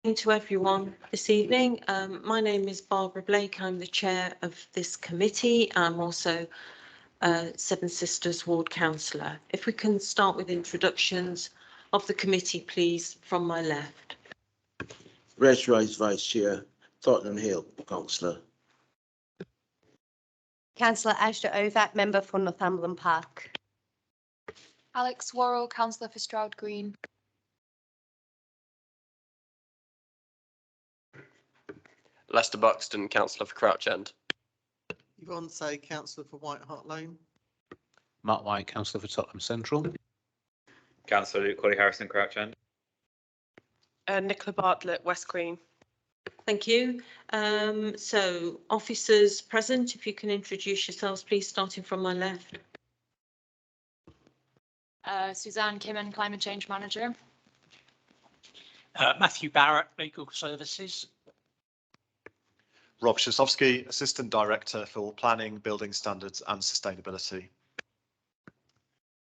To everyone this evening. My name is Barbara Blake. I'm the chair of this committee. I'm also Seven Sisters Ward Councillor. If we can start with introductions of the committee, please, from my left. Reg Rice, Vice Chair, Tottenham Hill Councillor. Councillor Ashta Ovac, member for Northumberland Park. Alex Worrell, councillor for Stroud Green. Lester Buxton, councillor for Crouch End. Yvonne Say, councillor for White Hart Lane. Mark White, councillor for Tottenham Central. Councillor Luke Colley Harrison, Crouch End. Nicola Bartlett, West Green. Thank you. So officers present, if you can introduce yourselves, please, starting from my left. Suzanne Kimmen, climate change manager. Matthew Barrett, legal services. Rob Szosowski, Assistant Director for Planning, Building Standards and Sustainability.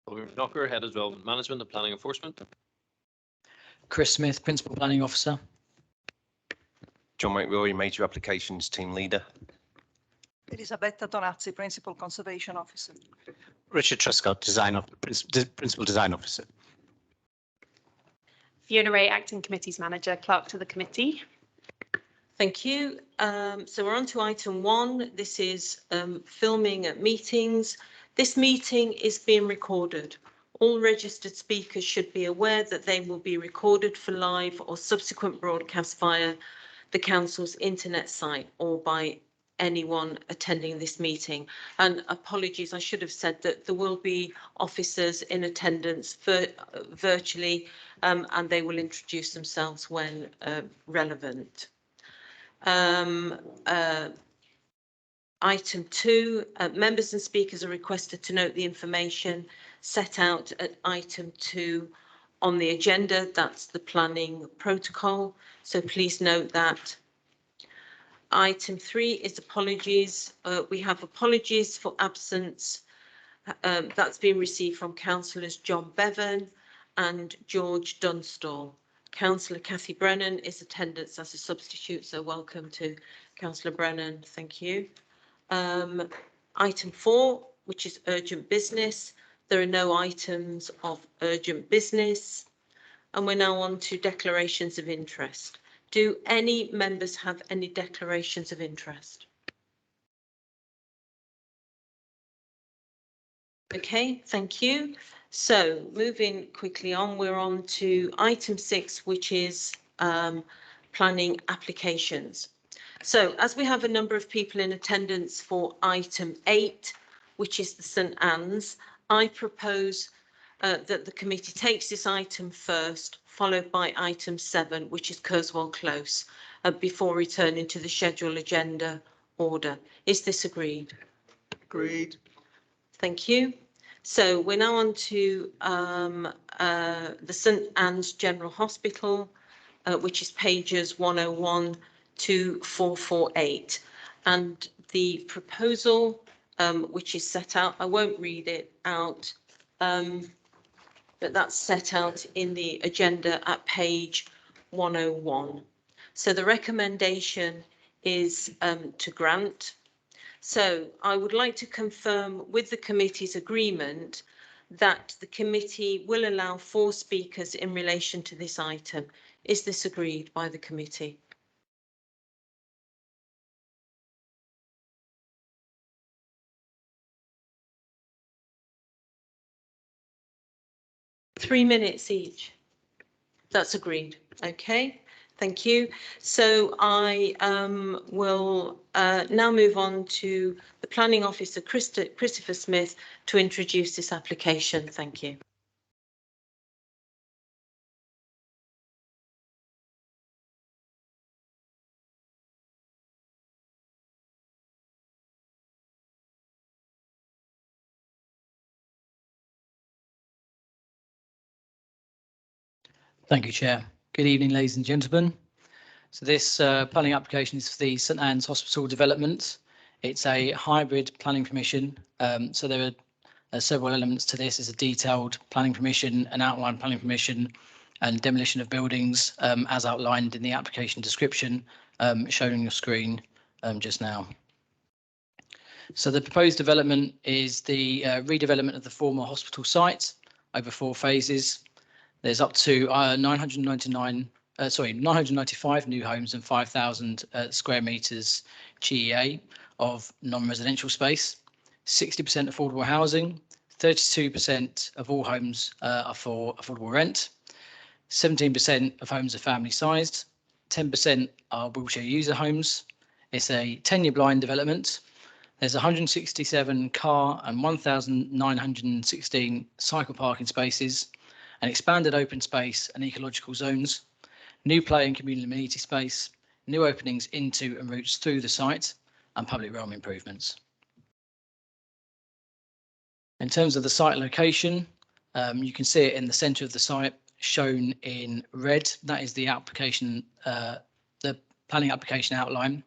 Oliver Knocker, Head of Development Management and Planning Enforcement. Chris Smith, Principal Planning Officer. John McRory, Major Applications Team Leader. Elisabetta Donazzi, Principal Conservation Officer. Richard Truscott, Principal Design Officer. Fiona Ray, Acting Committees Manager, Clerk to the Committee. Thank you. So we're on to item 1. This is filming at meetings. This meeting is being recorded. All registered speakers should be aware that they will be recorded for live or subsequent broadcast via the Council's internet site or by anyone attending this meeting. And apologies, I should have said that there will be officers in attendance virtually and they will introduce themselves when relevant. Item 2, members and speakers are requested to note the information set out at item 2 on the agenda. That's the planning protocol. So please note that. Item 3 is apologies. We have apologies for absence. That's been received from councillors John Bevan and George Dunstall. Councillor Cathy Brennan is attendance as a substitute, so welcome to Councillor Brennan. Thank you. Item 4, which is urgent business. There are no items of urgent business. And we're now on to declarations of interest. Do any members have any declarations of interest? Okay, thank you. So moving quickly on, we're on to item 6, which is planning applications. So as we have a number of people in attendance for item 8, which is the St Anne's, I propose that the committee takes this item first, followed by item 7, which is Kerswell Close, before returning to the schedule agenda order. Is this agreed? Agreed. Thank you. So we're now on to the St Anne's General Hospital, which is pages 101 to 448. And the proposal, which is set out, I won't read it out, but that's set out in the agenda at page 101. So the recommendation is to grant. So I would like to confirm with the committee's agreement that the committee will allow 4 speakers in relation to this item. Is this agreed by the committee? Three minutes each. That's agreed. Okay, thank you. So I will now move on to the Planning Officer, Christopher Smith, to introduce this application. Thank you. Thank you, Chair. Good evening, ladies and gentlemen. So this planning application is for the St Anne's Hospital development. It's a hybrid planning permission. So there are several elements to this. It's a detailed planning permission, an outline planning permission, and demolition of buildings as outlined in the application description shown on your screen just now. So the proposed development is the redevelopment of the former hospital site over 4 phases. There's up to 995 new homes and 5,000 square metres GEA of non-residential space, 60% affordable housing, 32% of all homes are for affordable rent, 17% of homes are family sized, 10% are wheelchair user homes. It's a 10-year blind development. There's 167 car and 1,916 cycle parking spaces, an expanded open space and ecological zones, new play and communal amenity space, new openings into and routes through the site, and public realm improvements. In terms of the site location, you can see it in the centre of the site shown in red. That is the application, the planning application outline.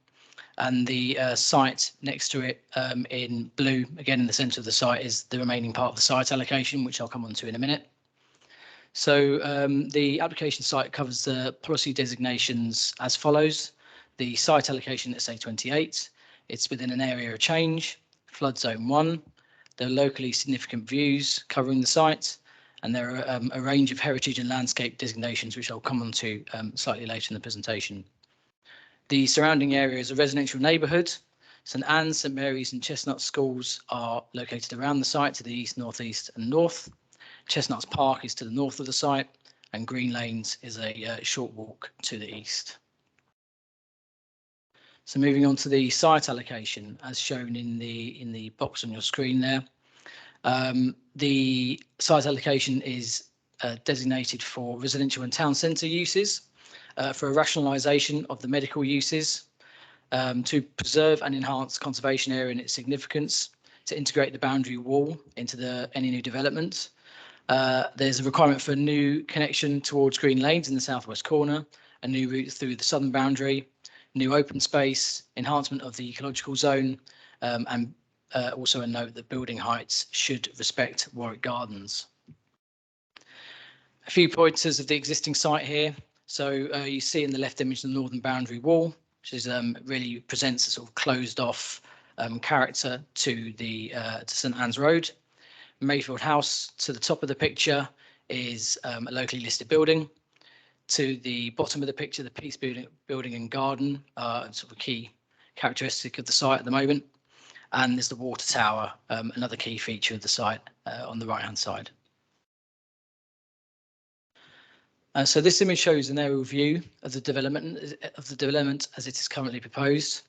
And the site next to it in blue, again in the centre of the site, is the remaining part of the site allocation, which I'll come on to in a minute. So the application site covers the policy designations as follows. The site allocation at SA28, it's within an area of change, flood zone 1. There are locally significant views covering the site, and there are a range of heritage and landscape designations, which I'll come on to slightly later in the presentation. The surrounding area is a residential neighbourhood. St Anne's, St Mary's and Chestnut schools are located around the site to the east, northeast and north. Chestnuts Park is to the north of the site, and Green Lanes is a short walk to the east. So moving on to the site allocation, as shown in the box on your screen there. The site allocation is designated for residential and town centre uses, for a rationalisation of the medical uses, to preserve and enhance conservation area and its significance, to integrate the boundary wall into any new development. There's a requirement for a new connection towards Green Lanes in the southwest corner, a new route through the southern boundary, new open space, enhancement of the ecological zone, and also a note that building heights should respect Warwick Gardens. A few pointers of the existing site here. So you see in the left image the northern boundary wall, which is really presents a sort of closed off character to the to St Anne's Road. Mayfield House to the top of the picture is a locally listed building. To the bottom of the picture, the Peace building and garden are sort of a key characteristic of the site at the moment. And there's the water tower, another key feature of the site on the right hand side. So this image shows an aerial view of the development as it is currently proposed.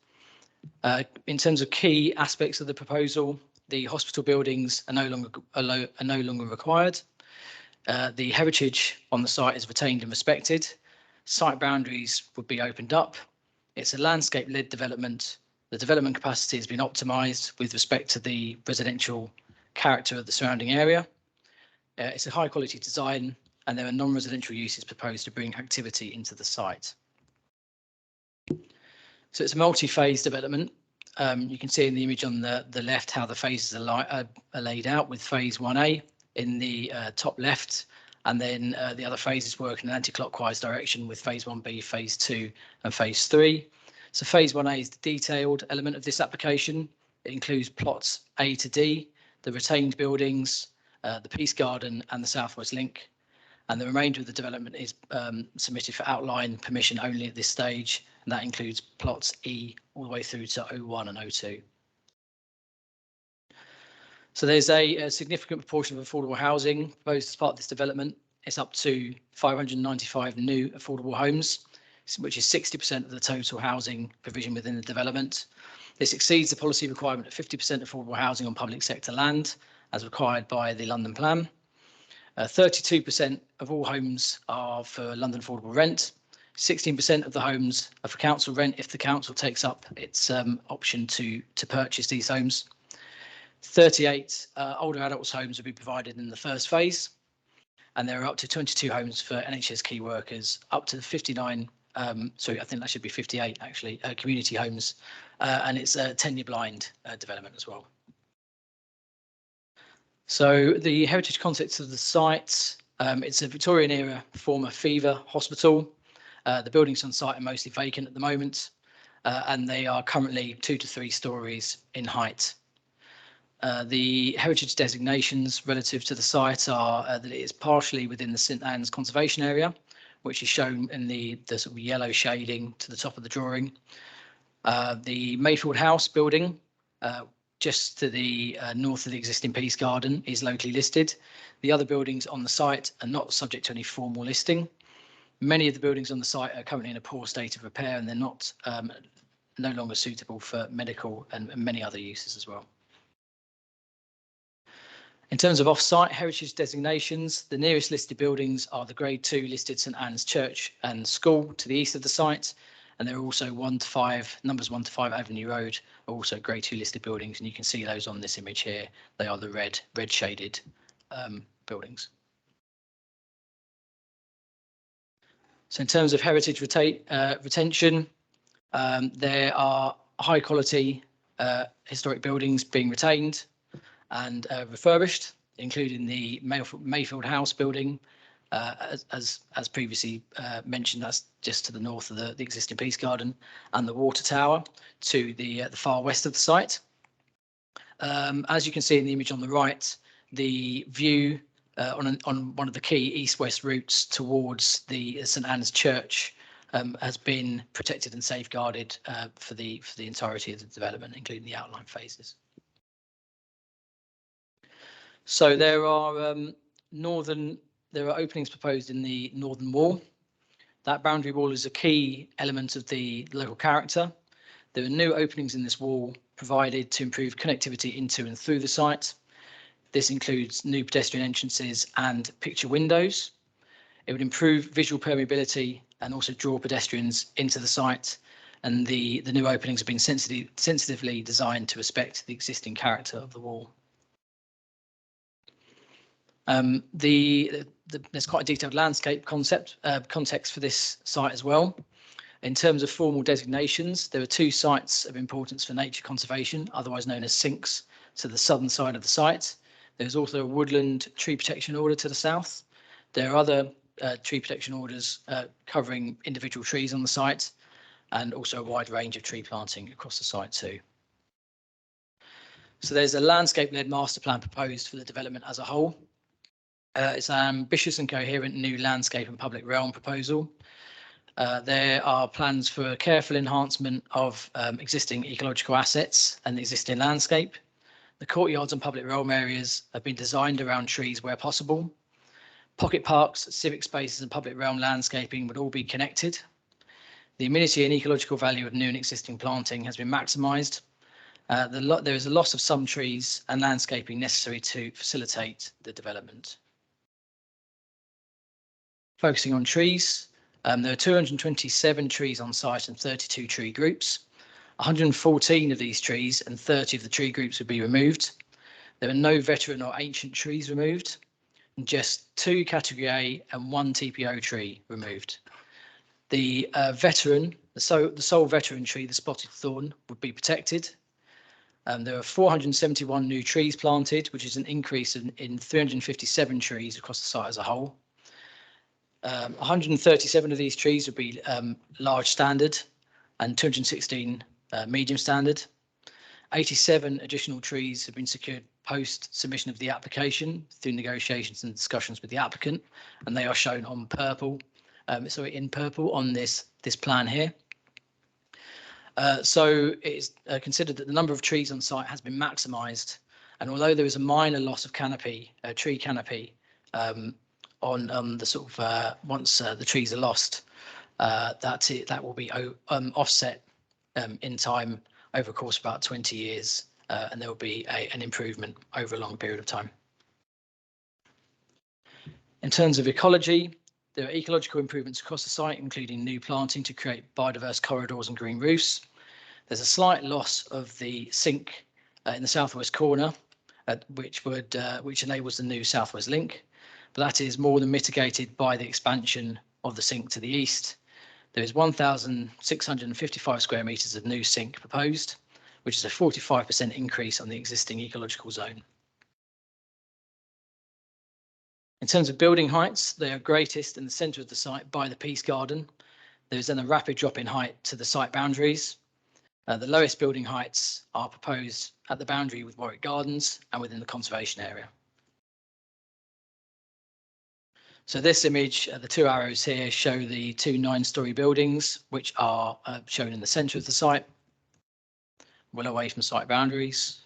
In terms of key aspects of the proposal, the hospital buildings are no longer required. The heritage on the site is retained and respected. Site boundaries would be opened up. It's a landscape-led development. The development capacity has been optimised with respect to the residential character of the surrounding area. It's a high-quality design, and there are non-residential uses proposed to bring activity into the site. So it's a multi-phase development. You can see in the image on the left how the phases are laid out, with phase 1A in the top left, and then the other phases work in an anti-clockwise direction with phase 1B, phase 2 and phase 3. So phase 1A is the detailed element of this application. It includes plots A to D, the retained buildings, the Peace Garden and the Southwest Link. And the remainder of the development is submitted for outline permission only at this stage, and that includes plots E all the way through to O1 and O2. So there's a significant proportion of affordable housing proposed as part of this development. It's up to 595 new affordable homes, which is 60% of the total housing provision within the development. This exceeds the policy requirement of 50% affordable housing on public sector land, as required by the London Plan. 32% of all homes are for London affordable rent. 16% of the homes are for council rent if the council takes up its option to purchase these homes. 38 older adults homes will be provided in the first phase, and there are up to 22 homes for NHS key workers, up to 59, sorry, I think that should be 58 actually, community homes, and it's a 10-year blind development as well. So the heritage context of the site, It's a Victorian era former fever hospital. The buildings on site are mostly vacant at the moment, and they are currently 2 to 3 stories in height. The heritage designations relative to the site are that it is partially within the St Anne's Conservation Area, which is shown in the sort of yellow shading to the top of the drawing. The Mayfield House building, just to the north of the existing Peace Garden, is locally listed. The other buildings on the site are not subject to any formal listing. Many of the buildings on the site are currently in a poor state of repair, and they're not no longer suitable for medical and many other uses as well. In terms of off-site heritage designations, the nearest listed buildings are the Grade 2 listed St Anne's Church and School to the east of the site, and there are also numbers 1 to 5 Avenue Road are also Grade 2 listed buildings, and you can see those on this image here. They are the red shaded buildings. So in terms of heritage retention, there are high quality historic buildings being retained and refurbished, including the Mayfield House building, as previously mentioned. That's just to the north of the existing Peace Garden, and the Water Tower to the far west of the site. As you can see in the image on the right, the view on one of the key east-west routes towards the St Anne's Church has been protected and safeguarded for the entirety of the development, including the outline phases. So there are openings proposed in the northern wall. That boundary wall is a key element of the local character. There are new openings in this wall provided to improve connectivity into and through the site. This includes new pedestrian entrances and picture windows. It would improve visual permeability and also draw pedestrians into the site. And the new openings have been sensitively designed to respect the existing character of the wall. There's quite a detailed landscape context for this site as well. In terms of formal designations, there are 2 sites of importance for nature conservation, otherwise known as sinks, to the southern side of the site. There's also a woodland tree protection order to the south. There are other tree protection orders covering individual trees on the site, and also a wide range of tree planting across the site too. So there's a landscape-led master plan proposed for the development as a whole. It's an ambitious and coherent new landscape and public realm proposal. There are plans for careful enhancement of existing ecological assets and the existing landscape. The courtyards and public realm areas have been designed around trees where possible. Pocket parks, civic spaces and public realm landscaping would all be connected. The amenity and ecological value of new and existing planting has been maximised. There is a loss of some trees and landscaping necessary to facilitate the development. Focusing on trees, there are 227 trees on site and 32 tree groups. 114 of these trees and 30 of the tree groups would be removed. There are no veteran or ancient trees removed, and just 2 category A and 1 TPO tree removed. The sole veteran tree, the spotted thorn, would be protected. There are 471 new trees planted, which is an increase in 357 trees across the site as a whole. 137 of these trees would be large standard and 216 medium standard. 87 additional trees have been secured post submission of the application through negotiations and discussions with the applicant, and they are shown on purple, in purple on this plan here. So it is considered that the number of trees on site has been maximised, and although there is a minor loss of canopy, tree canopy, on the sort of once the trees are lost, that will be offset in time over a course of about 20 years, and there will be an improvement over a long period of time. In terms of ecology, there are ecological improvements across the site, including new planting to create biodiverse corridors and green roofs. There's a slight loss of the sink in the southwest corner, which enables the new southwest link, but that is more than mitigated by the expansion of the sink to the east. There is 1,655 square metres of new sink proposed, which is a 45% increase on the existing ecological zone. In terms of building heights, they are greatest in the centre of the site by the Peace Garden. There is then a rapid drop in height to the site boundaries. The lowest building heights are proposed at the boundary with Warwick Gardens and within the conservation area. So this image, the two arrows here show the two 9-storey buildings, which are shown in the centre of the site, well away from site boundaries.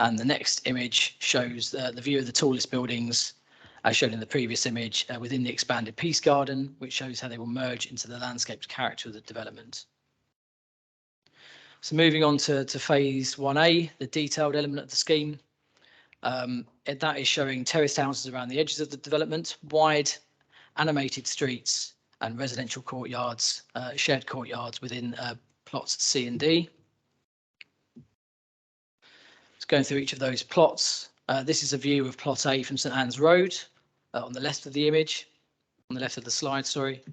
And the next image shows the view of the tallest buildings, as shown in the previous image, within the expanded Peace Garden, which shows how they will merge into the landscaped character of the development. So moving on to phase 1A, the detailed element of the scheme. That is showing terraced houses around the edges of the development, wide animated streets and residential courtyards, shared courtyards within plots C and D. Just going through each of those plots. This is a view of plot A from St Anne's Road on the left of the image, on the left of the slide, sorry.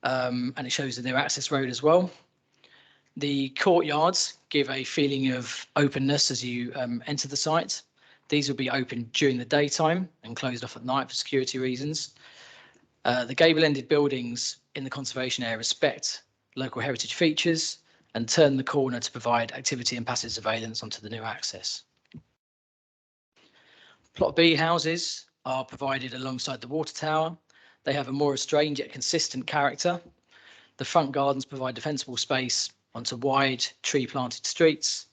And it shows the new access road as well. The courtyards give a feeling of openness as you enter the site. These will be open during the daytime and closed off at night for security reasons. The gable-ended buildings in the conservation area respect local heritage features and turn the corner to provide activity and passive surveillance onto the new access. Plot B houses are provided alongside the water tower. They have a more restrained yet consistent character. The front gardens provide defensible space onto wide tree-planted streets.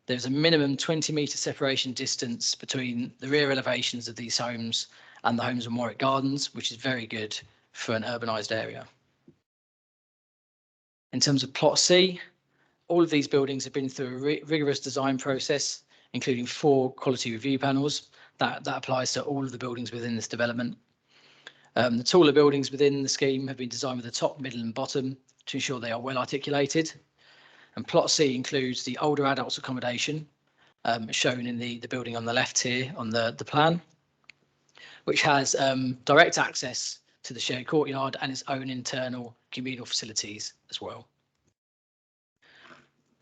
There's a minimum 20-metre separation distance between the rear elevations of these homes and the homes in Warwick Gardens, which is very good for an urbanised area. In terms of plot C, all of these buildings have been through a rigorous design process, including 4 quality review panels. That applies to all of the buildings within this development. The taller buildings within the scheme have been designed with the top, middle and bottom to ensure they are well articulated. And plot C includes the older adults accommodation, shown in the building on the left here on the plan, which has direct access to the shared courtyard and its own internal communal facilities as well.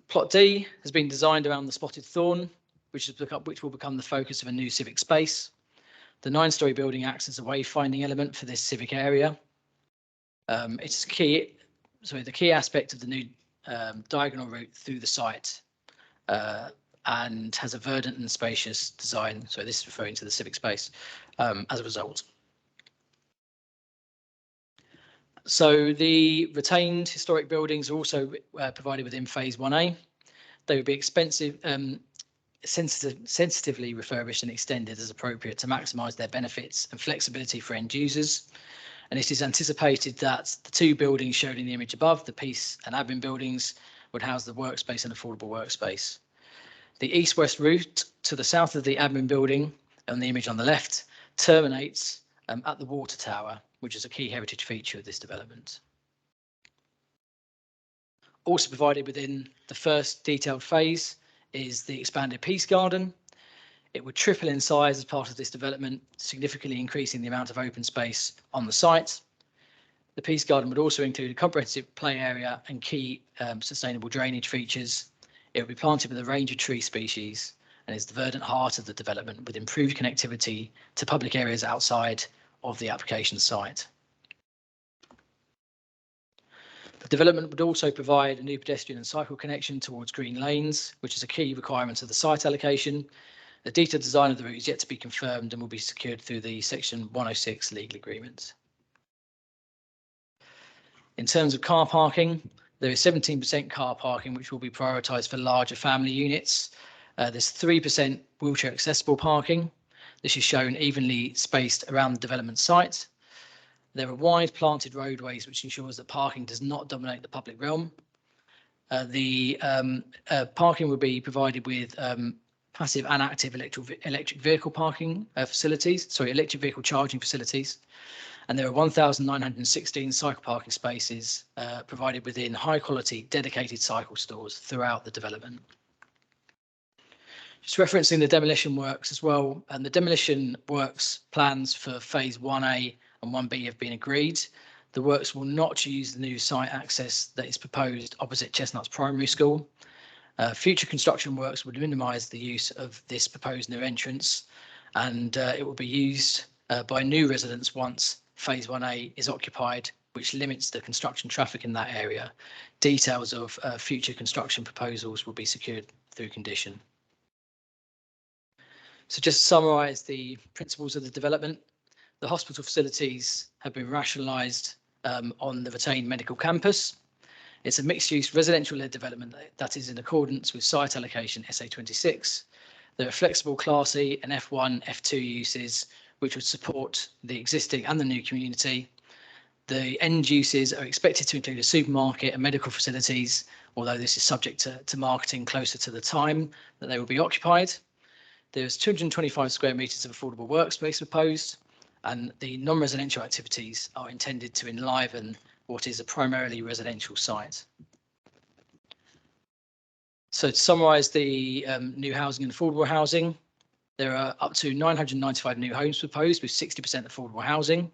Plot D has been designed around the Spotted Thorn, which will become the focus of a new civic space. The 9-storey building acts as a wayfinding element for this civic area. It's the key aspect of the new diagonal route through the site and has a verdant and spacious design. So this is referring to the civic space as a result. So the retained historic buildings are also provided within phase 1A. They would be sensitively refurbished and extended as appropriate to maximise their benefits and flexibility for end users. And it is anticipated that the 2 buildings shown in the image above, the Peace and Admin buildings, would house the workspace and affordable workspace. The east-west route to the south of the Admin building, on the image on the left, terminates at the water tower, which is a key heritage feature of this development. Also provided within the first detailed phase is the expanded Peace Garden. It would triple in size as part of this development, significantly increasing the amount of open space on the site. The Peace Garden would also include a comprehensive play area and key sustainable drainage features. It would be planted with a range of tree species and is the verdant heart of the development with improved connectivity to public areas outside of the application site. The development would also provide a new pedestrian and cycle connection towards green lanes, which is a key requirement of the site allocation. The detailed design of the route is yet to be confirmed and will be secured through the Section 106 legal agreement. In terms of car parking, there is 17% car parking, which will be prioritised for larger family units. There's 3% wheelchair accessible parking. This is shown evenly spaced around the development site. There are wide planted roadways, which ensures that parking does not dominate the public realm. The parking will be provided with passive and active electric vehicle parking electric vehicle charging facilities. And there are 1,916 cycle parking spaces provided within high quality dedicated cycle stores throughout the development. Just referencing the demolition works as well, and the demolition works plans for phase 1A and 1B have been agreed. The works will not use the new site access that is proposed opposite Chestnuts Primary School. Future construction works would minimise the use of this proposed new entrance, and it will be used by new residents once phase 1A is occupied, which limits the construction traffic in that area. Details of future construction proposals will be secured through condition. So just to summarise the principles of the development, the hospital facilities have been rationalised on the retained medical campus. It's a mixed-use residential-led development that is in accordance with site allocation SA26. There are flexible Class E and F1, F2 uses, which would support the existing and the new community. The end uses are expected to include a supermarket and medical facilities, although this is subject to marketing closer to the time that they will be occupied. There's 225 square metres of affordable workspace proposed, and the non-residential activities are intended to enliven what is a primarily residential site. So to summarise the new housing and affordable housing, there are up to 995 new homes proposed with 60% affordable housing.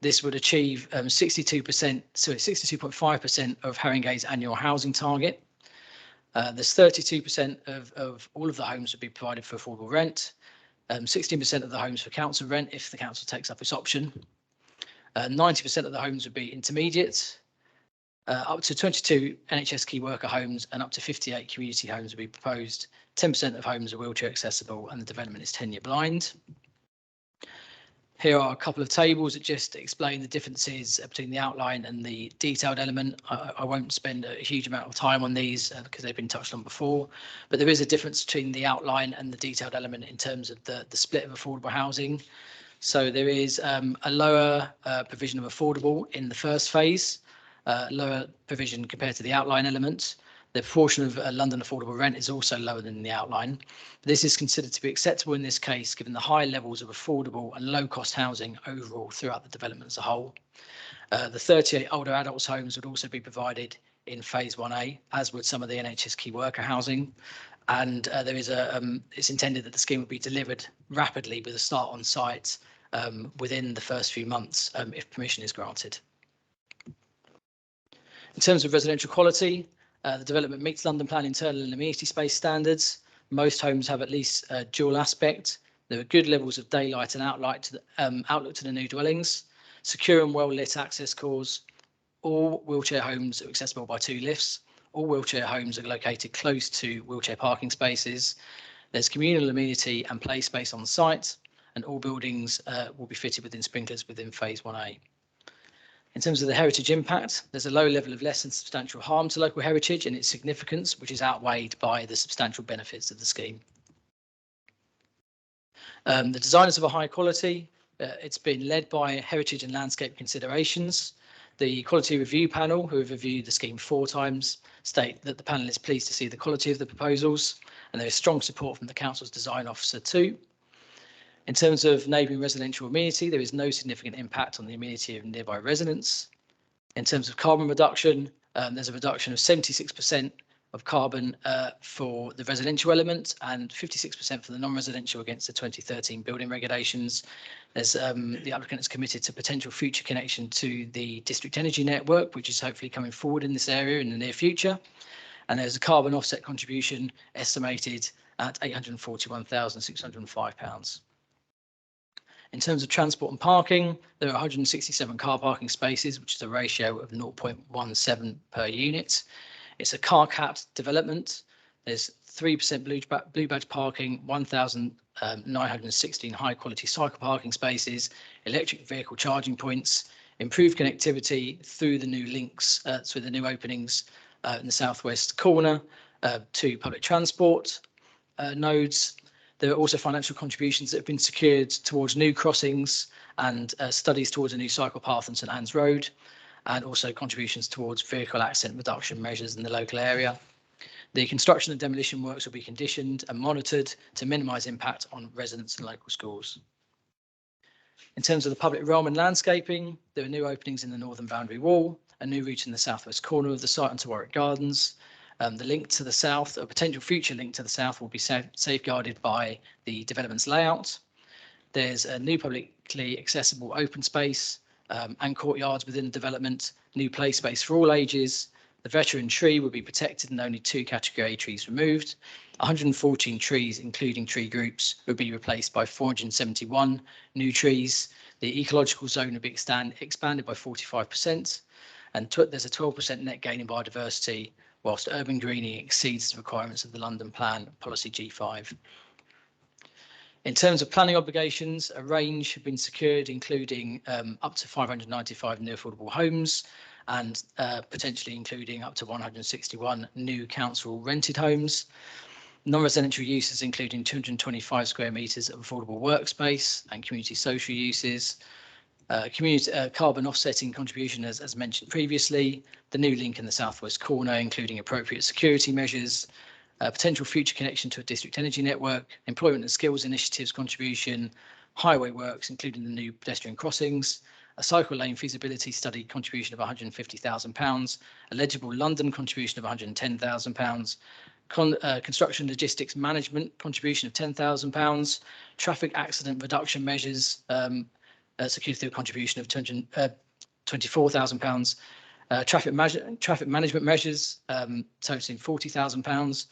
This would achieve 62.5% of Haringey's annual housing target. There's 32% of all of the homes would be provided for affordable rent, 16% of the homes for council rent if the council takes up this option. 90% of the homes would be intermediate, up to 22 NHS key worker homes and up to 58 community homes would be proposed. 10% of homes are wheelchair accessible and the development is tenure blind. Here are a couple of tables that just explain the differences between the outline and the detailed element. I won't spend a huge amount of time on these because they've been touched on before, but there is a difference between the outline and the detailed element in terms of the split of affordable housing. So there is a lower provision of affordable in the first phase, lower provision compared to the outline element. The proportion of London affordable rent is also lower than the outline. This is considered to be acceptable in this case, given the high levels of affordable and low cost housing overall throughout the development as a whole. The 38 older adults homes would also be provided in phase 1A, as would some of the NHS key worker housing. And there is it's intended that the scheme would be delivered rapidly with a start on site within the first few months if permission is granted. In terms of residential quality, the development meets London Plan internal and amenity space standards. Most homes have at least a dual aspect. There are good levels of daylight and outlook to the new dwellings, secure and well lit access cores. All wheelchair homes are accessible by 2 lifts. All wheelchair homes are located close to wheelchair parking spaces. There's communal amenity and play space on site, and all buildings will be fitted within sprinklers within phase 1A. In terms of the heritage impact, there's a low level of less than substantial harm to local heritage and its significance, which is outweighed by the substantial benefits of the scheme. The design is of a high quality. It's been led by heritage and landscape considerations. The quality review panel, who have reviewed the scheme 4 times, state that the panel is pleased to see the quality of the proposals, and there is strong support from the council's design officer too. In terms of neighbouring residential amenity, there is no significant impact on the amenity of nearby residents. In terms of carbon reduction, there's a reduction of 76% of carbon for the residential element and 56% for the non-residential against the 2013 building regulations. There's the applicant is committed to potential future connection to the district energy network, which is hopefully coming forward in this area in the near future. And there's a carbon offset contribution estimated at £841,605. In terms of transport and parking, there are 167 car parking spaces, which is a ratio of 0.17 per unit. It's a car capped development. There's 3% blue badge parking, 1,916 high quality cycle parking spaces, electric vehicle charging points, improved connectivity through the new links, through the new openings in the southwest corner to public transport nodes. There are also financial contributions that have been secured towards new crossings and studies towards a new cycle path on St Anne's Road, and also contributions towards vehicle accident reduction measures in the local area. The construction and demolition works will be conditioned and monitored to minimise impact on residents and local schools. In terms of the public realm and landscaping, there are new openings in the northern boundary wall, a new route in the southwest corner of the site onto Warwick Gardens. The link to the south, a potential future link to the south, will be safeguarded by the development's layout. There's a new publicly accessible open space and courtyards within the development, new play space for all ages, The veteran tree will be protected and only 2 category A trees removed. 114 trees, including tree groups, will be replaced by 471 new trees. The ecological zone will be expanded by 45%, and there's a 12% net gain in biodiversity, whilst urban greening exceeds the requirements of the London Plan Policy G5. In terms of planning obligations, a range have been secured, including up to 595 new affordable homes and potentially including up to 161 new council rented homes. Non-residential uses, including 225 square metres of affordable workspace and community social uses. Carbon offsetting contribution, as mentioned previously, the new link in the southwest corner, including appropriate security measures, potential future connection to a district energy network, employment and skills initiatives contribution, highway works, including the new pedestrian crossings, a cycle lane feasibility study contribution of £150,000, eligible London contribution of £110,000, construction logistics management contribution of £10,000, traffic accident reduction measures secured through a contribution of £24,000, traffic management measures totaling £40,000,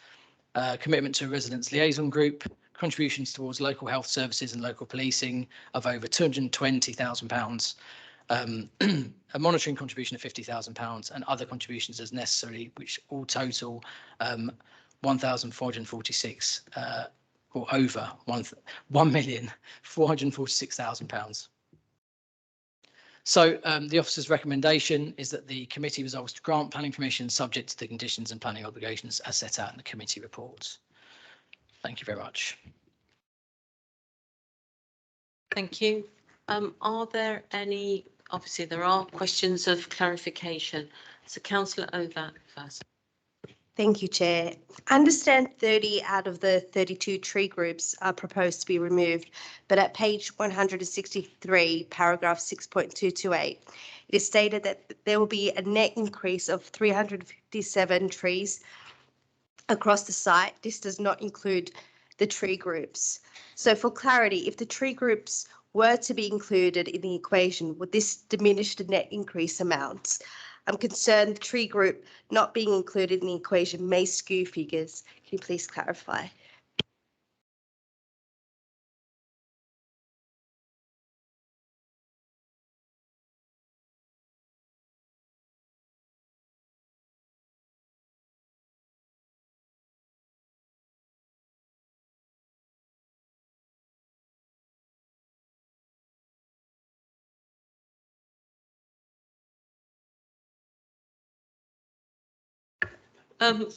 commitment to a residents liaison group, contributions towards local health services and local policing of over £220,000, a monitoring contribution of £50,000 and other contributions as necessary, which all total 1,446 or over £1,446,000. So the officer's recommendation is that the committee resolves to grant planning permission subject to the conditions and planning obligations as set out in the committee reports. Thank you very much. Thank you. Are there any, obviously there are questions of clarification. So Councillor Ovatt first. Thank you, Chair. I understand 30 out of the 32 tree groups are proposed to be removed, but at page 163, paragraph 6.228, it is stated that there will be a net increase of 357 trees across the site. This does not include the tree groups. So for clarity, if the tree groups were to be included in the equation, would this diminish the net increase amounts? I'm concerned the tree group not being included in the equation may skew figures. Can you please clarify?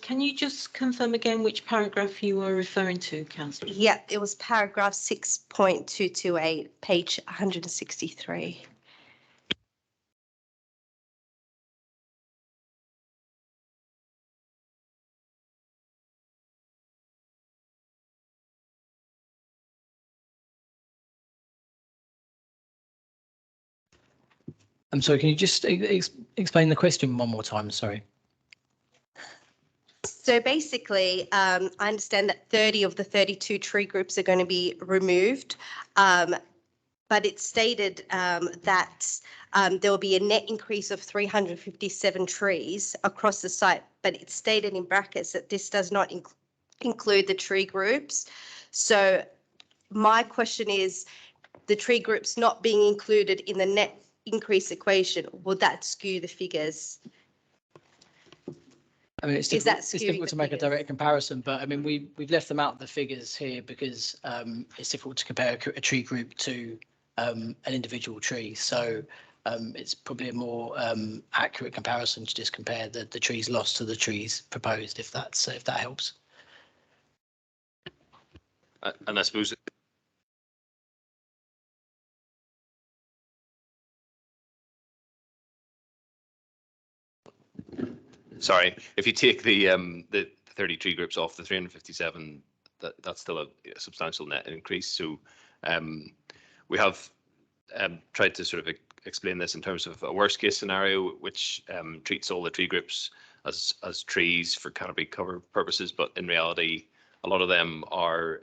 Can you just confirm again which paragraph you were referring to, Councillor? Yeah, it was paragraph 6.228, page 163. I'm sorry, can you just explain the question one more time? Sorry. So basically, I understand that 30 of the 32 tree groups are going to be removed, but it's stated that there will be a net increase of 357 trees across the site, but it's stated in brackets that this does not include the tree groups. So my question is, the tree groups not being included in the net increase equation, would that skew the figures? I mean, it's difficult to make a direct comparison, but I mean, we've left them out of the figures here because it's difficult to compare a tree group to an individual tree. So it's probably a more accurate comparison to just compare the trees lost to the trees proposed, if that helps. And I suppose sorry, if you take the 30 tree groups off the 357, that's still a substantial net increase. So we have tried to sort of explain this in terms of a worst case scenario, which treats all the tree groups as trees for canopy cover purposes, but in reality, a lot of them are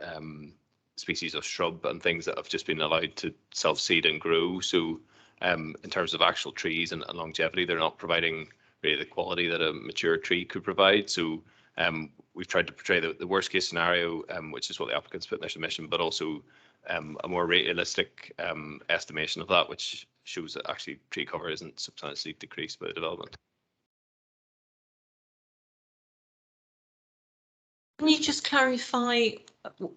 species of shrub and things that have just been allowed to self-seed and grow. So in terms of actual trees and longevity, they're not providing really the quality that a mature tree could provide. So we've tried to portray the worst case scenario, which is what the applicants put in their submission, but also a more realistic estimation of that, which shows that actually tree cover isn't substantially decreased by the development. Can you just clarify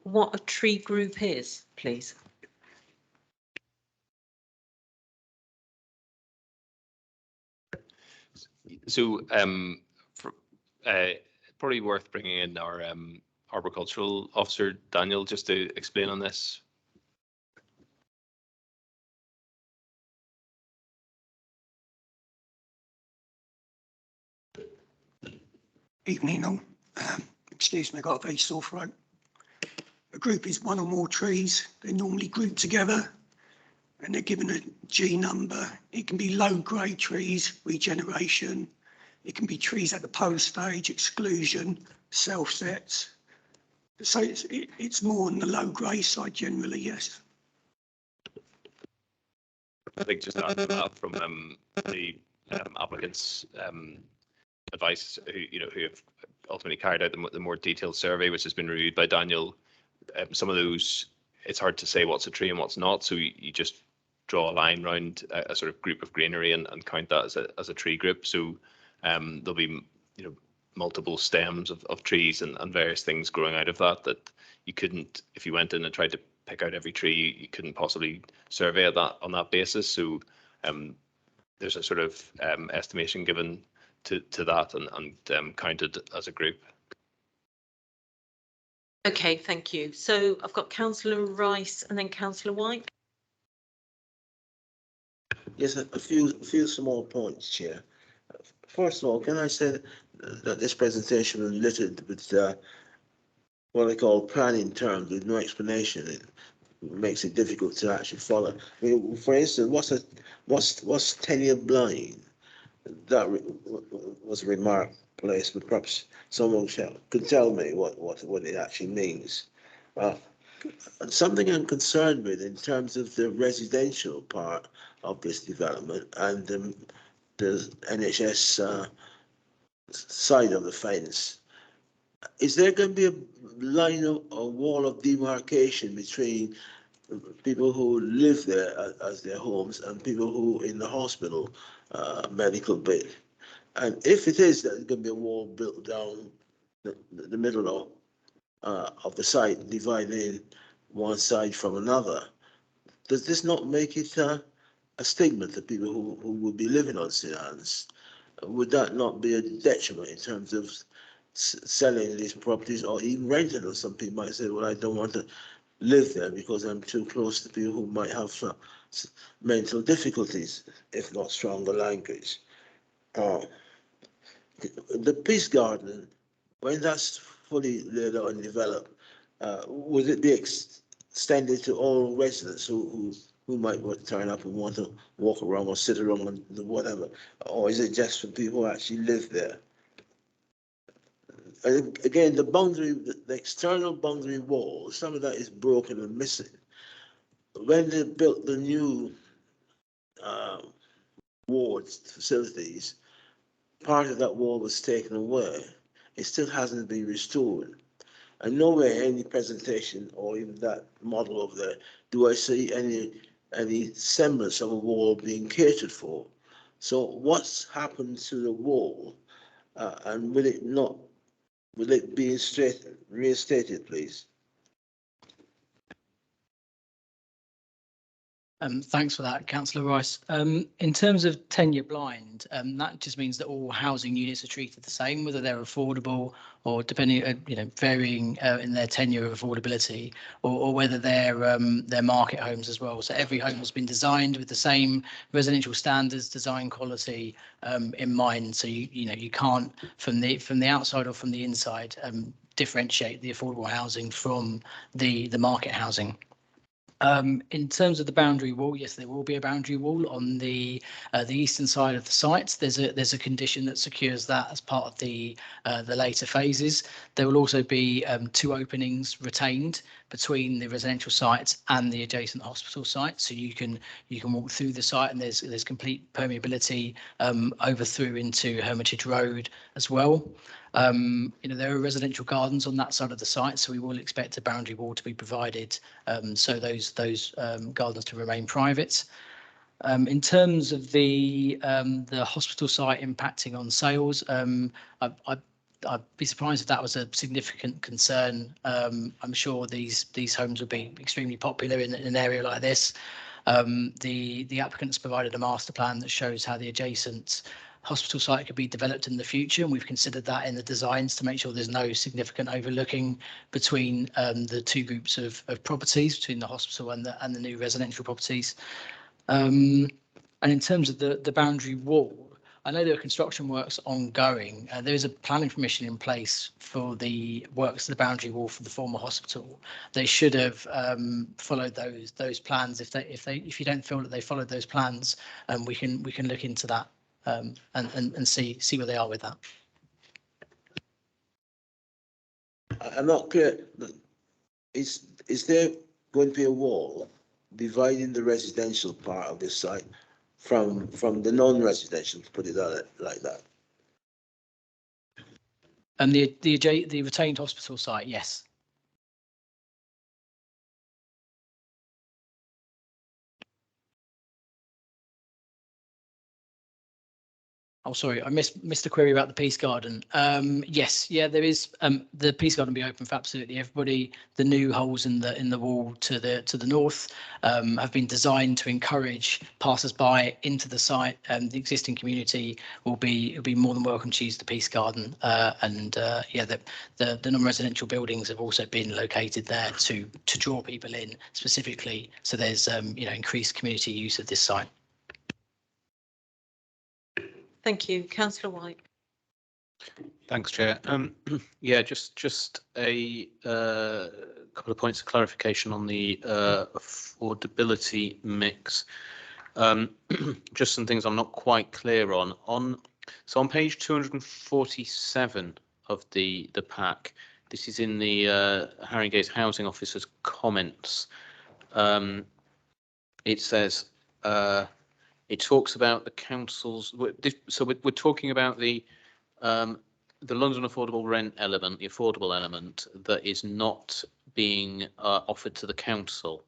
what a tree group is, please? So probably worth bringing in our arboricultural officer, Daniel, just to explain on this. Evening all. Excuse me, I've got a very sore throat. A group is one or more trees. They're normally grouped together and they're given a G number. It can be low grade trees, regeneration. It can be trees at the post stage, exclusion, self sets. So it's more on the low grade side generally, yes. I think just add to that from the applicants' advice, who have ultimately carried out the more detailed survey, which has been reviewed by Daniel. Some of those, it's hard to say what's a tree and what's not. So you just draw a line around a sort of group of greenery and count that as a tree group. So there'll be multiple stems of trees and various things growing out of that you couldn't, if you went in and tried to pick out every tree, you couldn't possibly survey that on that basis. So there's a sort of estimation given to that and counted as a group. Okay, thank you. So I've got Councillor Rice and then Councillor White. Yes, a few small points, Chair. First of all, can I say that this presentation was littered with what I call planning terms with no explanation. It makes it difficult to actually follow. I mean, for instance, what's tenure blind? That was a remark placed, but perhaps someone could tell me what it actually means. Something I'm concerned with in terms of the residential part of this development and the NHS side of the fence. Is there going to be a line of a wall of demarcation between people who live there as their homes and people who in the hospital medical bit? And if it is, there's going to be a wall built down the middle of the site, dividing one side from another. Does this not make it a stigma to people who would be living on St. Anne's? Would that not be a detriment in terms of selling these properties or even renting them? Some people might say, well, I don't want to live there because I'm too close to people who might have mental difficulties, if not stronger language. The Peace Garden, when that's fully laid out and developed, would it be extended to all residents who might want to turn up and want to walk around or sit around and whatever? Or is it just for people who actually live there? And again, the external boundary wall, some of that is broken and missing. When they built the new wards facilities, part of that wall was taken away. It still hasn't been restored. And nowhere in any presentation or even that model over there do I see any semblance of a wall being catered for. So what's happened to the wall, and will it be reinstated, please? Thanks for that, Councillor Rice. In terms of tenure blind, that just means that all housing units are treated the same, whether they're affordable or depending, varying in their tenure of affordability, or whether they're market homes as well. So every home has been designed with the same residential standards, design quality in mind. So you can't from the outside or from the inside differentiate the affordable housing from the market housing. In terms of the boundary wall, yes, there will be a boundary wall on the eastern side of the site. There's a condition that secures that as part of the later phases. There will also be 2 openings retained between the residential sites and the adjacent hospital site. So you can walk through the site, and there's complete permeability over through into Hermitage Road as well. There are residential gardens on that side of the site, so we will expect a boundary wall to be provided, so those gardens to remain private. In terms of the hospital site impacting on sales, I'd be surprised if that was a significant concern. I'm sure these homes would be extremely popular in an area like this. The applicants provided a master plan that shows how the adjacent hospital site could be developed in the future, and we've considered that in the designs to make sure there's no significant overlooking between the two groups of properties, between the hospital and the new residential properties. And in terms of the boundary wall, I know there are construction works ongoing. There is a planning permission in place for the works of the boundary wall for the former hospital. They should have followed those plans. If you don't feel that they followed those plans, we can look into that and see where they are with that. I'm not clear. Is there going to be a wall dividing the residential part of this site from the non-residential, to put it like that? And the retained hospital site, yes. Oh, sorry, I missed a query about the Peace Garden. Yes, yeah, there is. The Peace Garden will be open for absolutely everybody. The new holes in the wall to the north have been designed to encourage passers-by into the site. The existing community will be more than welcome to use the Peace Garden. Yeah, the non-residential buildings have also been located there to draw people in specifically. So there's increased community use of this site. Thank you. Councillor White. Thanks, Chair. Yeah, just a couple of points of clarification on the affordability mix. Just some things I'm not quite clear on. So on page 247 of the pack, this is in the Haringey's Housing Officer's comments. It says. It talks about the council's. So we're talking about the London affordable rent element, the affordable element that is not being offered to the council.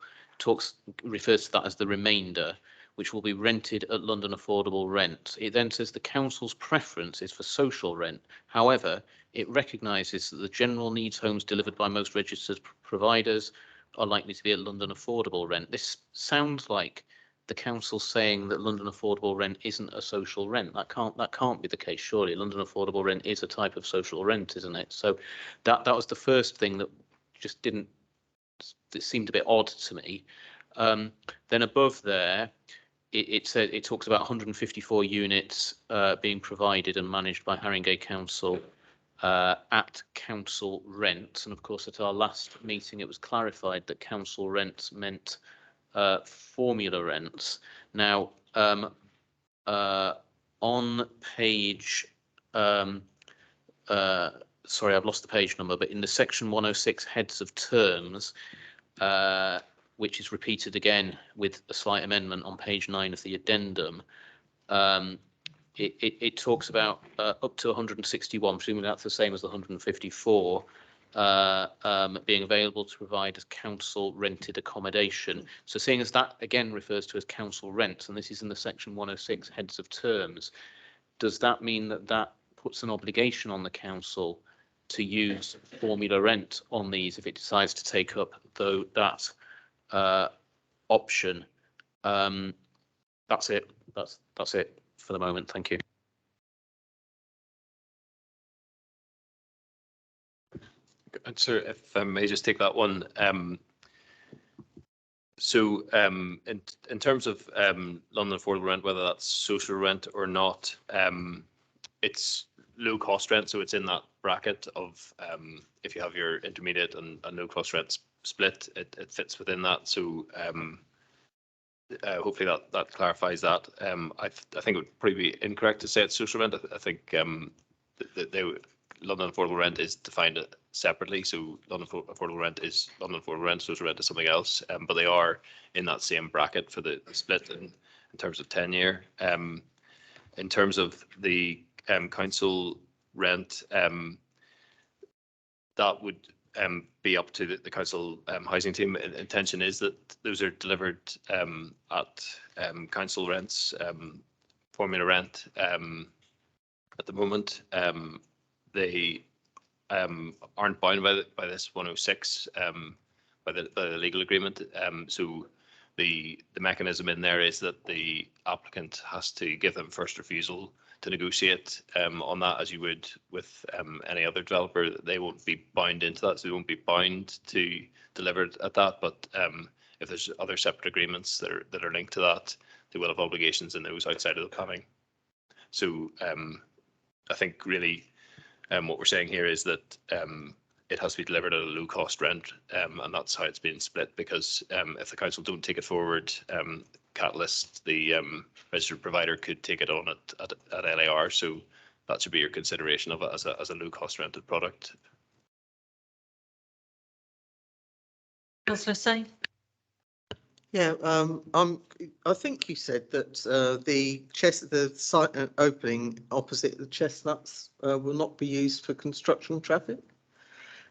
Refers to that as the remainder, which will be rented at London affordable rent. It then says the council's preference is for social rent. However, it recognises that the general needs homes delivered by most registered providers are likely to be at London affordable rent. This sounds like the council saying that London affordable rent isn't a social rent. That can't be the case, surely. London affordable rent is a type of social rent, isn't it? So that was the first thing that just it seemed a bit odd to me. Then above there, it talks about 154 units being provided and managed by Haringey Council at council rent. And of course, at our last meeting, it was clarified that council rents meant formula rents. Now, on page, sorry, I've lost the page number, but in the section 106 heads of terms, which is repeated again with a slight amendment on page 9 of the addendum, it talks about up to 161, presumably that's the same as the 154, being available to provide as council rented accommodation. So seeing as that again refers to as council rents, and this is in the section 106 heads of terms, does that mean that puts an obligation on the council to use formula rent on these if it decides to take up that option? That's it. That's it for the moment. Thank you. Sir, if I may just take that one. So in terms of London affordable rent, whether that's social rent or not, it's low cost rent. So it's in that bracket of if you have your intermediate and no cost rent split, it fits within that. So hopefully that clarifies that. I think it would probably be incorrect to say it's social rent. I think London affordable rent is defined separately. So London affordable rent is London affordable rent, social rent is something else. But they are in that same bracket for the split in terms of tenure. In terms of the council rent, that would be up to the council housing team. Intention is that those are delivered at council rents, formula rent. At the moment, they aren't bound by this 106 by the legal agreement. So the mechanism in there is that the applicant has to give them first refusal to negotiate on that, as you would with any other developer. They won't be bound into that, so they won't be bound to deliver it at that. But if there's other separate agreements that are linked to that, they will have obligations in those outside of the planning. So I think really what we're saying here is that it has to be delivered at a low cost rent, and that's how it's being split, because if the council don't take it forward, Catalyst, the registered provider, could take it on at LAR. So that should be your consideration of it as a low cost rented product. Councillor Say. Yeah, I think you said that the site opening opposite the Chestnuts will not be used for construction traffic.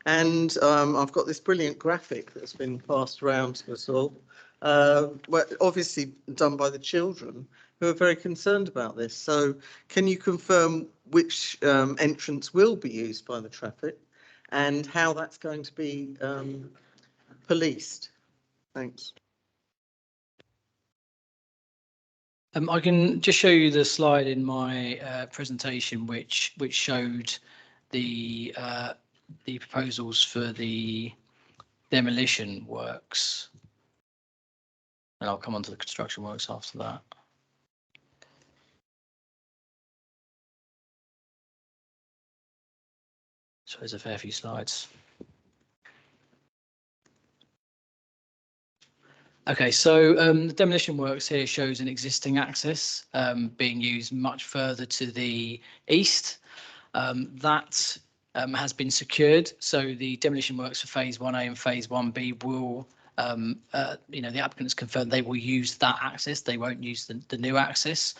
And I've got this brilliant graphic that's been passed around to us all, obviously done by the children, who are very concerned about this. So can you confirm which entrance will be used by the traffic and how that's going to be policed? Thanks. I can just show you the slide in my presentation, which showed the proposals for the demolition works, and I'll come on to the construction works after that. So there's a fair few slides. Okay, so the demolition works here shows an existing access being used much further to the east. That has been secured, so the demolition works for phase 1A and phase 1B will, the applicants confirmed they will use that access, they won't use the new access.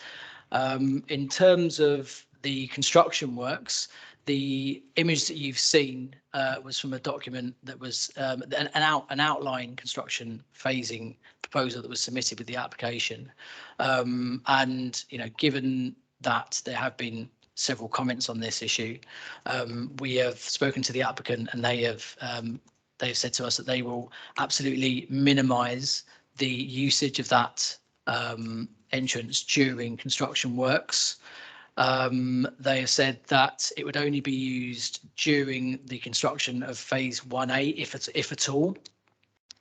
In terms of the construction works, the image that you've seen was from a document that was an outline construction phasing proposal that was submitted with the application. And, given that there have been several comments on this issue, we have spoken to the applicant, and they have said to us that they will absolutely minimise the usage of that entrance during construction works. They have said that it would only be used during the construction of phase 1A, if at all.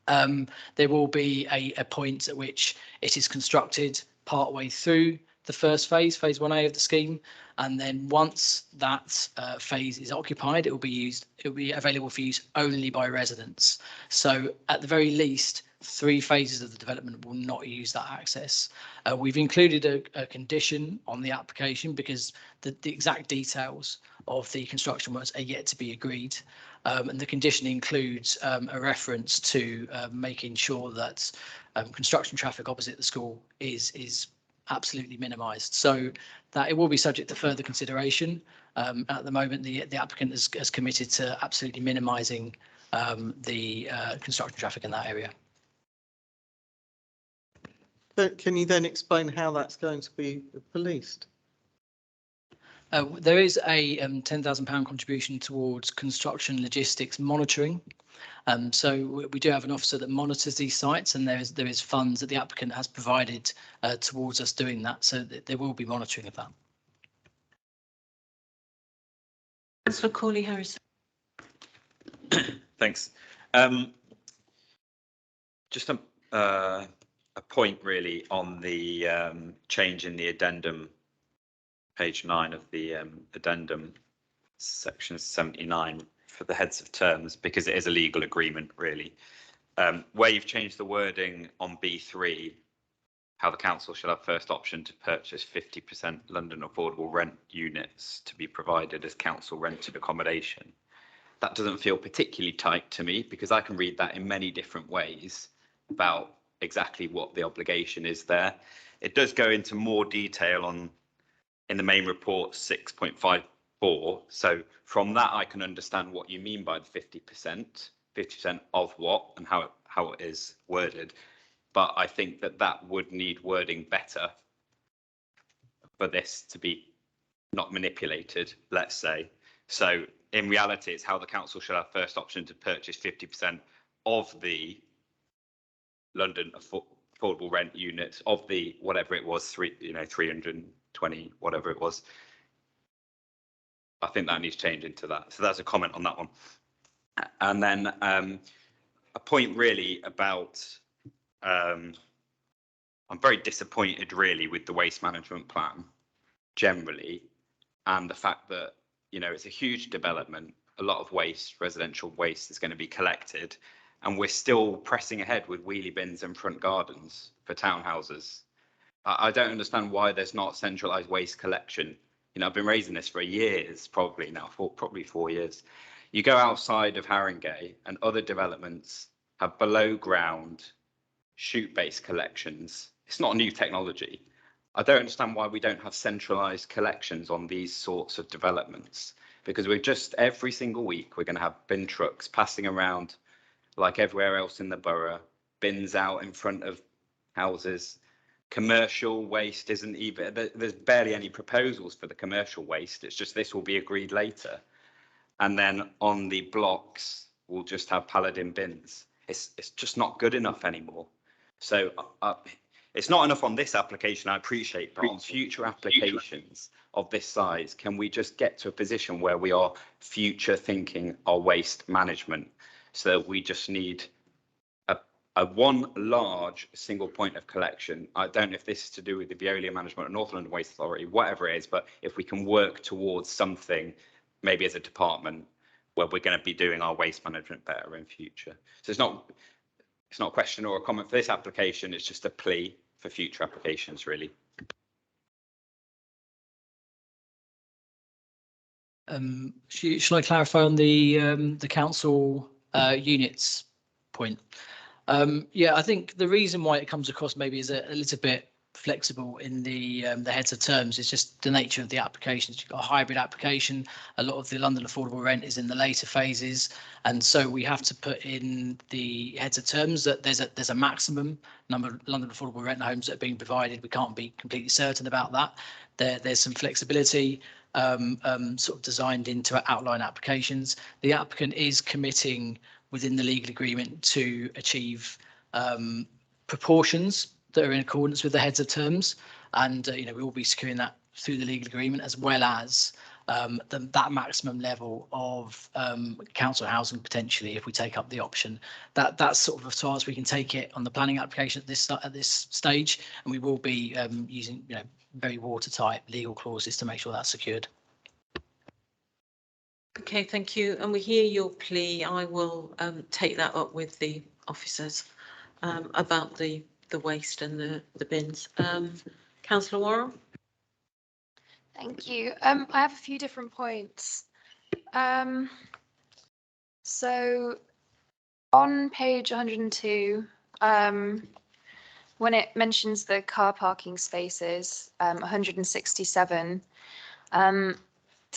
There will be a point at which it is constructed partway through the first phase 1A of the scheme, and then once that phase is occupied, it will be available for use only by residents. So at the very least, 3 phases of the development will not use that access. We've included a condition on the application because the exact details of the construction works are yet to be agreed. And the condition includes a reference to making sure that construction traffic opposite the school is absolutely minimised, so that it will be subject to further consideration. At the moment, the applicant has committed to absolutely minimising the construction traffic in that area. Can you then explain how that's going to be policed? There is a £10,000 contribution towards construction logistics monitoring. So we do have an officer that monitors these sites, and there is funds that the applicant has provided towards us doing that. So there will be monitoring of that. Councillor Corley-Harrison. Thanks. Just a point really on the change in the addendum, page 9 of the addendum, section 79, for the heads of terms, because it is a legal agreement really. Where you've changed the wording on B3, how the council shall have first option to purchase 50% London affordable rent units to be provided as council rented accommodation. That doesn't feel particularly tight to me, because I can read that in many different ways about exactly what the obligation is there. It does go into more detail in the main report 6.54. So from that, I can understand what you mean by the 50%, 50% of what and how it is worded. But I think that would need wording better for this to be not manipulated, let's say. So in reality, it's how the council shall have first option to purchase 50% of the London affordable rent units of the whatever it was, 320, whatever it was. I think that needs change into that. So that's a comment on that one. And then a point really about, I'm very disappointed really with the waste management plan generally, and the fact that, it's a huge development, a lot of waste, residential waste is going to be collected, and we're still pressing ahead with wheelie bins and front gardens for townhouses. I don't understand why there's not centralised waste collection. I've been raising this for years, probably now, probably 4 years. You go outside of Haringey and other developments have below ground chute-based collections. It's not a new technology. I don't understand why we don't have centralised collections on these sorts of developments, because we're just every single week we're going to have bin trucks passing around like everywhere else in the borough, bins out in front of houses. Commercial waste isn't even, there's barely any proposals for the commercial waste. It's just this will be agreed later. And then on the blocks, we'll just have Paladin bins. It's just not good enough anymore. So it's not enough on this application, I appreciate, but on future applications of this size, can we just get to a position where we are future thinking our waste management? So we just need a one large single point of collection. I don't know if this is to do with the Veolia management or North London Waste Authority, whatever it is, but if we can work towards something, maybe as a department, where we're going to be doing our waste management better in future. So it's not a question or a comment for this application, it's just a plea for future applications, really. Shall I clarify on the council units point? Yeah, I think the reason why it comes across maybe is a little bit flexible in the heads of terms is just the nature of the applications. You've got a hybrid application. A lot of the London affordable rent is in the later phases, and so we have to put in the heads of terms that there's a maximum number of London affordable rent homes that are being provided. We can't be completely certain about that. There's some flexibility sort of designed into outline applications. The applicant is committing within the legal agreement to achieve proportions that are in accordance with the heads of terms, and we will be securing that through the legal agreement, as well as that maximum level of council housing potentially if we take up the option. That's sort of as far as we can take it on the planning application at this stage, and we will be using very watertight legal clauses to make sure that's secured. Okay, thank you. And we hear your plea. I will take that up with the officers about the waste and the bins. Councillor Worrell? Thank you. I have a few different points. So on page 102, when it mentions the car parking spaces, 167, to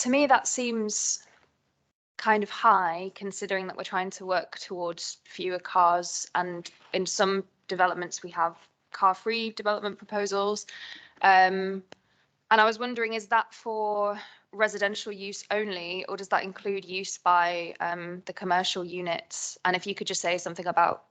me that seems kind of high, considering that we're trying to work towards fewer cars, and in some developments we have car-free development proposals. And I was wondering, is that for residential use only, or does that include use by the commercial units? And if you could just say something about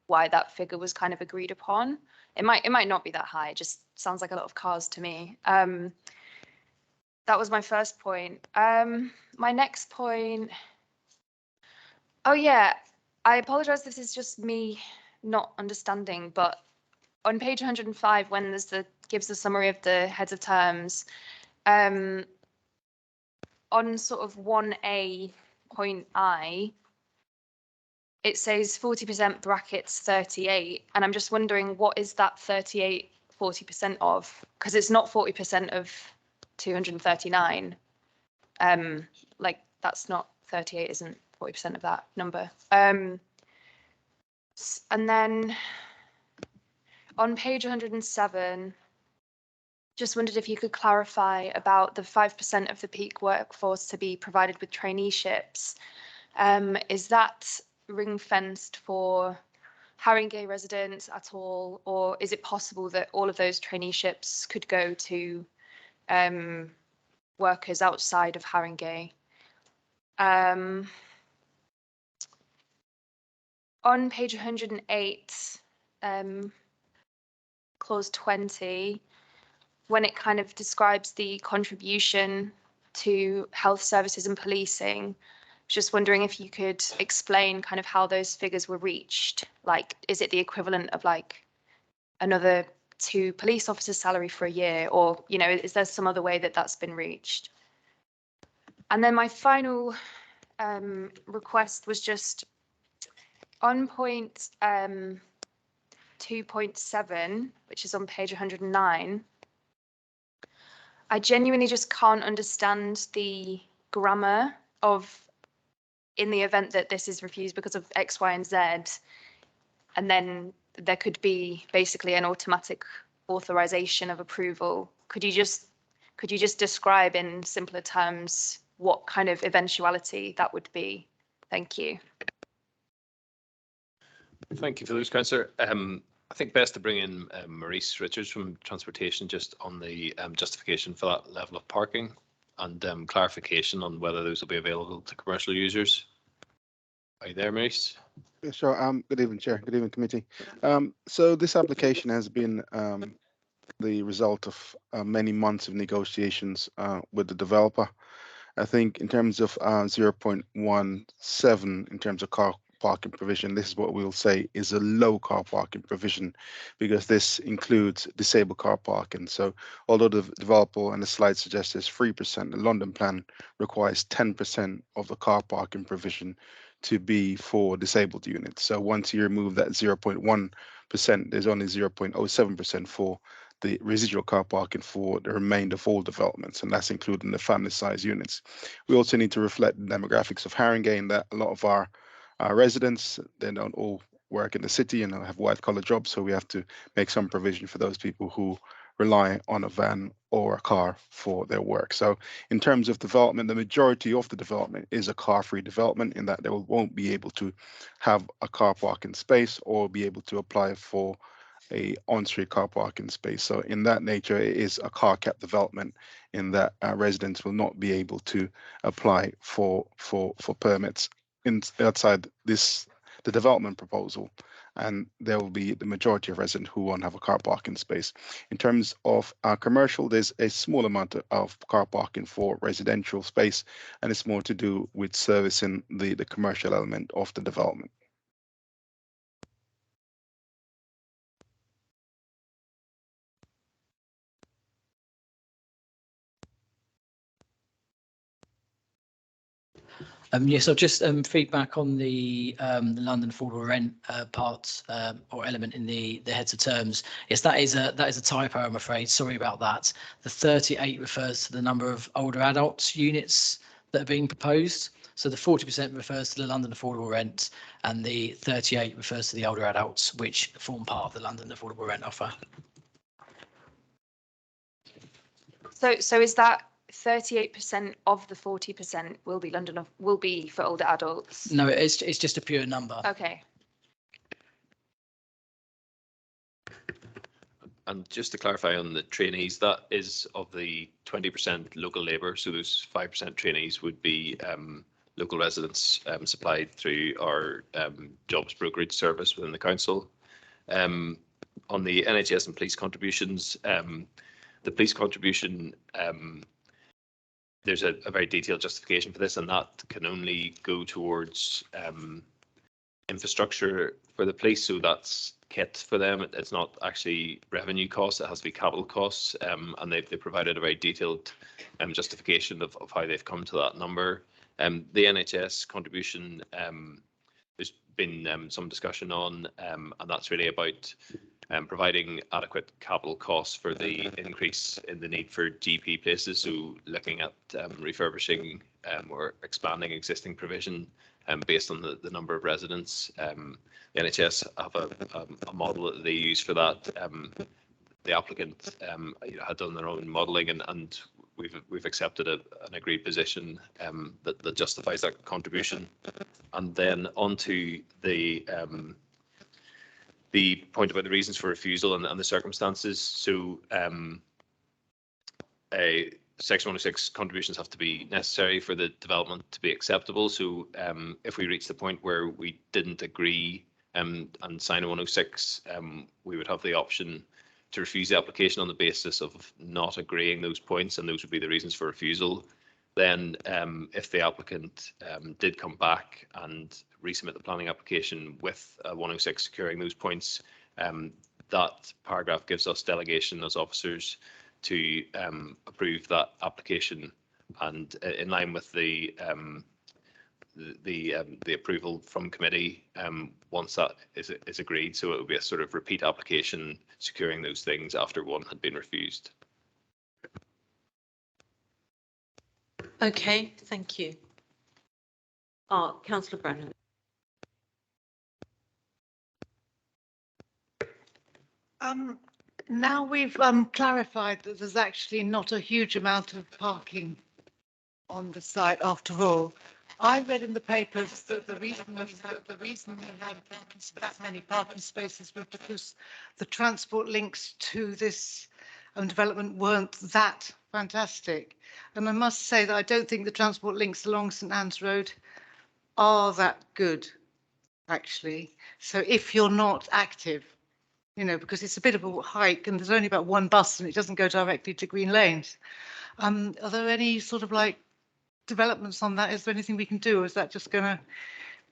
why that figure was kind of agreed upon. It might not be that high, it just sounds like a lot of cars to me. That was my first point. My next point, oh yeah, I apologize, this is just me not understanding, but on page 105, when there's gives the summary of the heads of terms, on sort of 1A point I, it says 40% brackets 38, and I'm just wondering, what is that 38 40% of, because it's not 40% of 239. Like that's not 38, isn't 40% of that number. And then on page 107, just wondered if you could clarify about the 5% of the peak workforce to be provided with traineeships. Is that ring fenced for Haringey residents at all, or is it possible that all of those traineeships could go to workers outside of Haringey? On page 108, clause 20, when it kind of describes the contribution to health services and policing, just wondering if you could explain kind of how those figures were reached. Like, is it the equivalent of like another 2 police officers' salary for a year, or, you know, is there some other way that that's been reached? And then my final request was just on point 2.7, which is on page 109. I genuinely just can't understand the grammar of, in the event that this is refused because of X, Y, and Z, and then there could be basically an automatic authorization of approval. Could you just describe in simpler terms what kind of eventuality that would be? Thank you. Thank you for those, Councillor. I think best to bring in Maurice Richards from Transportation just on the justification for that level of parking and clarification on whether those will be available to commercial users. Are you there, Maurice? Yeah, sure. Good evening, Chair. Good evening, committee. So this application has been the result of many months of negotiations with the developer. I think in terms of 0.17, in terms of car parking provision, this is what we'll say is a low car parking provision, because this includes disabled car parking. So although the developer and the slide suggests there's 3%, the London plan requires 10% of the car parking provision to be for disabled units. So once you remove that 0.1%, there's only 0.07% for the residual car parking for the remainder of all developments, and that's including the family size units. We also need to reflect the demographics of Haringey, in that a lot of our residents, they don't all work in the city and have white collar jobs, so we have to make some provision for those people who rely on a van or a car for their work. So in terms of development, the majority of the development is a car-free development, in that they won't be able to have a car parking space or be able to apply for a on-street car parking space. So in that nature, it is a car cap development, in that residents will not be able to apply for permits outside the development proposal, and there will be the majority of residents who won't have a car parking space. In terms of commercial, there's a small amount of car parking for residential space, and it's more to do with servicing the commercial element of the development. Yes, I'll just feedback on the London affordable rent part or element in the heads of terms. Yes, that is a typo, I'm afraid. Sorry about that. The 38 refers to the number of older adults units that are being proposed. So the 40% refers to the London affordable rent, and the 38 refers to the older adults, which form part of the London affordable rent offer. So is that 38% of the 40% will be for older adults? No, it's just a pure number. Okay. And just to clarify on the trainees, that is of the 20% local labour. So those 5% trainees would be local residents supplied through our jobs brokerage service within the council. On the NHS and police contributions, the police contribution, there's a very detailed justification for this, and that can only go towards infrastructure for the police. So that's kit for them. It's not actually revenue costs. It has to be capital costs, and they provided a very detailed justification of how they've come to that number. The NHS contribution, there's been some discussion on, and that's really about providing adequate capital costs for the increase in the need for GP places. So looking at refurbishing or expanding existing provision based on the number of residents. The NHS have a model that they use for that. The applicant had done their own modelling, and we've accepted an agreed position that justifies that contribution. And then onto the point about the reasons for refusal and the circumstances. So Section 106 contributions have to be necessary for the development to be acceptable. So if we reach the point where we didn't agree and sign a 106, we would have the option to refuse the application on the basis of not agreeing those points, and those would be the reasons for refusal. Then if the applicant did come back and resubmit the planning application with 106 securing those points, that paragraph gives us delegation as officers to approve that application, and in line with the approval from committee once that is agreed. So it will be a sort of repeat application securing those things after one had been refused. Okay, thank you. Councillor Brennan. Now we've clarified that there's actually not a huge amount of parking on the site after all. I read in the papers that the reason we had that many parking spaces was because the transport links to this development weren't that fantastic. And I must say that I don't think the transport links along St Anne's Road are that good, actually. So if you're not active, because it's a bit of a hike and there's only about one bus and it doesn't go directly to Green Lanes. Are there any sort of developments on that? Is there anything we can do? Or is that just going to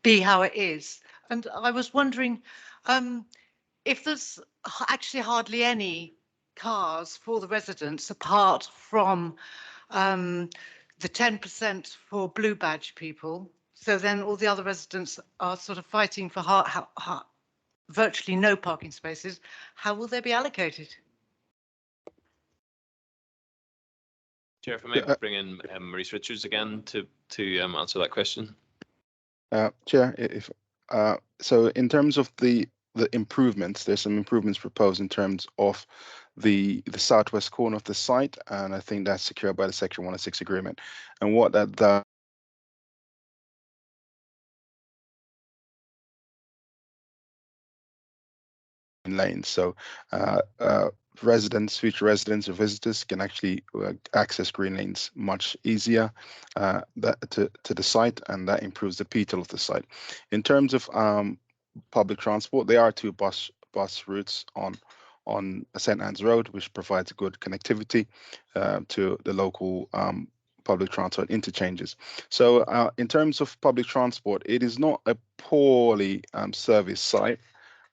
be how it is? And I was wondering if there's actually hardly any cars for the residents apart from the 10% for blue badge people. So then all the other residents are sort of fighting for virtually no parking spaces. How will they be allocated? Chair, if I may bring in Maurice Richards again to answer that question. Chair, so in terms of the improvements, there's some improvements proposed in terms of the southwest corner of the site, and I think that's secured by the Section 106 agreement. And what that lanes. So future residents or visitors can actually access Green Lanes much easier to the site, and that improves the PTEL of the site. In terms of public transport, there are two bus routes on St Anne's Road, which provides good connectivity to the local public transport interchanges. So in terms of public transport, it is not a poorly serviced site.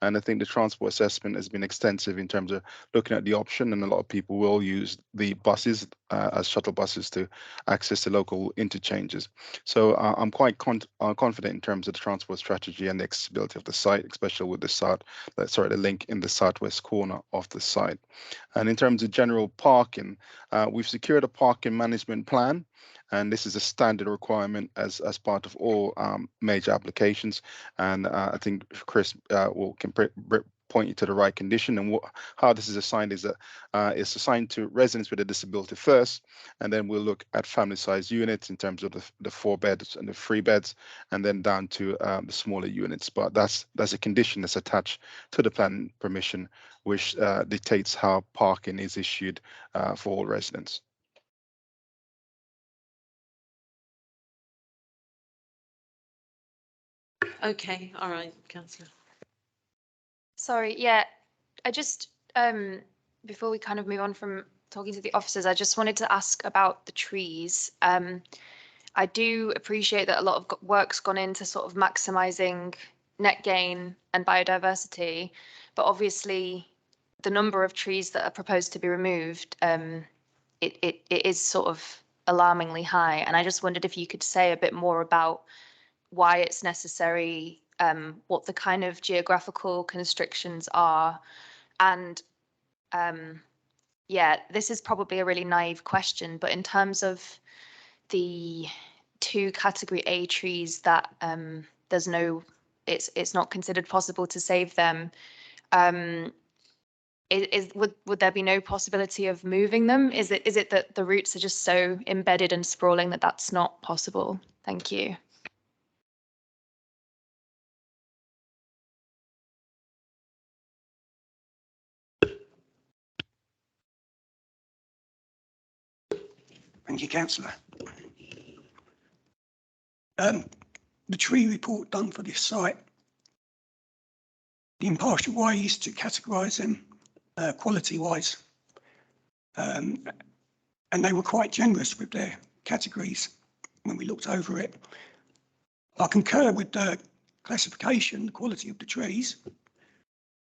And I think the transport assessment has been extensive in terms of looking at the option, and a lot of people will use the buses as shuttle buses to access the local interchanges. So I'm quite confident in terms of the transport strategy and the accessibility of the site, especially with the link in the southwest corner of the site. And in terms of general parking, we've secured a parking management plan. And this is a standard requirement as part of all major applications. And I think Chris can point you to the right condition. And how this is assigned is that it's assigned to residents with a disability first, and then we'll look at family-sized units in terms of the 4 beds and the 3 beds, and then down to the smaller units. But that's a condition that's attached to the planning permission, which dictates how parking is issued for all residents. Okay, all right, Councillor. Sorry, yeah, I just, before we kind of move on from talking to the officers, I just wanted to ask about the trees. I do appreciate that a lot of work's gone into sort of maximising net gain and biodiversity, but obviously the number of trees that are proposed to be removed, it is sort of alarmingly high. And I just wondered if you could say a bit more about why it's necessary, what the kind of geographical constrictions are, And yeah, this is probably a really naive question, but in terms of the 2 category A trees that it's not considered possible to save them, would there be no possibility of moving them? Is it that the roots are just so embedded and sprawling that that's not possible? Thank you. Thank you, councillor. The tree report done for this site, the impartial way is to categorise them quality-wise, and they were quite generous with their categories when we looked over it. I concur with the classification, the quality of the trees.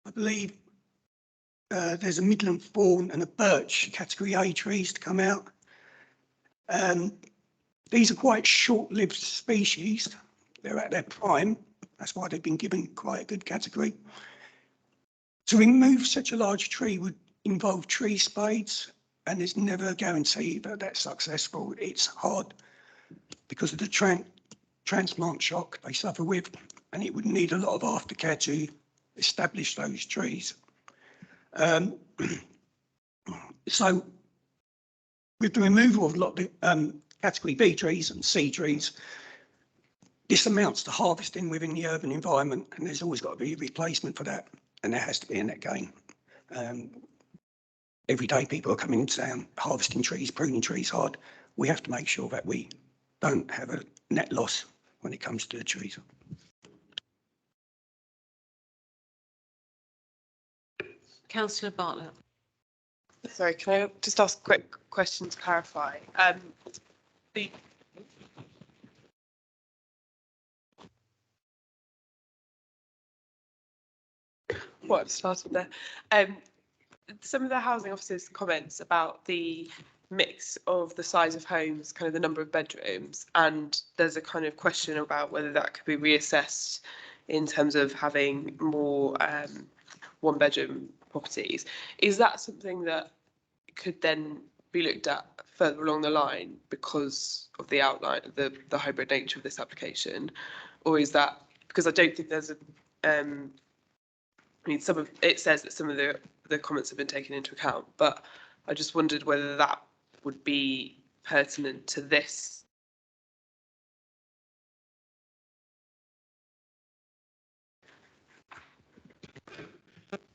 I believe there's a Midland thorn and a birch category A trees to come out. These are quite short-lived species. They're at their prime. That's why they've been given quite a good category. To remove such a large tree would involve tree spades, and there's never a guarantee that that's successful. It's hard because of the transplant shock they suffer with, and it would need a lot of aftercare to establish those trees. So with the removal of a lot of category B trees and C trees, this amounts to harvesting within the urban environment, and there's always got to be a replacement for that, and there has to be a net gain. Every day people are coming into town, harvesting trees, pruning trees hard. We have to make sure that we don't have a net loss when it comes to the trees. Councillor Bartlett. Sorry, can I just ask a quick question to clarify? The what I've started there. Some of the housing officers' comments about the mix of the size of homes, kind of the number of bedrooms, and there's a kind of question about whether that could be reassessed in terms of having more one-bedroom properties. Is that something that could then be looked at further along the line because of the outline of the hybrid nature of this application, or is that because I don't think there's a I mean, it says that some of the comments have been taken into account, but I just wondered whether that would be pertinent to this.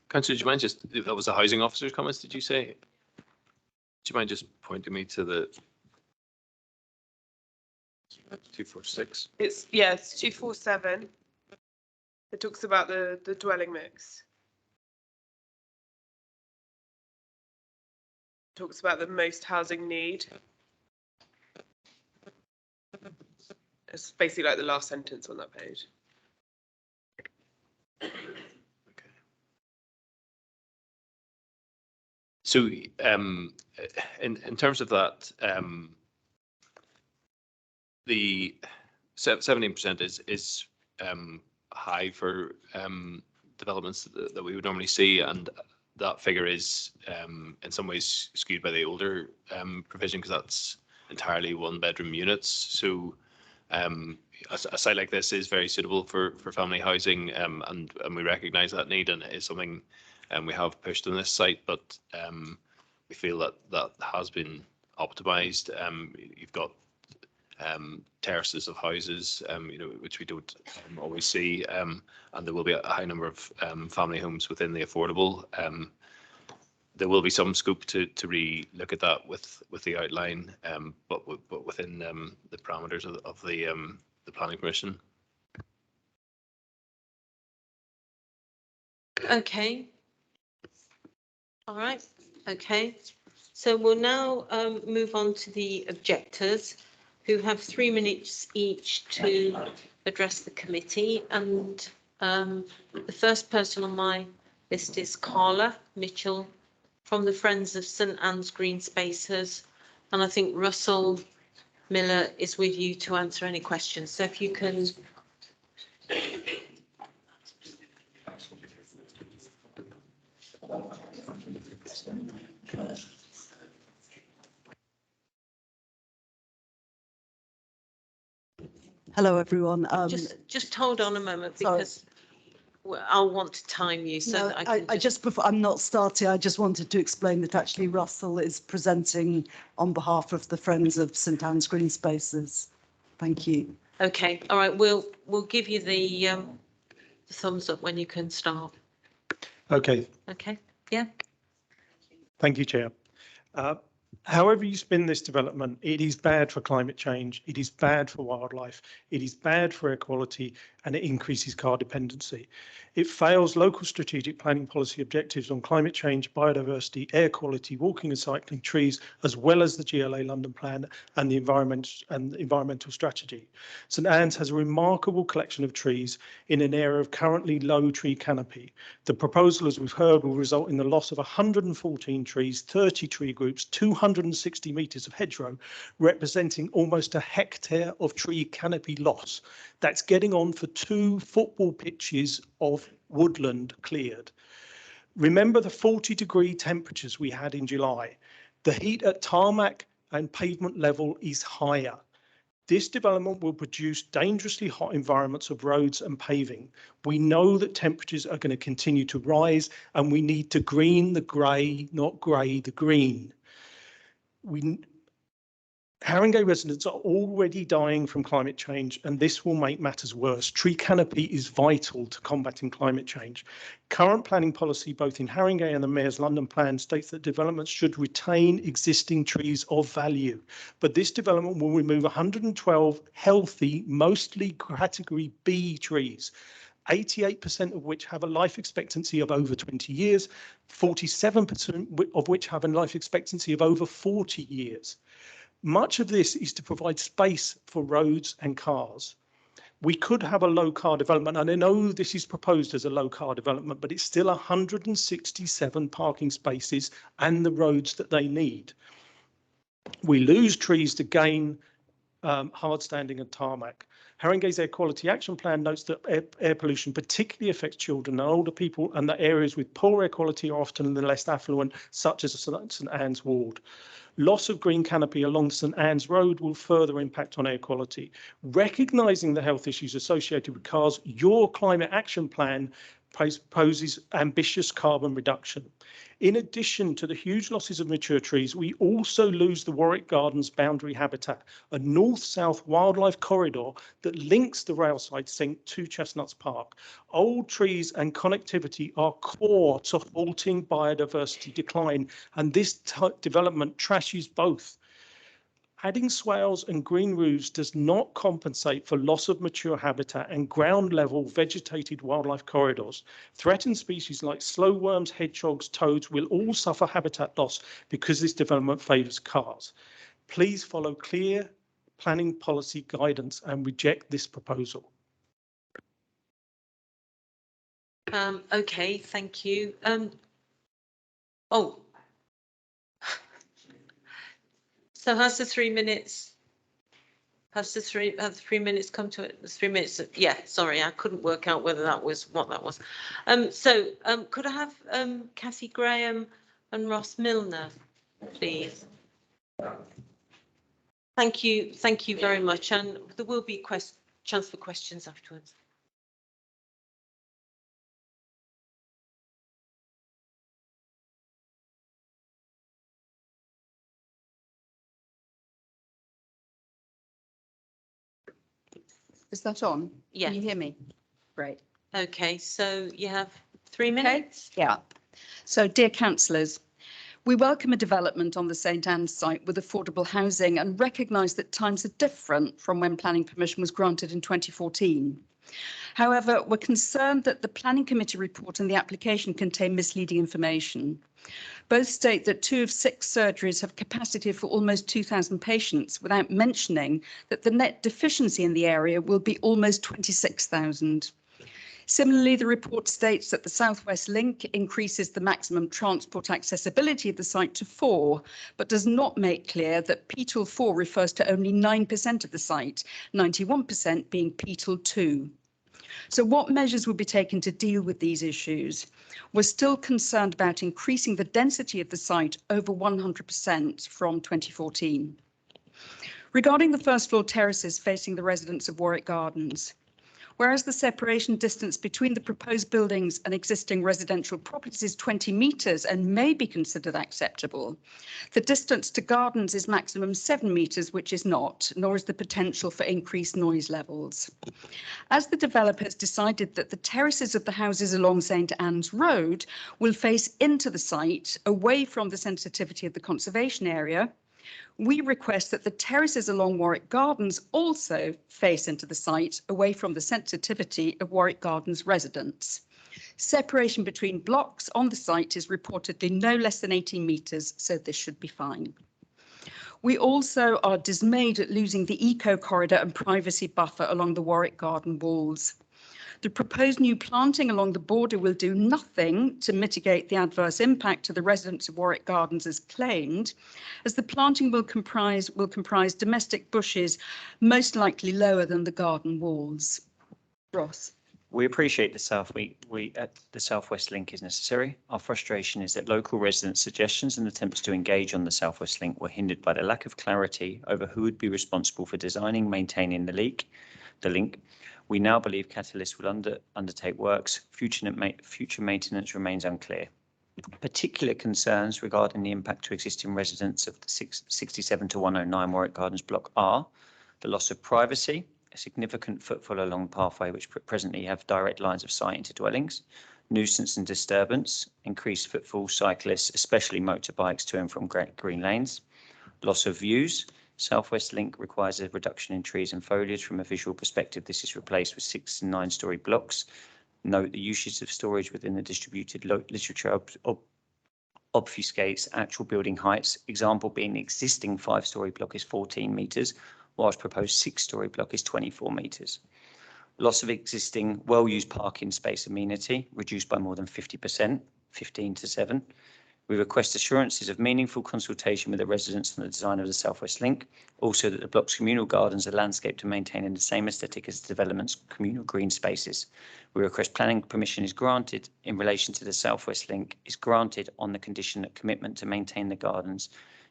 Councillor, do you mind just, that was the housing officer's comments, did you say? Do you mind just pointing me to the 246? It's 247. It talks about the dwelling mix. It talks about the most housing need. It's basically like the last sentence on that page. So in terms of that, the 17% is high for developments that we would normally see, and that figure is in some ways skewed by the older provision because that's entirely one-bedroom units. So a site like this is very suitable for family housing, and we recognise that need, and it is something we have pushed on this site, but we feel that has been optimised. You've got terraces of houses, which we don't always see, and there will be a high number of family homes within the affordable. There will be some scope to re-look at that with the outline, but within the parameters of the planning permission. Okay. All right. Okay. So we'll now move on to the objectors, who have 3 minutes each to address the committee. And the first person on my list is Carla Mitchell from the Friends of St Anne's Green Spaces. And I think Russell Miller is with you to answer any questions. So if you can. Hello, everyone. Just hold on a moment sorry. because I'll want to time you so No, that I can I just, before, I'm not starting, I just wanted to explain that actually Russell is presenting on behalf of the Friends of St Anne's Green Spaces. Thank you. Okay, all right, we'll give you the thumbs up when you can start. Okay, Okay, yeah. thank you, Chair. However you spin this development, it is bad for climate change, it is bad for wildlife, it is bad for air quality, and it increases car dependency. It fails local strategic planning policy objectives on climate change, biodiversity, air quality, walking and cycling, trees, as well as the GLA London Plan and the environmental strategy. St Anne's has a remarkable collection of trees in an area of currently low tree canopy. The proposal, as we've heard, will result in the loss of 114 trees, 30 tree groups, 260 metres of hedgerow, representing almost a hectare of tree canopy loss. That's getting on for 2 football pitches of woodland cleared. Remember the 40-degree temperatures we had in July. The heat at tarmac and pavement level is higher. This development will produce dangerously hot environments of roads and paving. We know that temperatures are going to continue to rise and we need to green the grey, not grey the green. Haringey residents are already dying from climate change, and this will make matters worse. Tree canopy is vital to combating climate change. Current planning policy, both in Haringey and the Mayor's London Plan, states that developments should retain existing trees of value, but this development will remove 112 healthy, mostly category B trees, 88% of which have a life expectancy of over 20 years, 47% of which have a life expectancy of over 40 years. Much of this is to provide space for roads and cars. We could have a low car development, and I know this is proposed as a low car development, but it's still 167 parking spaces and the roads that they need. We lose trees to gain hard standing and tarmac. Haringey's Air Quality Action Plan notes that air pollution particularly affects children and older people, and that areas with poor air quality are often the less affluent, such as St Anne's Ward. Loss of green canopy along St Anne's Road will further impact on air quality. Recognising the health issues associated with cars, your climate action plan poses ambitious carbon reduction. In addition to the huge losses of mature trees, we also lose the Warwick Gardens boundary habitat, a north-south wildlife corridor that links the railside sink to Chestnuts Park. Old trees and connectivity are core to halting biodiversity decline, and this development trashes both. Adding swales and green roofs does not compensate for loss of mature habitat and ground level vegetated wildlife corridors. Threatened species like slowworms, hedgehogs, toads will all suffer habitat loss because this development favours cars. Please follow clear planning policy guidance and reject this proposal. Okay, thank you. So has the 3 minutes? Have the 3 minutes come to it? The 3 minutes. Yeah, sorry, I couldn't work out whether that was what that was. Could I have Cathy Graham and Ross Milner, please? Thank you very much, and there will be chance for questions afterwards. Is that on? Yeah. Can you hear me? Great. Okay, so you have 3 minutes. Okay. Yeah. So, dear councillors, we welcome a development on the St Anne's site with affordable housing and recognise that times are different from when planning permission was granted in 2014. However, we're concerned that the Planning Committee report and the application contain misleading information. Both state that 2 of 6 surgeries have capacity for almost 2,000 patients, without mentioning that the net deficiency in the area will be almost 26,000. Similarly, the report states that the South West Link increases the maximum transport accessibility of the site to 4, but does not make clear that Petal 4 refers to only 9% of the site, 91% being Petal 2. So what measures will be taken to deal with these issues? We're still concerned about increasing the density of the site over 100% from 2014. Regarding the first floor terraces facing the residents of Warwick Gardens, whereas the separation distance between the proposed buildings and existing residential properties is 20 metres and may be considered acceptable, the distance to gardens is maximum 7 metres, which is not, nor is the potential for increased noise levels. As the developers decided that the terraces of the houses along St Anne's Road will face into the site, away from the sensitivity of the conservation area, we request that the terraces along Warwick Gardens also face into the site, away from the sensitivity of Warwick Gardens residents. Separation between blocks on the site is reportedly no less than 18 metres, so this should be fine. We also are dismayed at losing the eco corridor and privacy buffer along the Warwick Garden walls. The proposed new planting along the border will do nothing to mitigate the adverse impact to the residents of Warwick Gardens as claimed, as the planting will comprise domestic bushes, most likely lower than the garden walls. Ross. We appreciate the Southwest Link is necessary. Our frustration is that local residents' suggestions and attempts to engage on the Southwest Link were hindered by the lack of clarity over who would be responsible for designing, maintaining the link. We now believe Catalyst will undertake works. Future maintenance remains unclear. Particular concerns regarding the impact to existing residents of the 67 to 109 Warwick Gardens block are the loss of privacy, a significant footfall along pathway which presently have direct lines of sight into dwellings, nuisance and disturbance, increased footfall, cyclists, especially motorbikes to and from green lanes, loss of views. Southwest Link requires a reduction in trees and foliage. From a visual perspective, this is replaced with 6 and 9-storey blocks. Note the usage of storage within the distributed literature obfuscates actual building heights. Example being the existing 5-storey block is 14 metres, whilst proposed 6-storey block is 24 metres. Loss of existing well-used parking space amenity, reduced by more than 50%, 15 to 7. We request assurances of meaningful consultation with the residents on the design of the Southwest Link. Also that the block's communal gardens are landscaped to maintain in the same aesthetic as the development's communal green spaces. We request planning permission is granted in relation to the Southwest Link is granted on the condition that commitment to maintain the gardens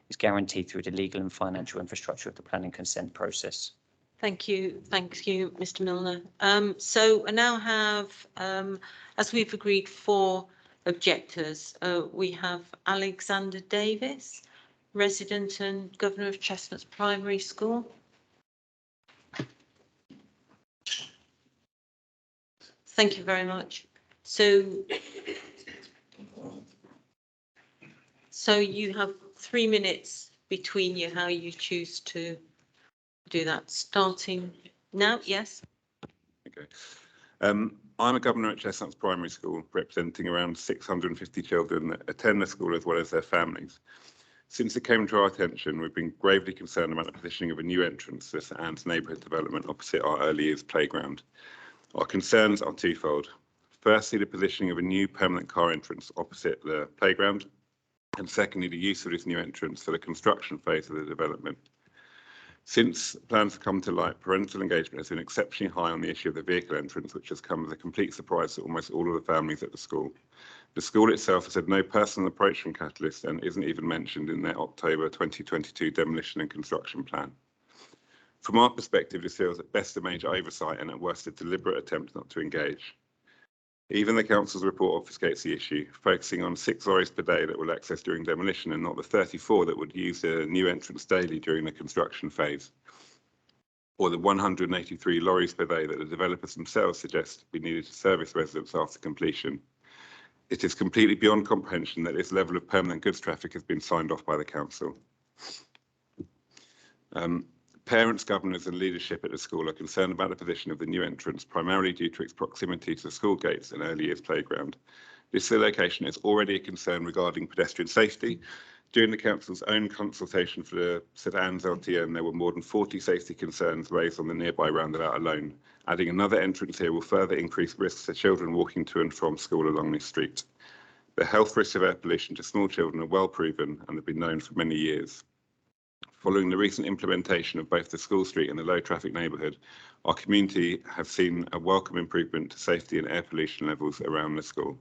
is guaranteed through the legal and financial infrastructure of the planning consent process. Thank you, Mr. Milner. So I now have, as we've agreed, 4 objectors. We have Alexander Davis, resident and governor of Chestnuts Primary School. Thank you very much. So you have 3 minutes between you, how you choose to do that. Starting now, yes. Okay. I'm a governor at Chestnuts Primary School, representing around 650 children that attend the school as well as their families. Since it came to our attention, we've been gravely concerned about the positioning of a new entrance to St Anne's neighbourhood development opposite our early years playground. Our concerns are twofold. Firstly, the positioning of a new permanent car entrance opposite the playground, and secondly, the use of this new entrance for the construction phase of the development. Since plans have come to light, parental engagement has been exceptionally high on the issue of the vehicle entrance, which has come as a complete surprise to almost all of the families at the school. The school itself has had no personal approach from Catalyst and isn't even mentioned in their October 2022 demolition and construction plan. From our perspective, this feels at best a major oversight and at worst a deliberate attempt not to engage. Even the council's report obfuscates the issue, focusing on 6 lorries per day that will access during demolition and not the 34 that would use the new entrance daily during the construction phase, or the 183 lorries per day that the developers themselves suggest be needed to service residents after completion. It is completely beyond comprehension that this level of permanent goods traffic has been signed off by the council. Parents, governors and leadership at the school are concerned about the position of the new entrance, primarily due to its proximity to the school gates and early years playground. This location is already a concern regarding pedestrian safety. During the council's own consultation for the St Anne's LTN, there were more than 40 safety concerns raised on the nearby roundabout alone. Adding another entrance here will further increase risks to children walking to and from school along this street. The health risks of air pollution to small children are well proven and have been known for many years. Following the recent implementation of both the School Street and the low traffic neighbourhood, our community has seen a welcome improvement to safety and air pollution levels around the school.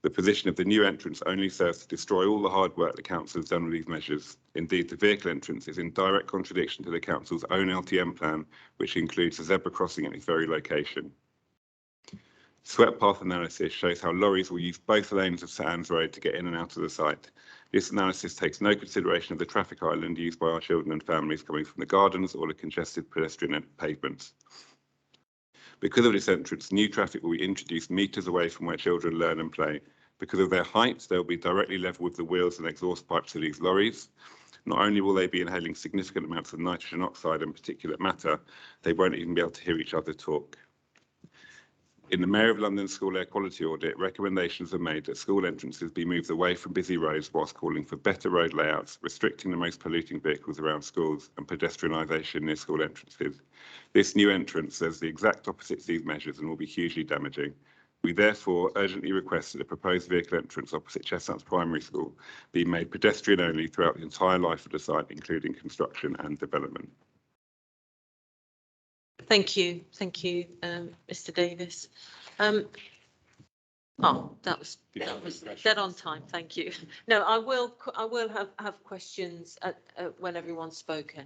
The position of the new entrance only serves to destroy all the hard work the council has done with these measures. Indeed, the vehicle entrance is in direct contradiction to the council's own LTM plan, which includes a zebra crossing at its very location. Swept path analysis shows how lorries will use both lanes of St Anne's Road to get in and out of the site. This analysis takes no consideration of the traffic island used by our children and families coming from the gardens or the congested pedestrian pavements. Because of this entrance, new traffic will be introduced meters away from where children learn and play. Because of their height, they'll be directly level with the wheels and exhaust pipes of these lorries. Not only will they be inhaling significant amounts of nitrogen oxide and particulate matter, they won't even be able to hear each other talk. In the Mayor of London School Air Quality Audit, recommendations are made that school entrances be moved away from busy roads whilst calling for better road layouts, restricting the most polluting vehicles around schools and pedestrianisation near school entrances. This new entrance says the exact opposite to these measures and will be hugely damaging. We therefore urgently request that the proposed vehicle entrance opposite Chestnuts Primary School be made pedestrian only throughout the entire life of the site, including construction and development. Thank you, Mr. Davis. Oh, that was dead on time. Thank you. No, I will have questions when everyone's spoken.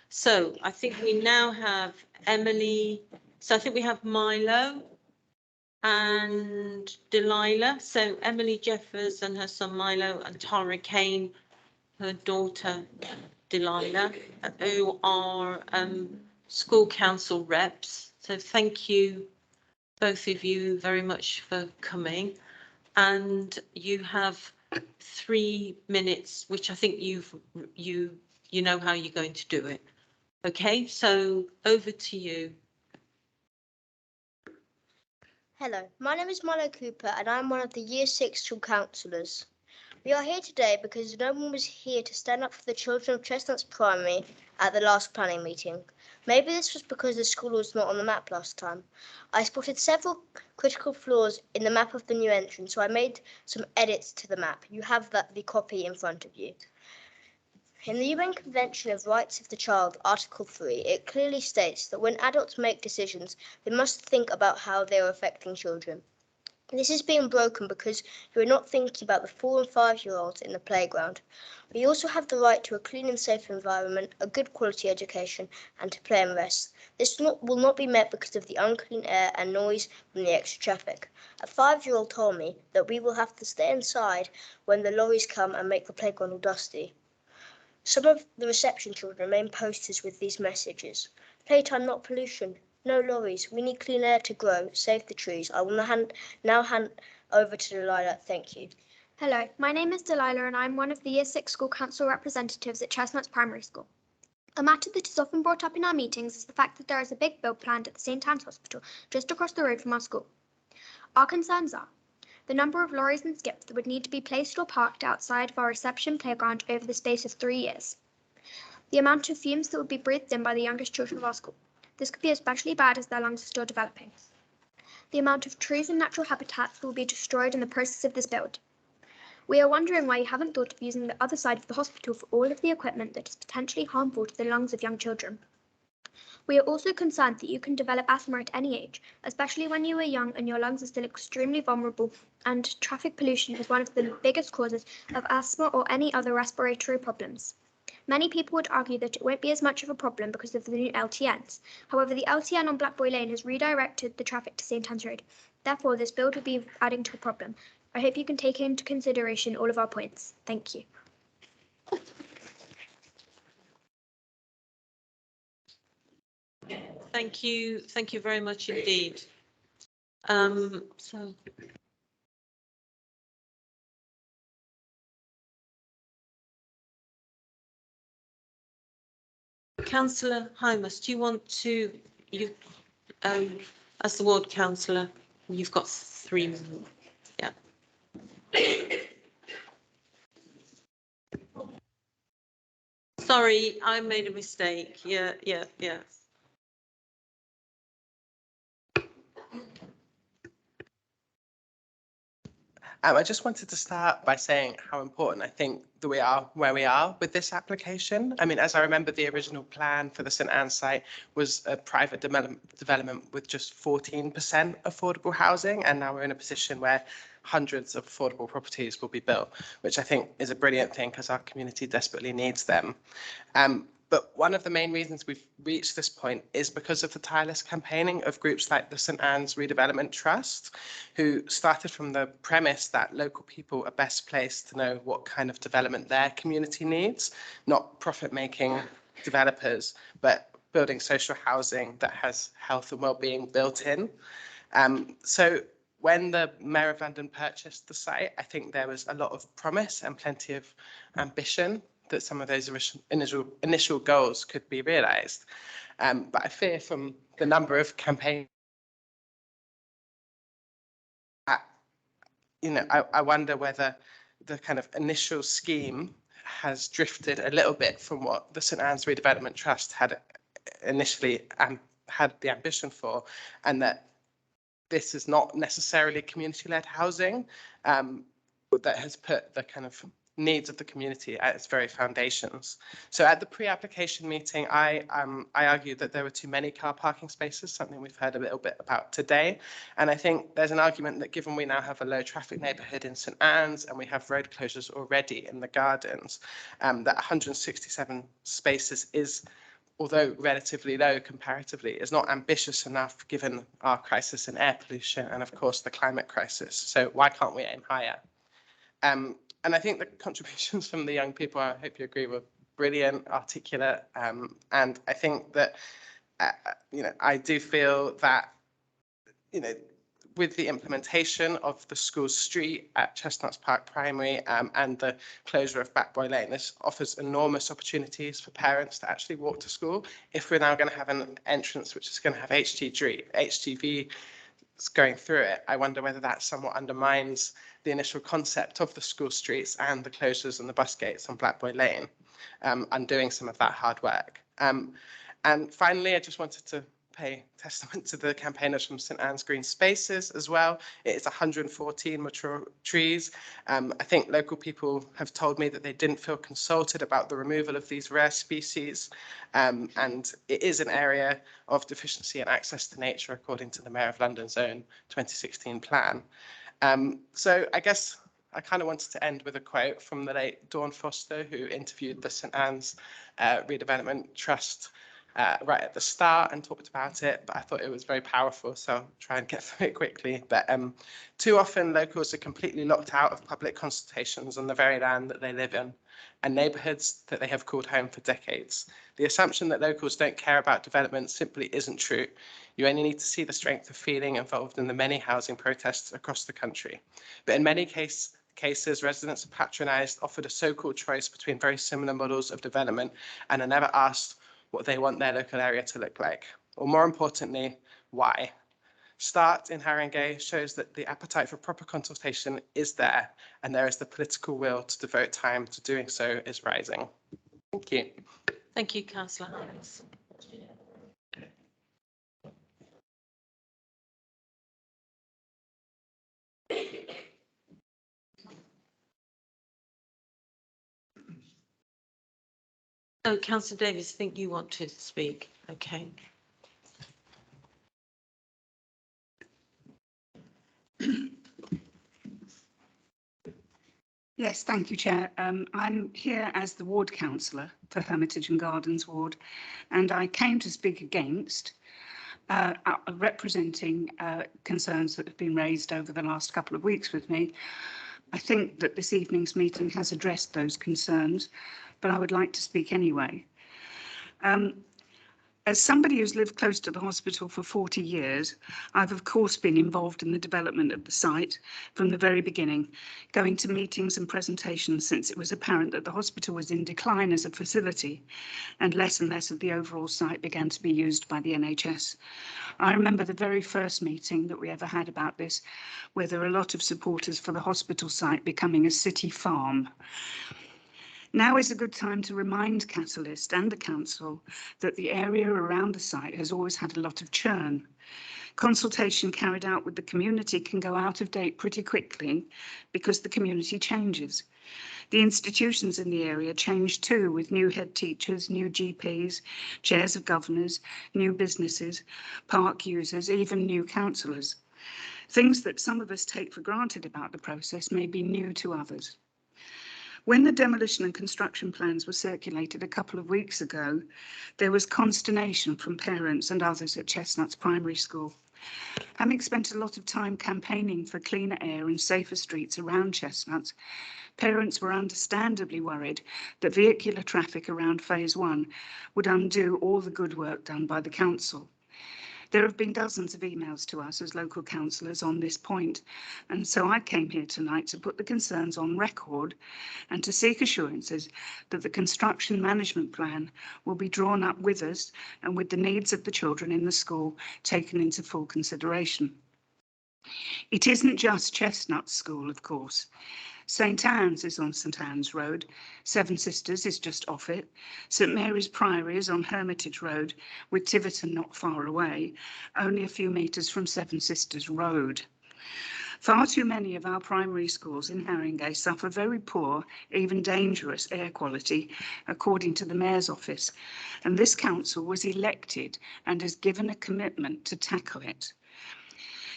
So I think we now have Emily. So I think we have Milo and Delilah. So Emily Jeffers and her son Milo, and Tara Kane, her daughter Delilah, who are school council reps. So thank you, both of you, very much for coming. And you have 3 minutes, which I think you know how you're going to do it. Okay, so over to you. Hello, my name is Milo Cooper and I'm one of the Year 6 school counsellors. We are here today because no one was here to stand up for the children of Chestnuts Primary at the last planning meeting. Maybe this was because the school was not on the map last time. I spotted several critical flaws in the map of the new entrance, so I made some edits to the map. You have the copy in front of you. In the UN Convention of Rights of the Child, Article 3, it clearly states that when adults make decisions, they must think about how they are affecting children. This is being broken because you are not thinking about the 4- and 5-year-olds in the playground. We also have the right to a clean and safe environment, a good quality education, and to play and rest. This will not be met because of the unclean air and noise from the extra traffic. A 5-year-old told me that we will have to stay inside when the lorries come and make the playground all dusty. Some of the reception children remain posters with these messages. Playtime, not pollution. No lorries. We need clean air to grow. Save the trees. I will now hand over to Delilah. Thank you. Hello, my name is Delilah and I'm one of the Year 6 School Council representatives at Chestnuts Primary School. A matter that is often brought up in our meetings is the fact that there is a big build planned at the St Anne's Hospital just across the road from our school. Our concerns are the number of lorries and skips that would need to be placed or parked outside of our reception playground over the space of 3 years. The amount of fumes that would be breathed in by the youngest children of our school. This could be especially bad as their lungs are still developing. The amount of trees and natural habitats that will be destroyed in the process of this build. We are wondering why you haven't thought of using the other side of the hospital for all of the equipment that is potentially harmful to the lungs of young children. We are also concerned that you can develop asthma at any age, especially when you are young and your lungs are still extremely vulnerable, and traffic pollution is one of the biggest causes of asthma or any other respiratory problems. Many people would argue that it won't be as much of a problem because of the new LTNs. However, the LTN on Black Boy Lane has redirected the traffic to St Anne's Road. Therefore, this build would be adding to a problem. I hope you can take into consideration all of our points. Thank you. Thank you very much indeed. Councillor Hymas, do you want to, as the ward councillor, you've got 3 minutes. Yeah. Sorry, I made a mistake. Yeah. I just wanted to start by saying how important I think that we are where we are with this application. I mean, as I remember, the original plan for the St Anne's site was a private development with just 14% affordable housing, and now we're in a position where hundreds of affordable properties will be built, which I think is a brilliant thing because our community desperately needs them. But one of the main reasons we've reached this point is because of the tireless campaigning of groups like the St Anne's Redevelopment Trust, who started from the premise that local people are best placed to know what kind of development their community needs, not profit-making developers, but building social housing that has health and well-being built in. So when the Mayor of London purchased the site, I think there was a lot of promise and plenty of ambition that some of those initial goals could be realised. But I fear from the number of campaigns, I wonder whether the kind of initial scheme has drifted a little bit from what the St Anne's Redevelopment Trust had initially had the ambition for, and that this is not necessarily community-led housing that has put the kind of needs of the community at its very foundations. So at the pre-application meeting, I argued that there were too many car parking spaces, something we've heard a little bit about today. And I think there's an argument that given we now have a low traffic neighbourhood in St Anne's and we have road closures already in the gardens, that 167 spaces is, although relatively low comparatively, is not ambitious enough given our crisis in air pollution and of course the climate crisis. So why can't we aim higher? And I think the contributions from the young people, I hope you agree, were brilliant, articulate, and I think that, I do feel that, with the implementation of the school street at Chestnuts Park Primary and the closure of Backboy Lane, this offers enormous opportunities for parents to actually walk to school. If we're now going to have an entrance which is going to have HGV going through it, I wonder whether that somewhat undermines the initial concept of the school streets and the closures and the bus gates on Blackboy Lane, undoing some of that hard work. And finally, I just wanted to pay testament to the campaigners from St Anne's Green Spaces as well. It is 114 mature trees. I think local people have told me that they didn't feel consulted about the removal of these rare species. And it is an area of deficiency and access to nature, according to the Mayor of London's own 2016 plan. So I guess I kind of wanted to end with a quote from the late Dawn Foster, who interviewed the St Anne's Redevelopment Trust right at the start and talked about it, but I thought it was very powerful, so I'll try and get through it quickly. But too often locals are completely locked out of public consultations on the very land that they live in and neighbourhoods that they have called home for decades. The assumption that locals don't care about development simply isn't true. You only need to see the strength of feeling involved in the many housing protests across the country. But in many cases, residents are patronised, offered a so-called choice between very similar models of development, and are never asked what they want their local area to look like, or more importantly, why. START in Haringey shows that the appetite for proper consultation is there, and there is the political will to devote time to doing so is rising. Thank you. Thank you, Councillor Hines. Oh, Councillor Davies, I think you want to speak. Okay. Yes, thank you, Chair. I'm here as the ward councillor for Hermitage and Gardens ward, and I came to speak against representing concerns that have been raised over the last couple of weeks with me. I think that this evening's meeting has addressed those concerns, but I would like to speak anyway. As somebody who's lived close to the hospital for 40 years, I've of course been involved in the development of the site from the very beginning, going to meetings and presentations since it was apparent that the hospital was in decline as a facility and less of the overall site began to be used by the NHS. I remember the very first meeting that we ever had about this, where there were a lot of supporters for the hospital site becoming a city farm. Now is a good time to remind Catalyst and the council that the area around the site has always had a lot of churn. Consultation carried out with the community can go out of date pretty quickly because the community changes. The institutions in the area change too, with new head teachers, new GPs, chairs of governors, new businesses, park users, even new councillors. Things that some of us take for granted about the process may be new to others. When the demolition and construction plans were circulated a couple of weeks ago, there was consternation from parents and others at Chestnuts Primary School. Having spent a lot of time campaigning for cleaner air and safer streets around Chestnuts, parents were understandably worried that vehicular traffic around Phase 1 would undo all the good work done by the council. There have been dozens of emails to us as local councillors on this point, and so I came here tonight to put the concerns on record and to seek assurances that the construction management plan will be drawn up with us and with the needs of the children in the school taken into full consideration. It isn't just Chestnuts School, of course. St Anne's is on St Anne's Road, Seven Sisters is just off it, St Mary's Priory is on Hermitage Road, with Tiverton not far away, only a few metres from Seven Sisters Road. Far too many of our primary schools in Haringey suffer very poor, even dangerous air quality, according to the Mayor's Office, and this council was elected and has given a commitment to tackle it.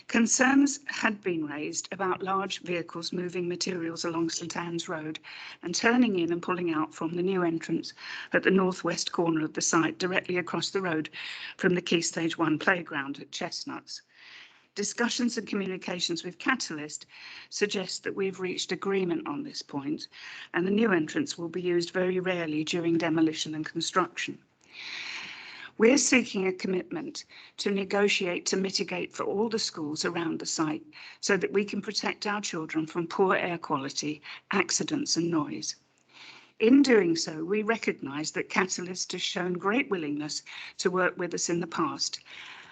Concerns had been raised about large vehicles moving materials along St Anne's Road and turning in and pulling out from the new entrance at the northwest corner of the site, directly across the road from the Key Stage 1 playground at Chestnuts. Discussions and communications with Catalyst suggest that we've reached agreement on this point, and the new entrance will be used very rarely during demolition and construction. We're seeking a commitment to negotiate to mitigate for all the schools around the site so that we can protect our children from poor air quality, accidents and noise. In doing so, we recognise that Catalyst has shown great willingness to work with us in the past.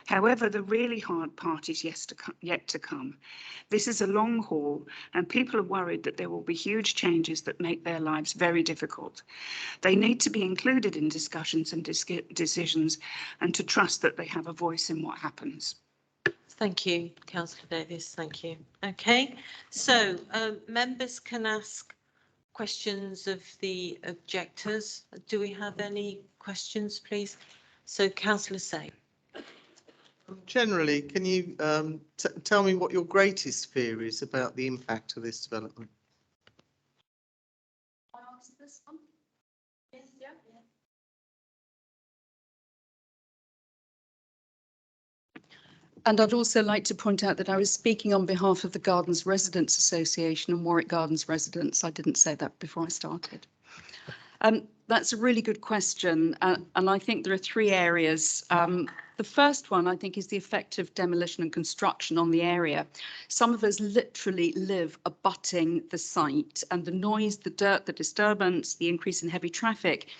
However, the really hard part is yet to come. This is a long haul, and people are worried that there will be huge changes that make their lives very difficult. They need to be included in discussions and decisions, and to trust that they have a voice in what happens. Thank you, Councillor Davies. Thank you. Okay, so members can ask questions of the objectors. Do we have any questions, please? So, Councillor Say. Generally, can you tell me what your greatest fear is about the impact of this development? I answer this one? Yes, yeah. And I'd also like to point out that I was speaking on behalf of the Gardens Residents Association and Warwick Gardens residents. I didn't say that before I started. That's a really good question, and I think there are three areas. The first one, I think, is the effect of demolition and construction on the area. Some of us literally live abutting the site, and the noise, the dirt, the disturbance, the increase in heavy traffic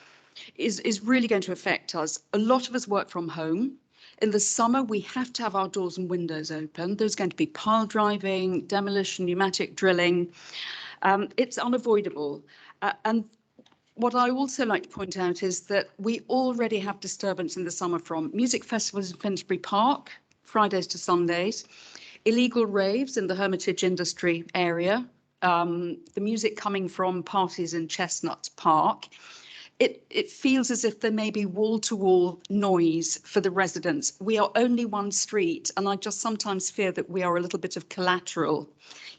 is really going to affect us. A lot of us work from home. In the summer, we have to have our doors and windows open. There's going to be pile driving, demolition, pneumatic drilling. It's unavoidable. And what I also like to point out is that we already have disturbance in the summer from music festivals in Finsbury Park, Fridays to Sundays, illegal raves in the Hermitage Industry area, the music coming from parties in Chestnuts Park. It feels as if there may be wall-to-wall noise for the residents. We are only one street, and I just sometimes fear that we are a little bit of collateral.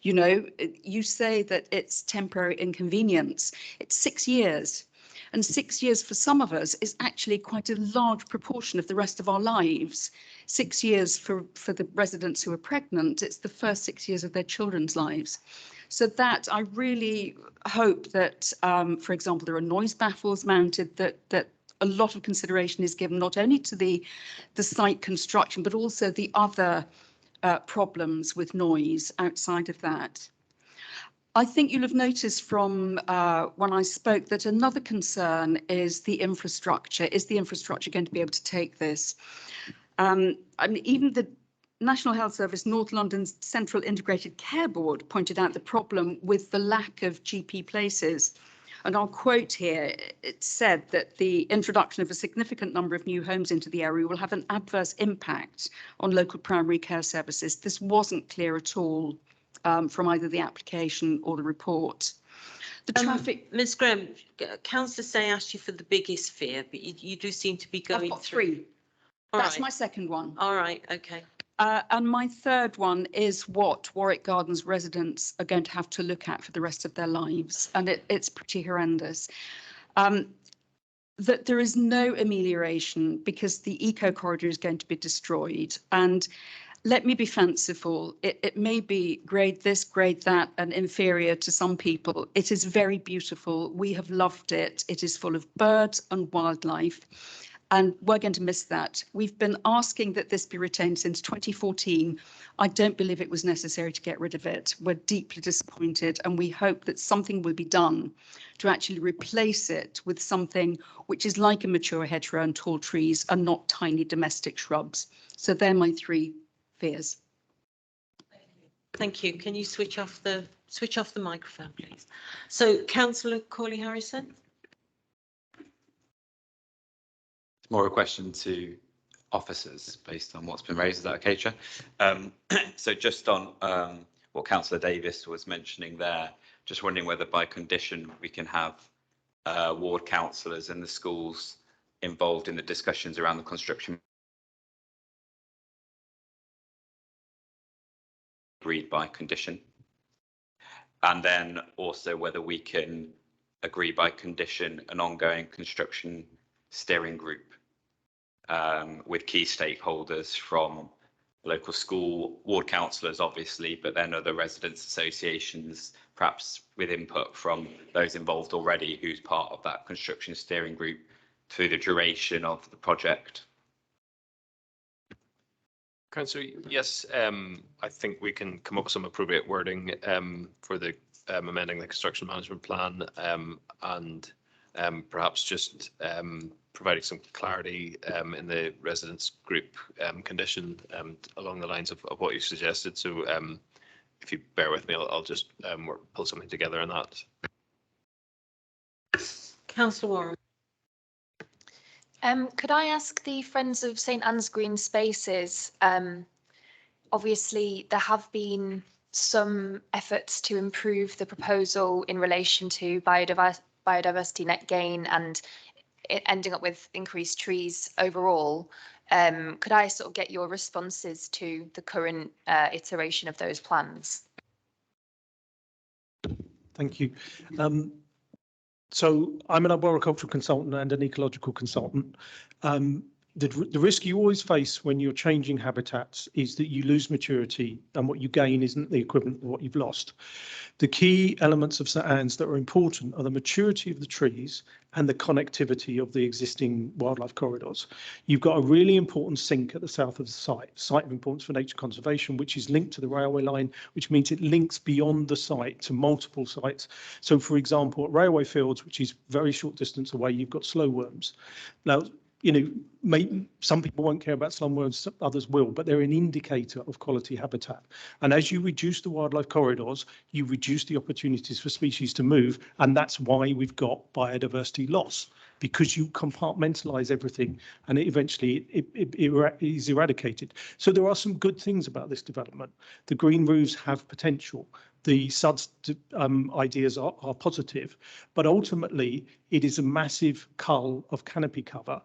You know, you say that it's temporary inconvenience. It's 6 years, and 6 years for some of us is actually quite a large proportion of the rest of our lives. 6 years for the residents who are pregnant, it's the first 6 years of their children's lives. So that I really hope that, for example, there are noise baffles mounted, that a lot of consideration is given not only to the site construction, but also the other problems with noise outside of that. I think you'll have noticed from when I spoke that another concern is the infrastructure. Is the infrastructure going to be able to take this? I mean, even the National Health Service North London's Central Integrated Care Board pointed out the problem with the lack of GP places. And I'll quote here, it said that the introduction of a significant number of new homes into the area will have an adverse impact on local primary care services. This wasn't clear at all from either the application or the report. The traffic. Ms Graham, Councillor Say asked you for the biggest fear, but you do seem to be going I've got through. 3. That's my second one. All right, okay. And my third one is what Warwick Gardens residents are going to have to look at for the rest of their lives. And it's pretty horrendous. That there is no amelioration because the eco corridor is going to be destroyed. And let me be fanciful. It may be grade this, grade that, and inferior to some people. It is very beautiful. We have loved it. It is full of birds and wildlife. And we're going to miss that. We've been asking that this be retained since 2014. I don't believe it was necessary to get rid of it. We're deeply disappointed, and we hope that something will be done to actually replace it with something which is like a mature hedgerow and tall trees and not tiny domestic shrubs. So they're my 3 fears. Thank you. Can you switch off the microphone, please? So, Councillor Corley-Harrison. More a question to officers based on what's been raised. Is that okay, Chair? So just on what Councillor Davis was mentioning there, just wondering whether by condition we can have ward councillors in the schools involved in the discussions around the construction agreed by condition. And then also whether we can agree by condition an ongoing construction steering group with key stakeholders from local school, ward councillors obviously, but then other residents associations, perhaps with input from those involved already who's part of that construction steering group through the duration of the project. Councillor, yes, I think we can come up with some appropriate wording for the amending the construction management plan and perhaps just providing some clarity in the residents group condition along the lines of what you suggested. So if you bear with me, I'll just pull something together on that. Councillor Warren. Could I ask the Friends of St Anne's Green Spaces? Obviously, there have been some efforts to improve the proposal in relation to biodiversity net gain and it ending up with increased trees overall. Could I sort of get your responses to the current iteration of those plans? Thank you. So I'm an arboricultural consultant and an ecological consultant. The risk you always face when you're changing habitats is that you lose maturity and what you gain isn't the equivalent of what you've lost. The key elements of St Anne's that are important are the maturity of the trees and the connectivity of the existing wildlife corridors. You've got a really important sink at the south of the site of importance for nature conservation, which is linked to the railway line, which means it links beyond the site to multiple sites. So, for example, at Railway Fields, which is very short distance away, you've got slow worms. Now, you know, some people won't care about slumworms, others will, but they're an indicator of quality habitat. And as you reduce the wildlife corridors, you reduce the opportunities for species to move. And that's why we've got biodiversity loss, because you compartmentalize everything and eventually it is eradicated. So there are some good things about this development. The green roofs have potential. The SUDS ideas are positive, but ultimately it is a massive cull of canopy cover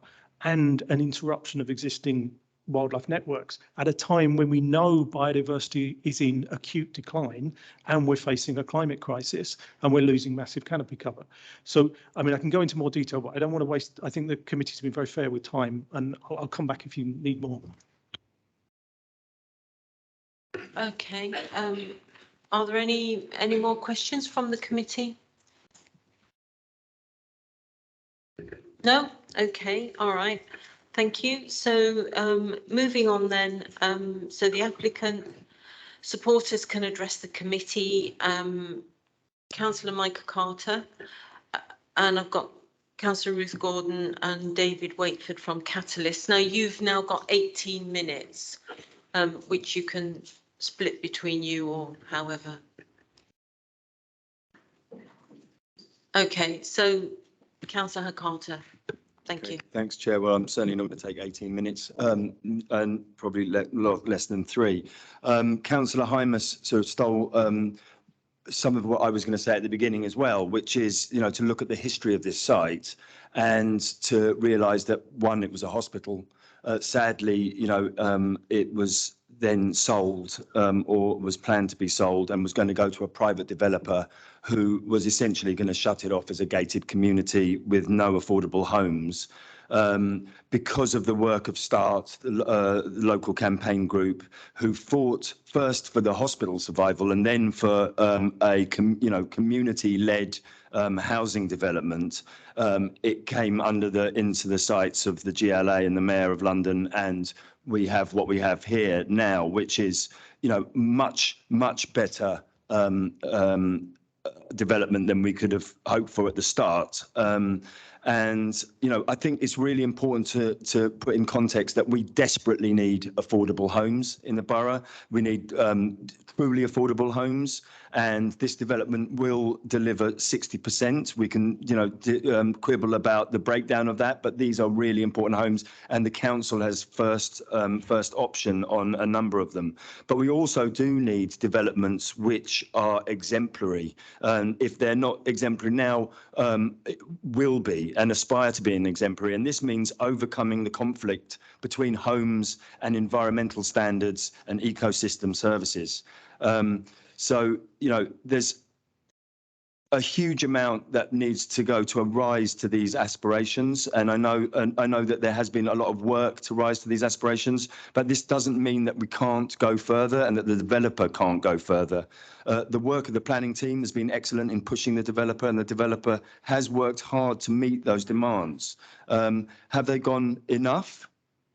and an interruption of existing wildlife networks at a time when we know biodiversity is in acute decline and we're facing a climate crisis and we're losing massive canopy cover. So, I mean, I can go into more detail, but I don't want to waste, I think the committee's been very fair with time and I'll come back if you need more. Okay. Are there any more questions from the committee? No? Okay, all right. Thank you. So moving on then, so the applicant supporters can address the committee. Councillor Micah Carter, and I've got Councillor Ruth Gordon and David Wakeford from Catalyst. Now you've now got 18 minutes, which you can split between you or however. Okay, so councillor Carter, thank you. Thanks, Chair. Well, I'm certainly not going to take 18 minutes and probably less than 3. Councillor Hymas sort of stole some of what I was going to say at the beginning as well, which is, you know, to look at the history of this site and to realise that, one, it was a hospital. Sadly, you know, it was then sold or was planned to be sold and was going to go to a private developer who was essentially going to shut it off as a gated community with no affordable homes. Because of the work of START, the local campaign group, who fought first for the hospital survival and then for community-led housing development. It came into the sights of the GLA and the Mayor of London, and we have what we have here now, which is, you know, much better development than we could have hoped for at the start. And, you know, I think it's really important to put in context that we desperately need affordable homes in the borough. We need truly affordable homes, and this development will deliver 60%. We can, you know, quibble about the breakdown of that, but these are really important homes, and the council has first option on a number of them. But we also do need developments which are exemplary. If they're not exemplary now, will be and aspire to be an exemplary. And this means overcoming the conflict between homes and environmental standards and ecosystem services. So, you know, there's a huge amount that needs to go to rise to these aspirations. And I know that there has been a lot of work to rise to these aspirations, but this doesn't mean that we can't go further and that the developer can't go further. The work of the planning team has been excellent in pushing the developer, and the developer has worked hard to meet those demands. Have they gone enough?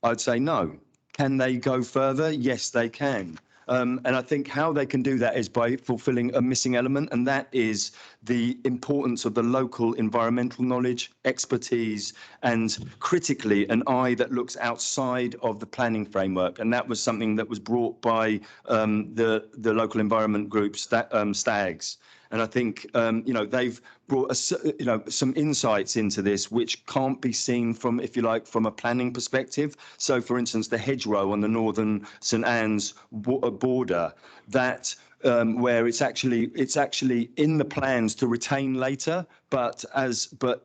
I'd say no. Can they go further? Yes, they can. And I think how they can do that is by fulfilling a missing element, and that is the importance of the local environmental knowledge, expertise, and critically an eye that looks outside of the planning framework. And that was something that was brought by the local environment group, STAGS. And I think, you know, they've brought some insights into this which can't be seen from, if you like, from a planning perspective. So, for instance, the hedgerow on the northern St Anne's border, that where it's actually in the plans to retain later, but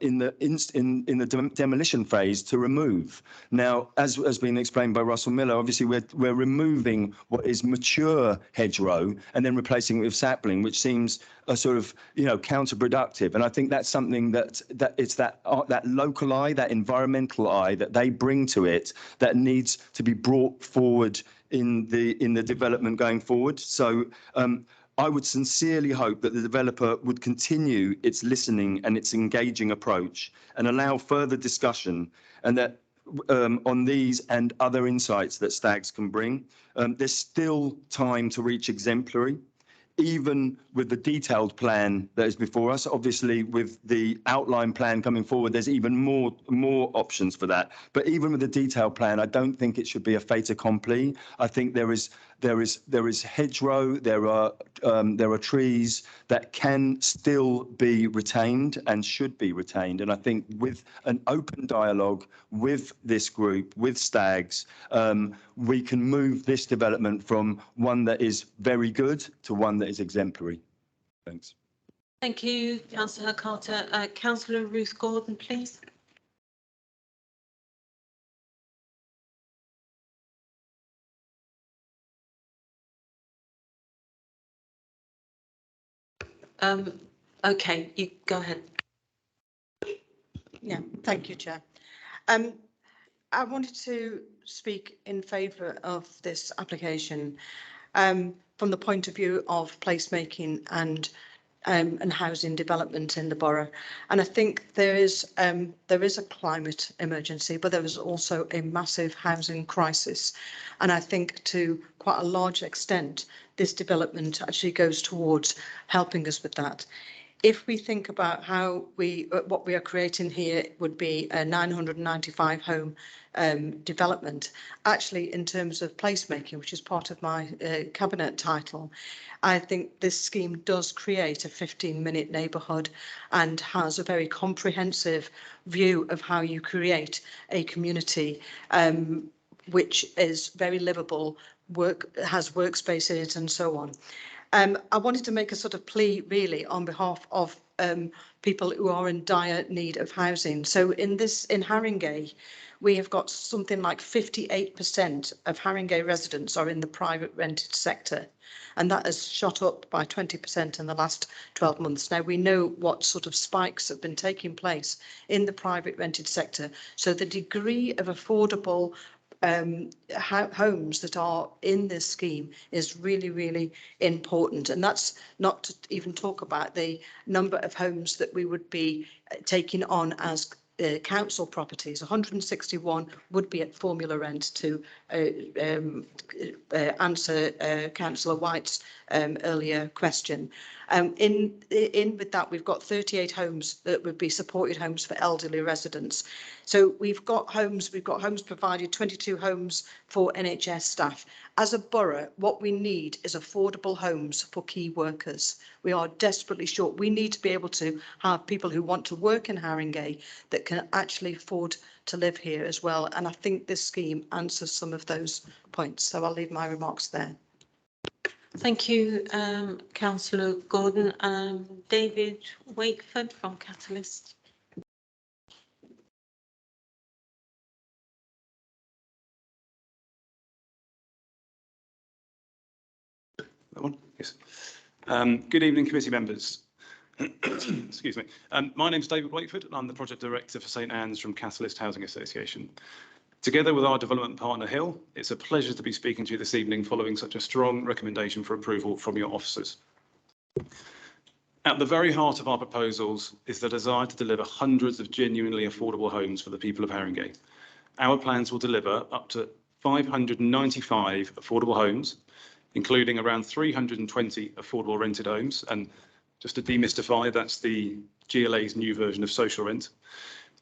in the demolition phase to remove. Now, as has been explained by Russell Miller, obviously we're removing what is mature hedgerow and then replacing it with sapling, which seems a sort of, you know, counterproductive. And I think that's something that it's that local eye, that environmental eye that they bring to it that needs to be brought forward in the development going forward. So I would sincerely hope that the developer would continue its listening and its engaging approach and allow further discussion, and that on these and other insights that STAGS can bring. There's still time to reach exemplary, even with the detailed plan that is before us. Obviously, with the outline plan coming forward, there's even more options for that. But even with the detailed plan, I don't think it should be a fait accompli. I think there is hedgerow, there are trees that can still be retained and should be retained. And I think with an open dialogue with this group, with STAGS, we can move this development from one that is very good to one that is exemplary. Thanks. Thank you, Councillor Carter. Councillor Ruth Gordon, please. Okay, you go ahead. Yeah, thank you, Chair. I wanted to speak in favour of this application from the point of view of placemaking and housing development in the borough. And I think there is a climate emergency, but there is also a massive housing crisis. And I think to quite a large extent, this development actually goes towards helping us with that. if we think about how what we are creating here would be a 995 home development. Actually, in terms of placemaking, which is part of my cabinet title, I think this scheme does create a 15-minute neighbourhood and has a very comprehensive view of how you create a community which is very livable, has workspace in it and so on. I wanted to make a sort of plea really on behalf of people who are in dire need of housing. So in Haringey, we have got something like 58% of Haringey residents are in the private rented sector. And that has shot up by 20% in the last 12 months. Now, we know what sort of spikes have been taking place in the private rented sector. So the degree of affordable homes that are in this scheme is really, really important. And that's not to even talk about the number of homes that we would be taking on as council properties. 161 would be at formula rent, to answer Councillor White's earlier question. In with that, we've got 38 homes that would be supported homes for elderly residents. So we've got homes provided, 22 homes for NHS staff. As a borough, what we need is affordable homes for key workers. We are desperately short. We need to be able to have people who want to work in Haringey that can actually afford to live here as well. And I think this scheme answers some of those points. So I'll leave my remarks there. Thank you, Councillor Gordon. David Wakeford from Catalyst. That one? Yes. Good evening, committee members. Excuse me. My name is David Wakeford, and I'm the project director for St Anne's from Catalyst Housing Association. Together with our development partner Hill, it's a pleasure to be speaking to you this evening following such a strong recommendation for approval from your officers. At the very heart of our proposals is the desire to deliver hundreds of genuinely affordable homes for the people of Haringey. Our plans will deliver up to 595 affordable homes, including around 320 affordable rented homes. And just to demystify, that's the GLA's new version of social rent,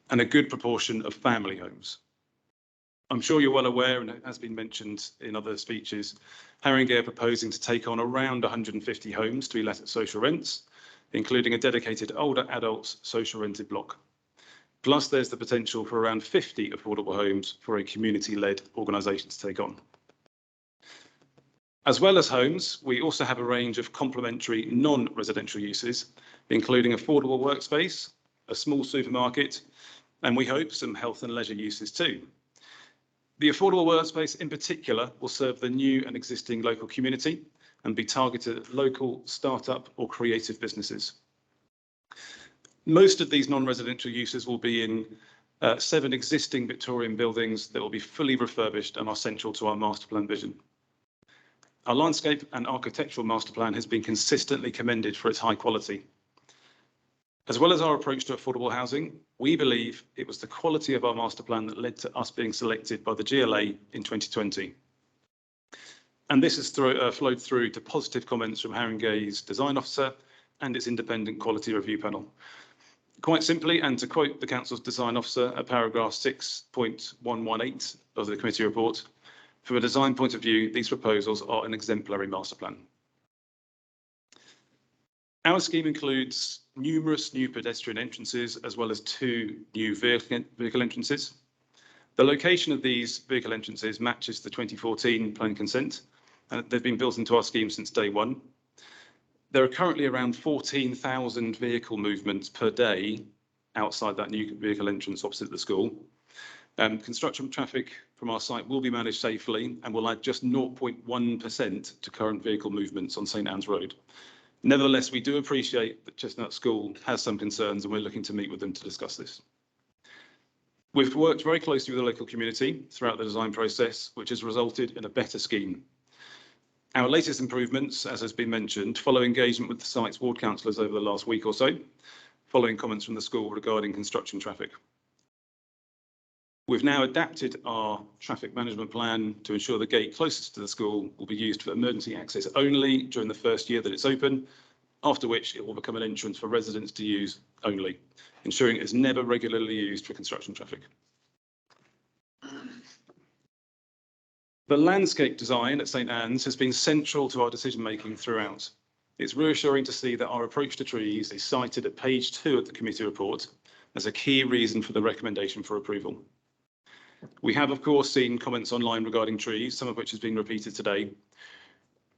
and a good proportion of family homes. I'm sure you're well aware, and it has been mentioned in other speeches, Haringey are proposing to take on around 150 homes to be let at social rents, including a dedicated older adults social rented block. Plus, there's the potential for around 50 affordable homes for a community-led organisation to take on. As well as homes, we also have a range of complementary non-residential uses, including affordable workspace, a small supermarket, and we hope some health and leisure uses too. The affordable workspace in particular will serve the new and existing local community and be targeted at local startup or creative businesses. Most of these non-residential uses will be in 7 existing Victorian buildings that will be fully refurbished and are central to our master plan vision. Our landscape and architectural master plan has been consistently commended for its high quality. As well as our approach to affordable housing, we believe it was the quality of our master plan that led to us being selected by the GLA in 2020. And this has flowed through to positive comments from Haringey's design officer and its independent quality review panel. Quite simply, and to quote the council's design officer at paragraph 6.118 of the committee report, from a design point of view, these proposals are an exemplary master plan. Our scheme includes numerous new pedestrian entrances as well as 2 new vehicle entrances. The location of these vehicle entrances matches the 2014 planning consent, and they've been built into our scheme since day one. There are currently around 14,000 vehicle movements per day outside that new vehicle entrance opposite the school. Construction traffic from our site will be managed safely and will add just 0.1% to current vehicle movements on St Anne's Road. Nevertheless, we do appreciate that Chestnut School has some concerns and we're looking to meet with them to discuss this. We've worked very closely with the local community throughout the design process, which has resulted in a better scheme. Our latest improvements, as has been mentioned, follow engagement with the site's ward councillors over the last week or so, following comments from the school regarding construction traffic. We've now adapted our traffic management plan to ensure the gate closest to the school will be used for emergency access only during the first year that it's open, after which it will become an entrance for residents to use only, ensuring it is never regularly used for construction traffic. The landscape design at St Anne's has been central to our decision-making throughout. It's reassuring to see that our approach to trees is cited at page 2 of the committee report as a key reason for the recommendation for approval. We have, of course, seen comments online regarding trees, some of which has been repeated today.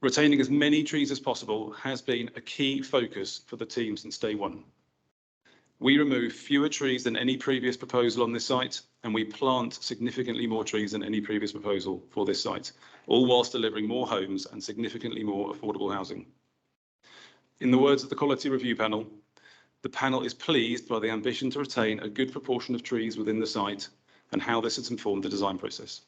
Retaining as many trees as possible has been a key focus for the team since day one. We remove fewer trees than any previous proposal on this site, and we plant significantly more trees than any previous proposal for this site, all whilst delivering more homes and significantly more affordable housing. In the words of the Quality Review Panel, the panel is pleased by the ambition to retain a good proportion of trees within the site and how this has informed the design process.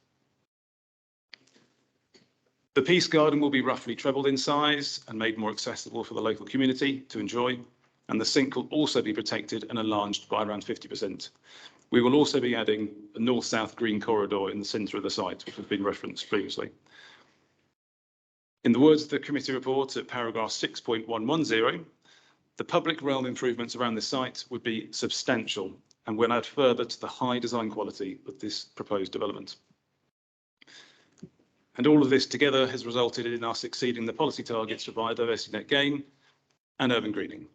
The Peace Garden will be roughly trebled in size and made more accessible for the local community to enjoy, and the sink will also be protected and enlarged by around 50%. We will also be adding a north-south green corridor in the centre of the site, which has been referenced previously. In the words of the committee report at paragraph 6.110, the public realm improvements around this site would be substantial and will add further to the high design quality of this proposed development. And all of this together has resulted in us exceeding the policy targets for biodiversity net gain and urban greening.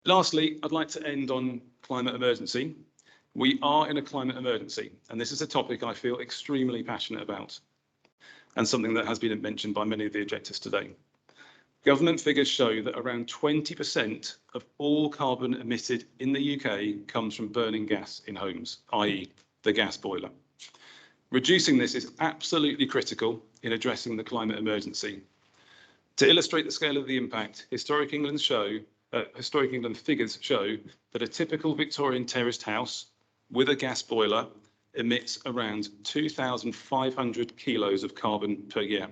Lastly, I'd like to end on climate emergency. We are in a climate emergency, and this is a topic I feel extremely passionate about, and something that has been mentioned by many of the objectives today. Government figures show that around 20% of all carbon emitted in the UK comes from burning gas in homes, i.e. the gas boiler. Reducing this is absolutely critical in addressing the climate emergency. To illustrate the scale of the impact, Historic England figures show that a typical Victorian terraced house with a gas boiler emits around 2,500 kilos of carbon per year.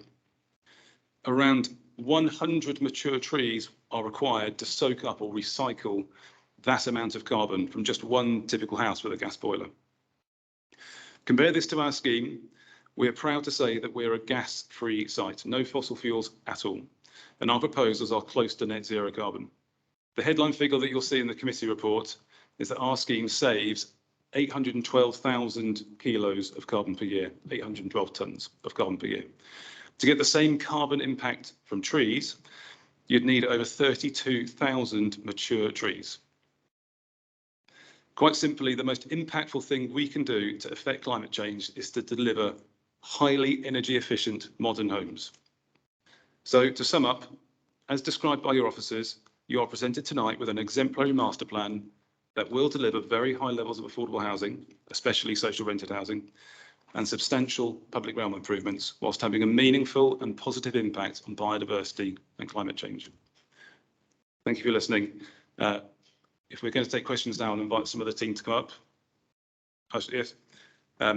Around 100 mature trees are required to soak up or recycle that amount of carbon from just one typical house with a gas boiler. Compare this to our scheme. We are proud to say that we're a gas-free site, no fossil fuels at all, and our proposals are close to net zero carbon. The headline figure that you'll see in the committee report is that our scheme saves 812,000 kilos of carbon per year, 812 tonnes of carbon per year. To get the same carbon impact from trees, you'd need over 32,000 mature trees. Quite simply, the most impactful thing we can do to affect climate change is to deliver highly energy efficient modern homes. So to sum up, as described by your officers, you are presented tonight with an exemplary master plan that will deliver very high levels of affordable housing, especially social rented housing, and substantial public realm improvements, whilst having a meaningful and positive impact on biodiversity and climate change. Thank you for listening. If we're going to take questions now and invite some of the team to come up. Yes.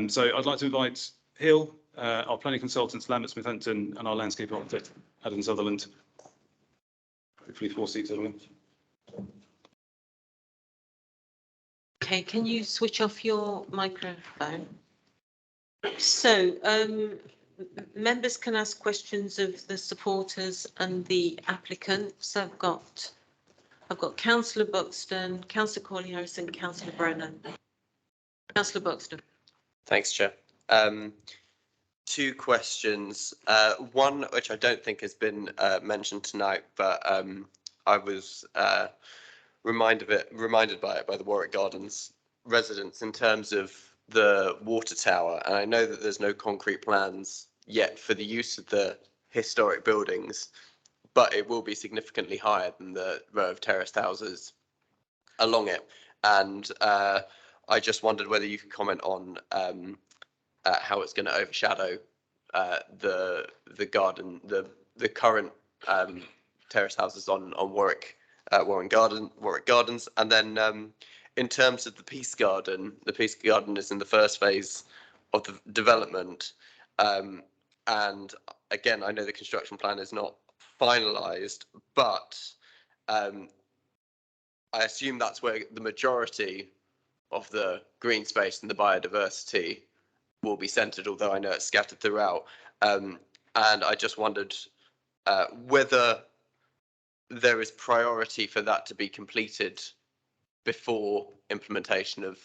So I'd like to invite Hill, our planning consultants, Lambert Smith Hampton, and our landscape architect, Adam Sutherland. Hopefully 4 seats everyone. Okay, can you switch off your microphone? So members can ask questions of the supporters and the applicants. I've got Councillor Buxton, Councillor Corley-Harrison, Councillor Brennan. Councillor Buxton. Thanks, Chair. 2 questions. One which I don't think has been mentioned tonight, but I was reminded by it by the Warwick Gardens residents in terms of the water tower. And I know that there's no concrete plans yet for the use of the historic buildings, but it will be significantly higher than the row of terraced houses along it. And I just wondered whether you could comment on how it's going to overshadow the garden, the current terraced houses on Warwick Gardens. And then in terms of the Peace Garden is in the first phase of the development. And again, I know the construction plan is not finalised, but I assume that's where the majority of the green space and the biodiversity will be centred, although I know it's scattered throughout. And I just wondered whether there is priority for that to be completed before implementation of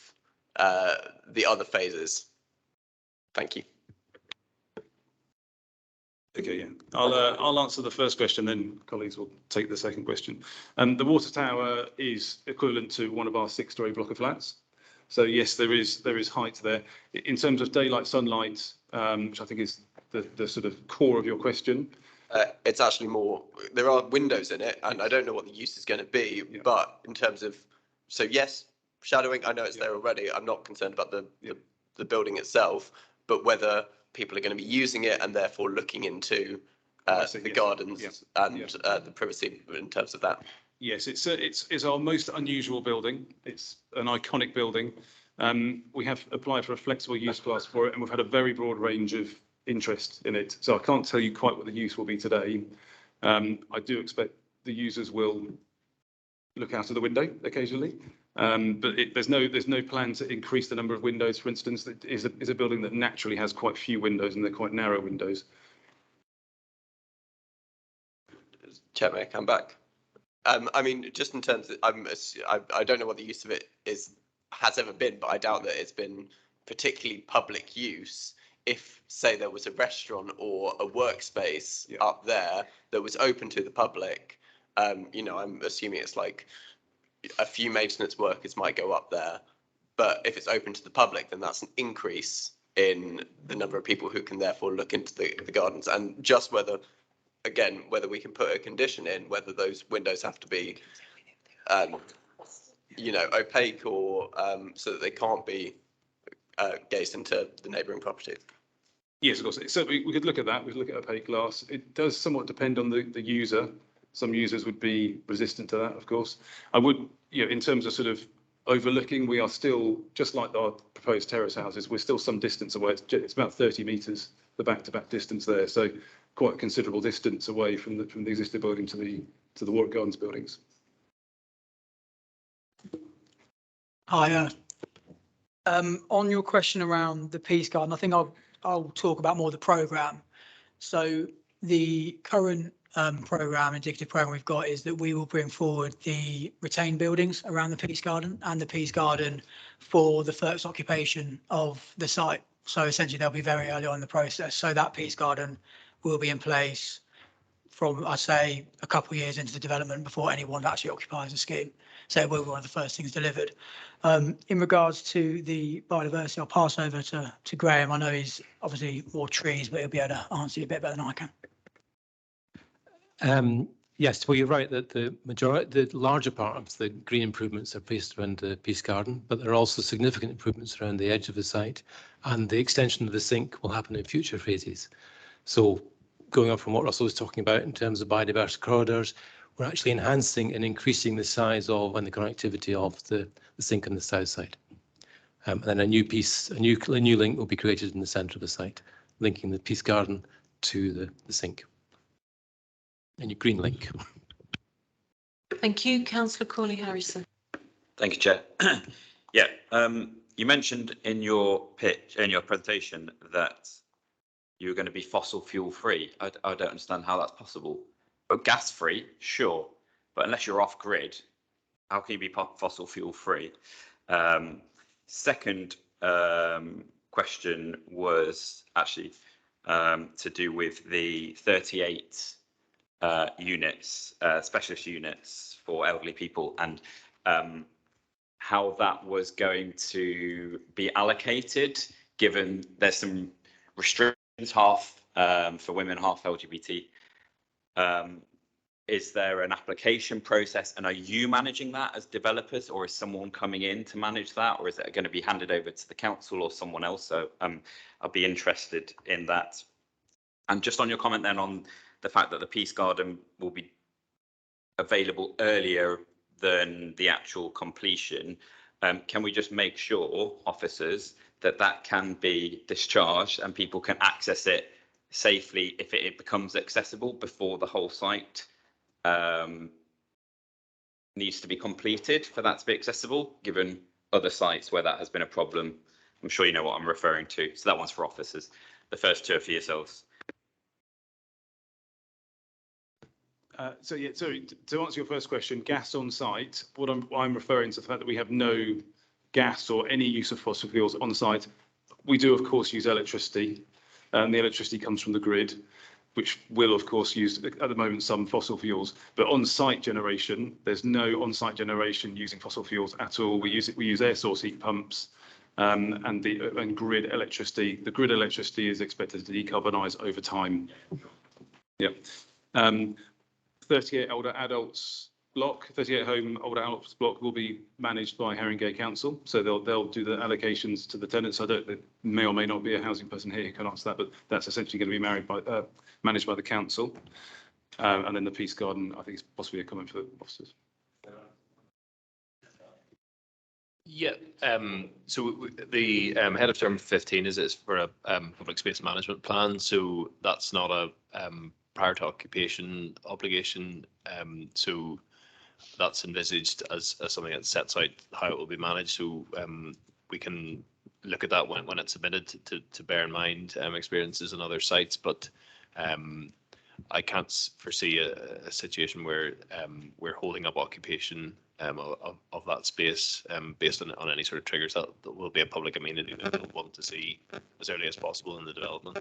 the other phases. Thank you. Okay, yeah. I'll answer the first question, then colleagues will take the second question. The water tower is equivalent to one of our 6-storey block of flats. So yes, there is height there. In terms of daylight sunlight, which I think is the sort of core of your question. It's actually more, there are windows in it, and I don't know what the use is going to be, but in terms of, so yes, shadowing, I know it's there already. I'm not concerned about the building itself, but whether people are going to be using it and therefore looking into the gardens and the privacy in terms of that. Yes, it's our most unusual building. It's an iconic building. We have applied for a flexible use class for it, and we've had a very broad range of interest in it. So I can't tell you quite what the use will be today. I do expect the users will look out of the window occasionally, but there's no plan to increase the number of windows. For instance, it is a building that naturally has quite few windows, and they're quite narrow windows. Chair, may I come back? I mean, just in terms of, I don't know what the use of it has ever been, but I doubt that it's been particularly public use. If, say, there was a restaurant or a workspace up there that was open to the public, you know, I'm assuming it's like a few maintenance workers might go up there. But if it's open to the public, then that's an increase in the number of people who can therefore look into the gardens. And just whether, again, whether we can put a condition in, whether those windows have to be, you know, opaque or so that they can't be gazed into the neighbouring property. Yes, of course. So we could look at that. We could look at opaque glass. It does somewhat depend on the user. Some users would be resistant to that, of course. I would, you know, in terms of sort of overlooking, we are still, just like our proposed terrace houses, we're still some distance away. It's about 30 metres, the back-to-back distance there. So quite a considerable distance away from the existing building to the Warwick Gardens buildings. Hi. On your question around the Peace Garden, I think I'll talk about more the programme. So the current indicative programme we've got is that we will bring forward the retained buildings around the Peace Garden and the Peace Garden for the first occupation of the site. So essentially they'll be very early on in the process. So that Peace Garden will be in place from, I'd say, a couple of years into the development before anyone actually occupies the scheme. So it will be one of the first things delivered. In regards to the biodiversity, I'll pass over to Graham. I know he's obviously more trees, but he'll be able to answer you a bit better than I can. Yes, well, you're right that the larger part of the green improvements are placed around the Peace Garden, but there are also significant improvements around the edge of the site, and the extension of the sink will happen in future phases. So going on from what Russell was talking about in terms of biodiversity corridors, we're actually enhancing and increasing the size of and the connectivity of the sink on the south side. And then a new link will be created in the centre of the site, linking the Peace Garden to the sink. A new green link. Thank you, Councillor Corley-Harrison. Thank you, Chair. Yeah, you mentioned in your presentation that you're going to be fossil fuel free. I don't understand how that's possible. But gas free, sure, but unless you're off grid, how can you be fossil fuel free? Second question was actually to do with the 38 units, specialist units for elderly people, and how that was going to be allocated, given there's some restrictions, half for women, half LGBT. Is there an application process, and are you managing that as developers, or is someone coming in to manage that, or is it going to be handed over to the council or someone else? So I'll be interested in that. And just on your comment then on the fact that the Peace Garden will be available earlier than the actual completion, can we just make sure, officers, that that can be discharged and people can access it safely if it becomes accessible before the whole site needs to be completed for that to be accessible, given other sites where that has been a problem? I'm sure you know what I'm referring to. So that one's for officers. The first two are for yourselves. So yeah, so to answer your first question, gas on site, what I'm referring to the fact that we have no gas or any use of fossil fuels on site. We do, of course, use electricity, and the electricity comes from the grid, which will, of course, use at the moment some fossil fuels. But on-site generation, there's no on-site generation using fossil fuels at all. We use air source heat pumps and grid electricity. The grid electricity is expected to decarbonise over time. Yeah. 38 older adults block, 38 home older adults block will be managed by Haringey Council. So they'll do the allocations to the tenants. I don't, there may or may not be a housing person here who can answer that, but that's essentially going to be managed by the council. And then the Peace Garden, I think, is possibly a comment for the officers. Yeah, so the head of term 15 is for a public space management plan. So that's not a prior to occupation obligation. So that's envisaged as something that sets out how it will be managed. So we can look at that when it's submitted to bear in mind experiences in other sites. But I can't foresee a situation where we're holding up occupation of that space based on any sort of triggers that will be a public amenity that we'll want to see as early as possible in the development.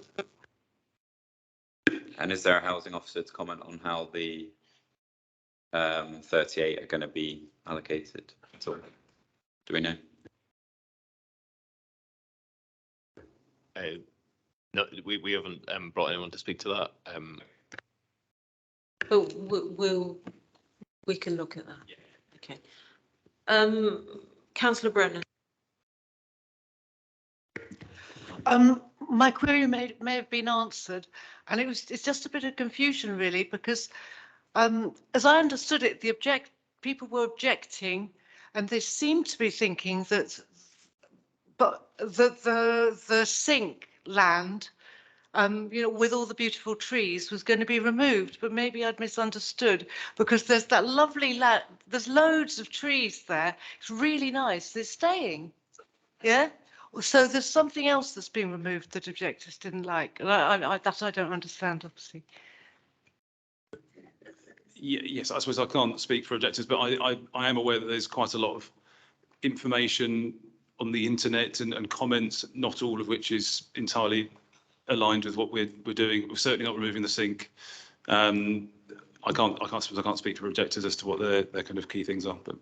And is there a housing officer to comment on how the 38 are going to be allocated at all? Do we know? No, we haven't brought anyone to speak to that. But we can look at that. Yeah. Okay. Councillor Brennan. My query may have been answered, and it's just a bit of confusion really, because as I understood it, people were objecting, and they seemed to be thinking that, the sink land, with all the beautiful trees, was going to be removed, but maybe I'd misunderstood, because there's that lovely there's loads of trees there. It's really nice. They're staying. Yeah. So there's something else that's been removed that objectors didn't like. That I don't understand, obviously. Yes, I suppose I can't speak for objectors, but I am aware that there's quite a lot of information on the internet and comments, not all of which is entirely aligned with what we're doing. We're certainly not removing the sink. I can't speak for objectors as to what their kind of key things are. But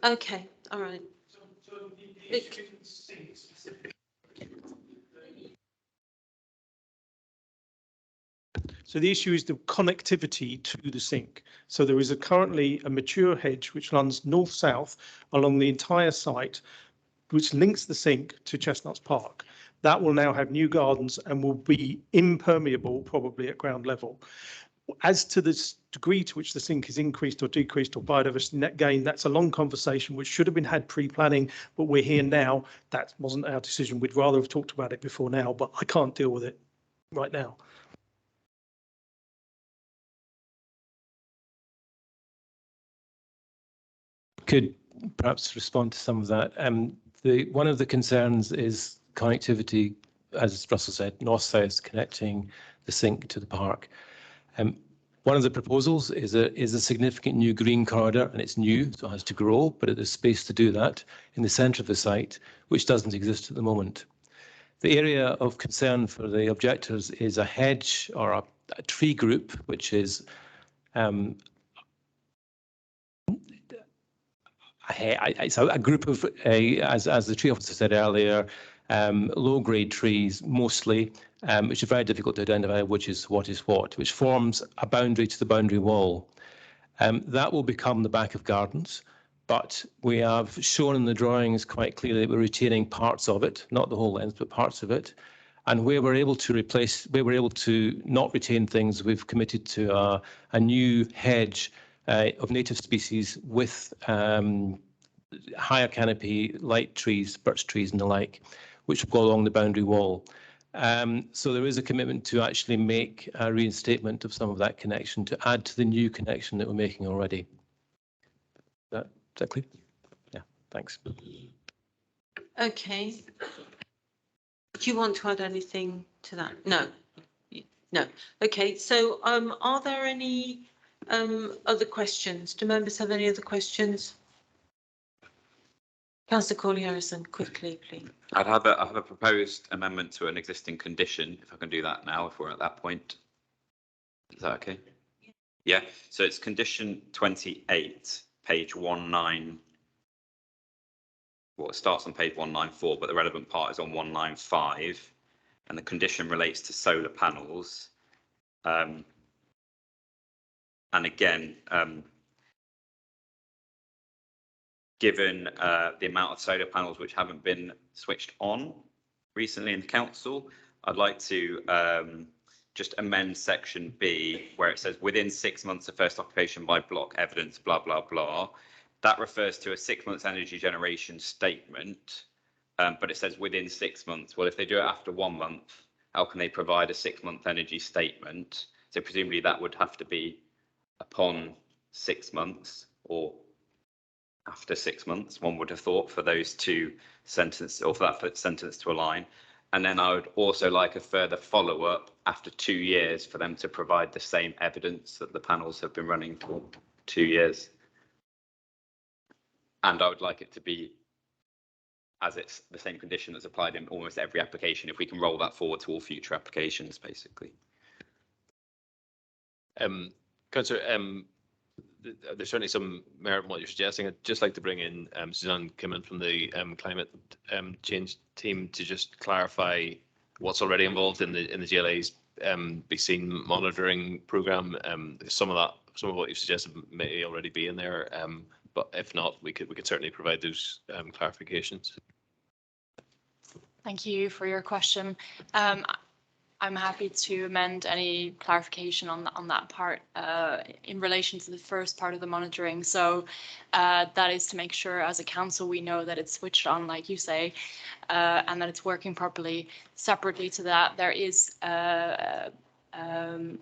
Okay, all right. So the issue is the connectivity to the sink. So there is currently a mature hedge which runs north-south along the entire site, which links the sink to Chestnuts Park. That will now have new gardens and will be impermeable, probably at ground level. As to the degree to which the sink is increased or decreased or biodiversity net gain, that's a long conversation which should have been had pre-planning, but we're here now. That wasn't our decision. We'd rather have talked about it before now, but I can't deal with it right now. Could perhaps respond to some of that. One of the concerns is connectivity, as Russell said, north-south connecting the sink to the park. One of the proposals is a significant new green corridor, and it's new, so it has to grow, but there's space to do that in the centre of the site, which doesn't exist at the moment. The area of concern for the objectors is a hedge or a tree group, which is it's a group of, as the tree officer said earlier, low-grade trees mostly, which are very difficult to identify which is what, which forms a boundary to the boundary wall. That will become the back of gardens, but we have shown in the drawings quite clearly that we're retaining parts of it, not the whole length, but parts of it. And where we're able to not retain things, we've committed to a new hedge of native species with higher canopy, light trees, birch trees and the like, which will go along the boundary wall. So there is a commitment to actually make a reinstatement of some of that connection to add to the new connection that we're making already. Is that clear? Yeah, thanks. Okay. Do you want to add anything to that? No. No. Okay, so are there any other questions? Do members have any other questions? Councillor Corley-Harrison, quickly, please. I have a proposed amendment to an existing condition, if I can do that now, if we're at that point. Is that okay? Yeah, so it's condition 28, page 19. Well, it starts on page 194, but the relevant part is on 195, and the condition relates to solar panels. And again, given the amount of solar panels which haven't been switched on recently in the council, I'd like to just amend section B, where it says within 6 months of first occupation by block evidence, blah, blah, blah. That refers to a 6 months energy generation statement, but it says within 6 months. Well, if they do it after 1 month, how can they provide a 6 month energy statement? So presumably that would have to be upon 6 months or after 6 months, one would have thought, for those two sentences, or for that sentence to align. And then I would also like a further follow-up after 2 years for them to provide the same evidence that the panels have been running for 2 years. And I would like it to be, as it's the same condition that's applied in almost every application, if we can roll that forward to all future applications, basically. Councillor, there's certainly some merit in what you're suggesting. I'd just like to bring in Suzanne Kimmon from the climate change team to just clarify what's already involved in the GLA's Be Seen monitoring programme. Some of what you've suggested may already be in there, but if not, we could certainly provide those clarifications. Thank you for your question. I'm happy to amend any clarification on that part in relation to the first part of the monitoring. So that is to make sure as a council we know that it's switched on, like you say, and that it's working properly. Separately to that, there is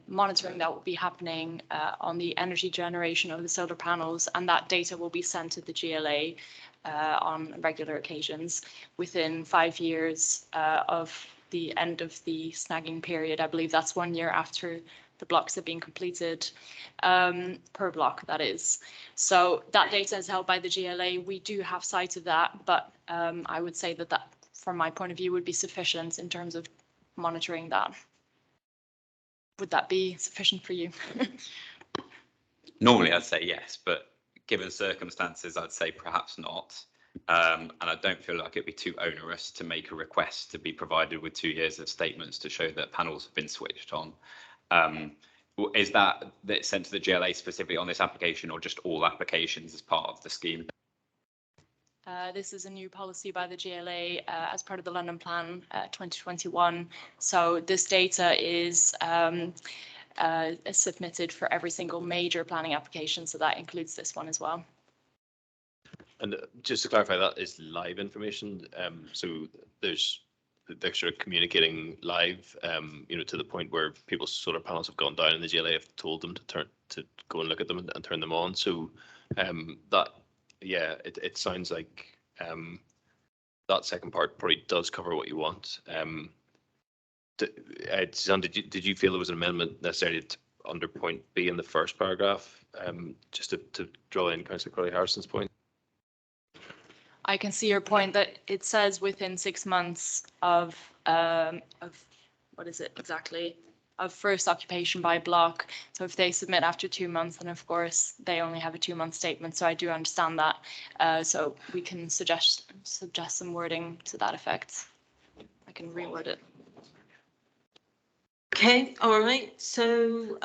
monitoring that will be happening on the energy generation of the solar panels, and that data will be sent to the GLA on regular occasions within 5 years of the end of the snagging period. I believe that's 1 year after the blocks have been completed, per block, that is. So that data is held by the GLA. We do have sight of that, but I would say that from my point of view, would be sufficient in terms of monitoring that. Would that be sufficient for you? Normally I'd say yes, but given circumstances, I'd say perhaps not. And I don't feel like it'd be too onerous to make a request to be provided with 2 years of statements to show that panels have been switched on. Is that sent to the GLA specifically on this application, or just all applications as part of the scheme? This is a new policy by the GLA as part of the London Plan 2021. So this data is submitted for every single major planning application. So that includes this one as well. And just to clarify, that is live information. So they're sort of communicating live, to the point where people's solar panels have gone down and the GLA have told them to go and look at them and turn them on. So it sounds like that second part probably does cover what you want. Suzanne, did you feel there was an amendment necessary under point B in the first paragraph, just to draw in Councillor Corley-Harrison's point? I can see your point that it says within 6 months of what is it exactly, of first occupation by block. So if they submit after 2 months, then of course they only have a 2-month statement. So I do understand that. So we can suggest some wording to that effect. I can reword it. Okay, all right. So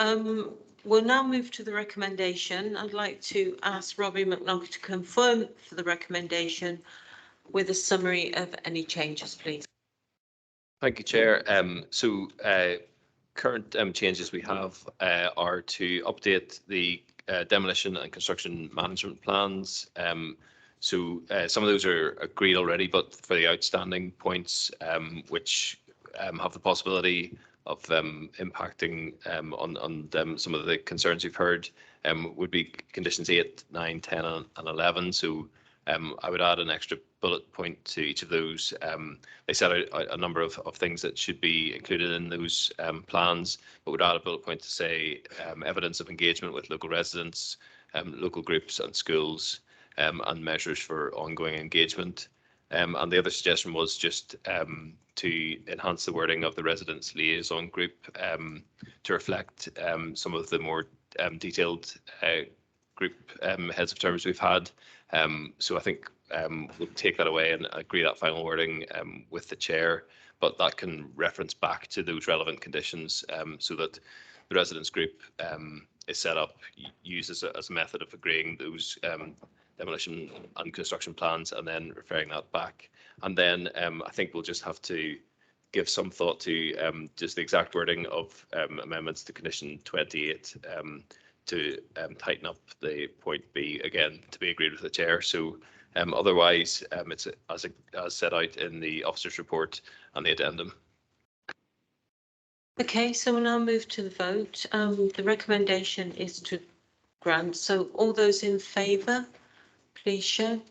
we'll now move to the recommendation. I'd like to ask Robbie McNulty to confirm for the recommendation with a summary of any changes, please. Thank you, Chair. Current changes we have are to update the demolition and construction management plans. Some of those are agreed already, but for the outstanding points, which have the possibility of impacting on some of the concerns we've heard, would be conditions 8, 9, 10 and 11. So I would add an extra bullet point to each of those. They set out a number of things that should be included in those plans, but would add a bullet point to say evidence of engagement with local residents, local groups and schools, and measures for ongoing engagement. And the other suggestion was just to enhance the wording of the residents liaison group to reflect some of the more detailed group heads of terms we've had. So I think we'll take that away and agree that final wording with the chair, but that can reference back to those relevant conditions so that the residents group is set up, used as a method of agreeing those demolition and construction plans and then referring that back. And then I think we'll just have to give some thought to just the exact wording of amendments to condition 28 to tighten up the point B, again, to be agreed with the chair. So otherwise, it's as set out in the officer's report and the addendum. Okay, so we'll now move to the vote. The recommendation is to grant. So all those in favour, please show.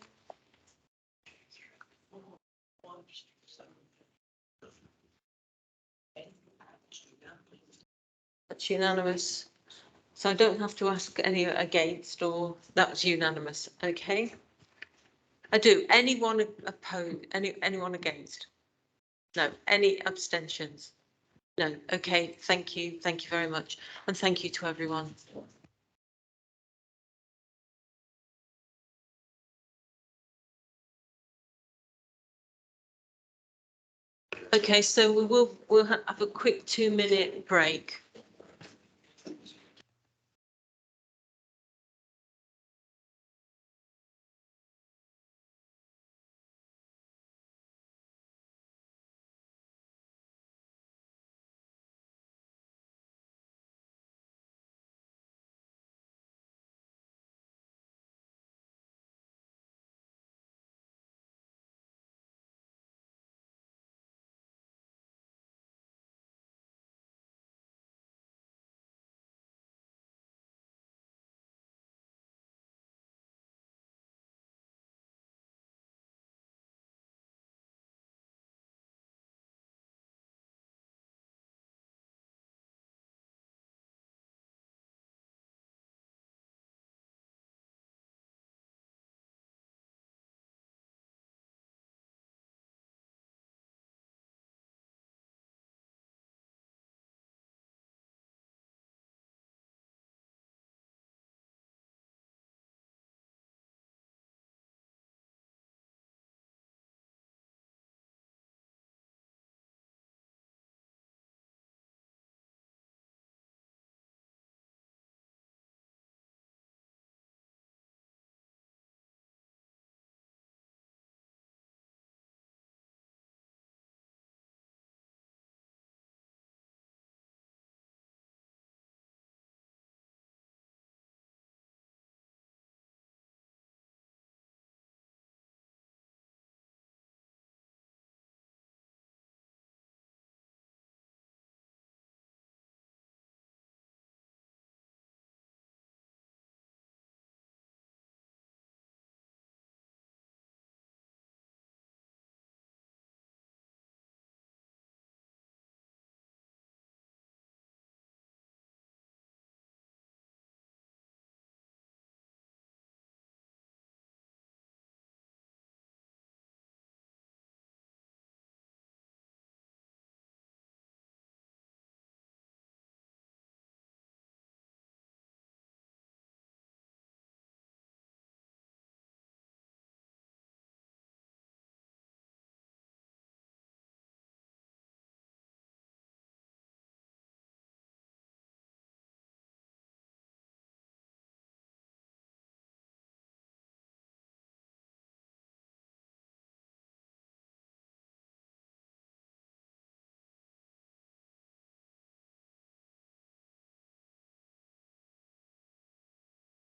That's unanimous. So I don't have to ask any against, or that was unanimous. Okay. I do. Anyone opposed? Anyone against? No. Any abstentions? No. Okay. Thank you. Thank you very much. And thank you to everyone. Okay, so we'll have a quick 2-minute break.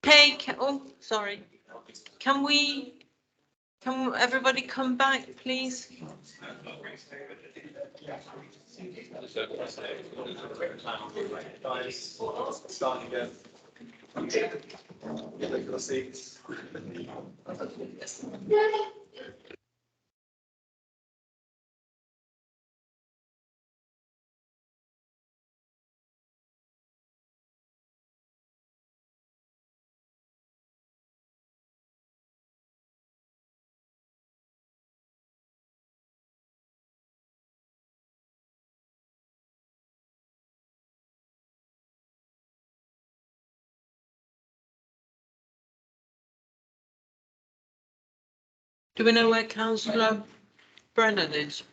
Hey, oh, sorry. Can everybody come back, please? Do we know where councillor Brennan is?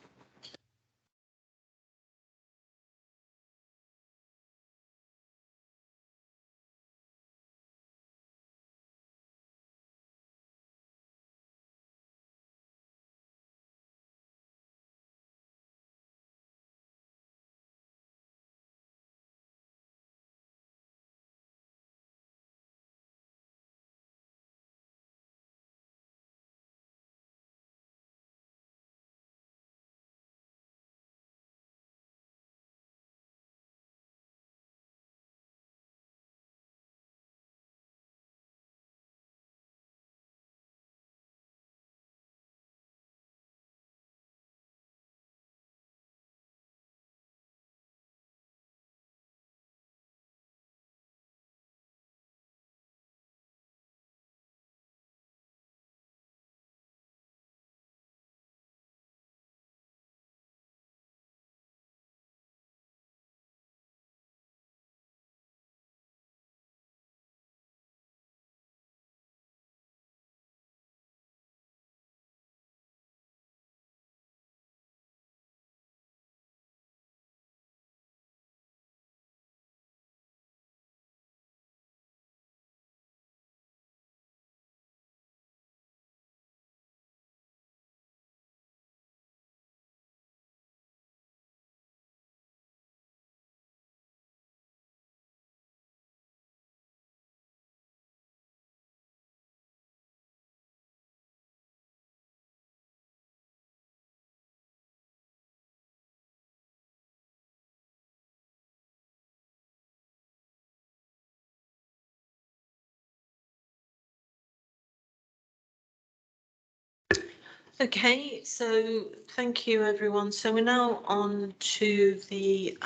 Okay, so thank you everyone. So we're now on to the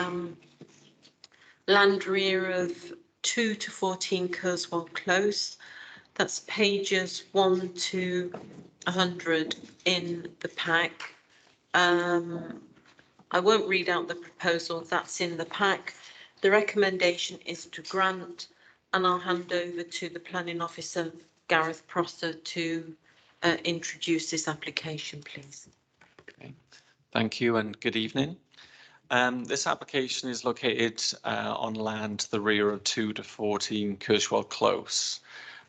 land rear of 2 to 14 Kurzweil Close. That's pages 1 to 100 in the pack. I won't read out the proposal, that's in the pack. The recommendation is to grant, and I'll hand over to the planning officer, Gareth Prosser, to introduce this application, please. Thank you and good evening. This application is located on land to the rear of 2 to 14 Kurzweil Close.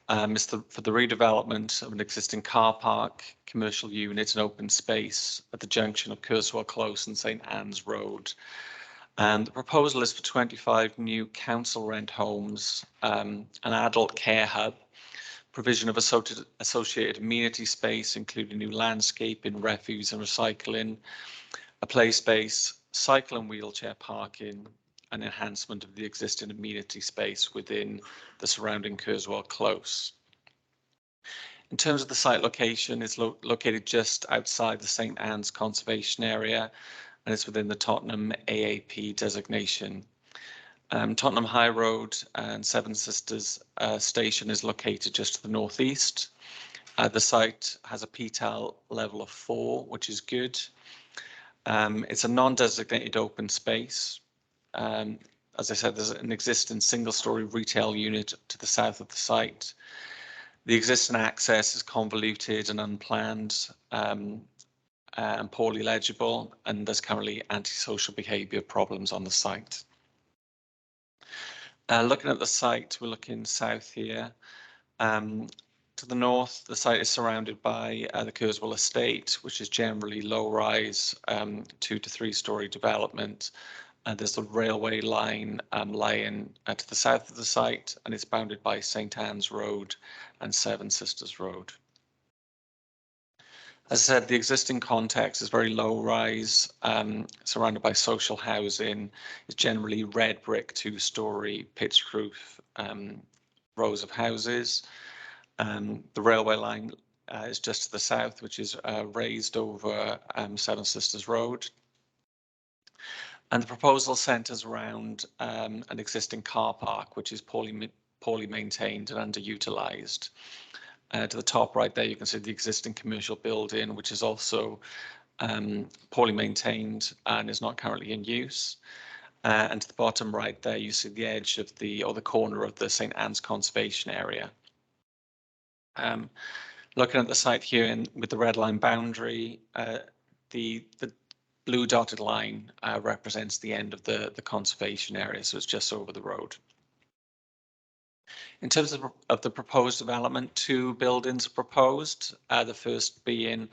It's for the redevelopment of an existing car park, commercial unit and open space at the junction of Kurzweil Close and St Anne's Road. The proposal is for 25 new council rent homes, an adult care hub, provision of associated amenity space, including new landscaping, refuse and recycling, a play space, cycle and wheelchair parking, and enhancement of the existing amenity space within the surrounding Kurzweil Close. In terms of the site location, it's located just outside the St Anne's Conservation Area, and it's within the Tottenham AAP designation. Tottenham High Road and Seven Sisters station is located just to the northeast. The site has a PTAL level of 4, which is good. It's a non-designated open space. As I said, there's an existing single-storey retail unit to the south of the site. The existing access is convoluted and unplanned and poorly legible, and there's currently antisocial behaviour problems on the site. Looking at the site, we're looking south here. To the north, the site is surrounded by the Kurzweil Estate, which is generally low-rise 2 to 3 storey development. There's the railway line lying to the south of the site, and it's bounded by St Anne's Road and Seven Sisters Road. As I said, the existing context is very low-rise, surrounded by social housing. It's generally red brick 2-storey pitched roof rows of houses. The railway line is just to the south, which is raised over Seven Sisters Road. And the proposal centres around an existing car park, which is poorly maintained and underutilised. To the top right there, you can see the existing commercial building, which is also poorly maintained and is not currently in use. And to the bottom right there, you see the edge of the corner of the St Anne's Conservation Area. Looking at the site here with the red line boundary, the blue dotted line represents the end of the conservation area, so it's just over the road. In terms of the proposed development, 2 buildings are proposed, the first being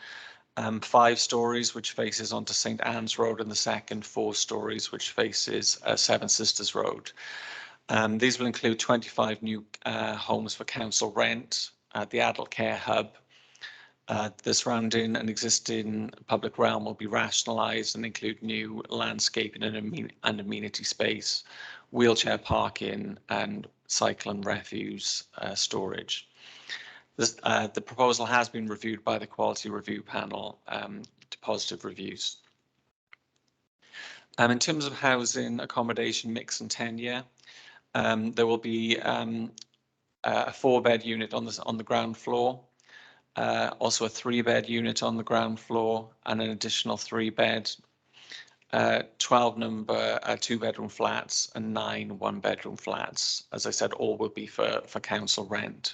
5 stories, which faces onto St Anne's Road, and the second 4 stories, which faces Seven Sisters Road. These will include 25 new homes for council rent, the adult care hub. The surrounding and existing public realm will be rationalised and include new landscaping and amenity space, wheelchair parking, and cycle and refuse storage. The proposal has been reviewed by the Quality Review Panel to positive reviews. In terms of housing, accommodation, mix and tenure, there will be a 4-bed unit on the ground floor, also a 3-bed unit on the ground floor, and an additional 3-bed, 12 number 2-bedroom flats and 9 1-bedroom flats. As I said, all will be for council rent.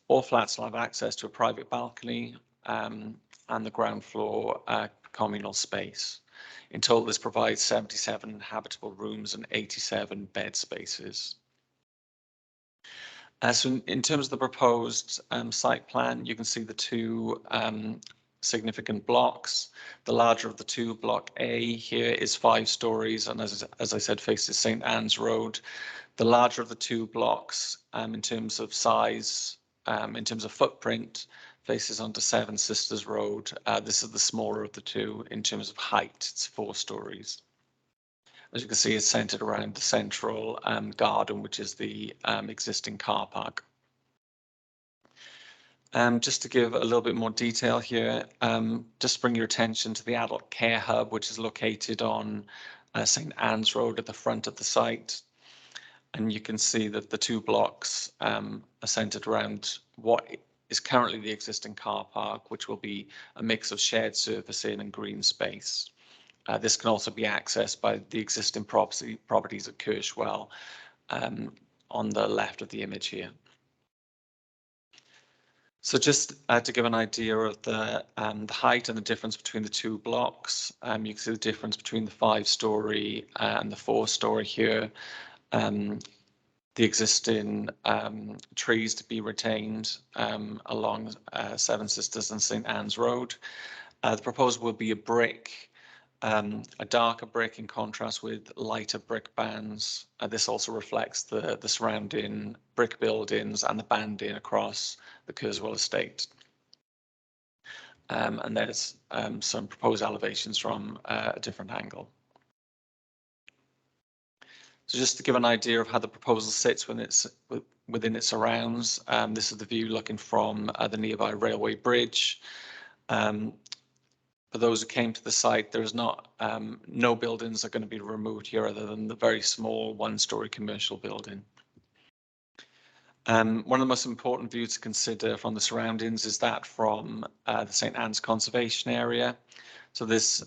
All flats will have access to a private balcony and the ground floor communal space. In total, this provides 77 habitable rooms and 87 bed spaces. So in terms of the proposed site plan, you can see the 2 significant blocks. The larger of the 2, Block A here, is 5 stories, and as I said, faces St Anne's Road. The larger of the 2 blocks, in terms of size, in terms of footprint, faces onto Seven Sisters Road. This is the smaller of the 2 in terms of height. It's 4 stories. As you can see, it's centred around the central garden, which is the existing car park. Just to give a little bit more detail here, just bring your attention to the adult care hub, which is located on St Anne's Road at the front of the site. And you can see that the 2 blocks are centred around what is currently the existing car park, which will be a mix of shared surfacing and green space. This can also be accessed by the existing properties at Kirschwell on the left of the image here. So just to give an idea of the height and the difference between the 2 blocks, you can see the difference between the 5-storey and the 4-storey here. The existing trees to be retained along Seven Sisters and St Anne's Road. The proposal will be a brick, a darker brick in contrast with lighter brick bands. This also reflects the surrounding brick buildings and the banding across the Kerswell estate. And there's some proposed elevations from a different angle. So just to give an idea of how the proposal sits within its surrounds, this is the view looking from the nearby railway bridge. For those who came to the site, there's no buildings are going to be removed here other than the very small 1-storey commercial building. One of the most important views to consider from the surroundings is that from the St Anne's Conservation Area. So this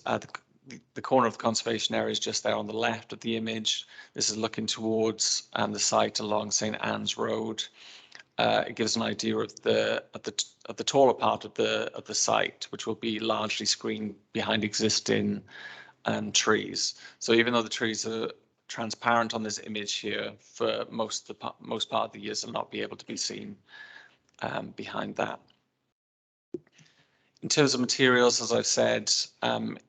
the corner of the conservation area is just there on the left of the image. This is looking towards the site along St Anne's Road. It gives an idea of the taller part of the site, which will be largely screened behind existing trees. So even though the trees are transparent on this image here, for most part of the year, they'll not be able to be seen behind that. In terms of materials, as I've said,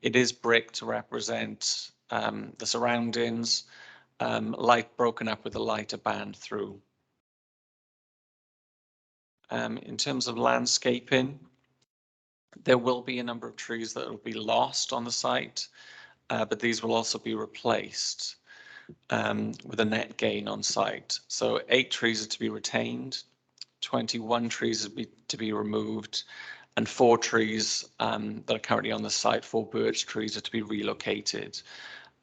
it is brick to represent the surroundings, light broken up with a lighter band through. In terms of landscaping, there will be a number of trees that will be lost on the site, but these will also be replaced. with a net gain on site. So 8 trees are to be retained, 21 trees are to be removed, and 4 trees that are currently on the site, 4 birch trees, are to be relocated.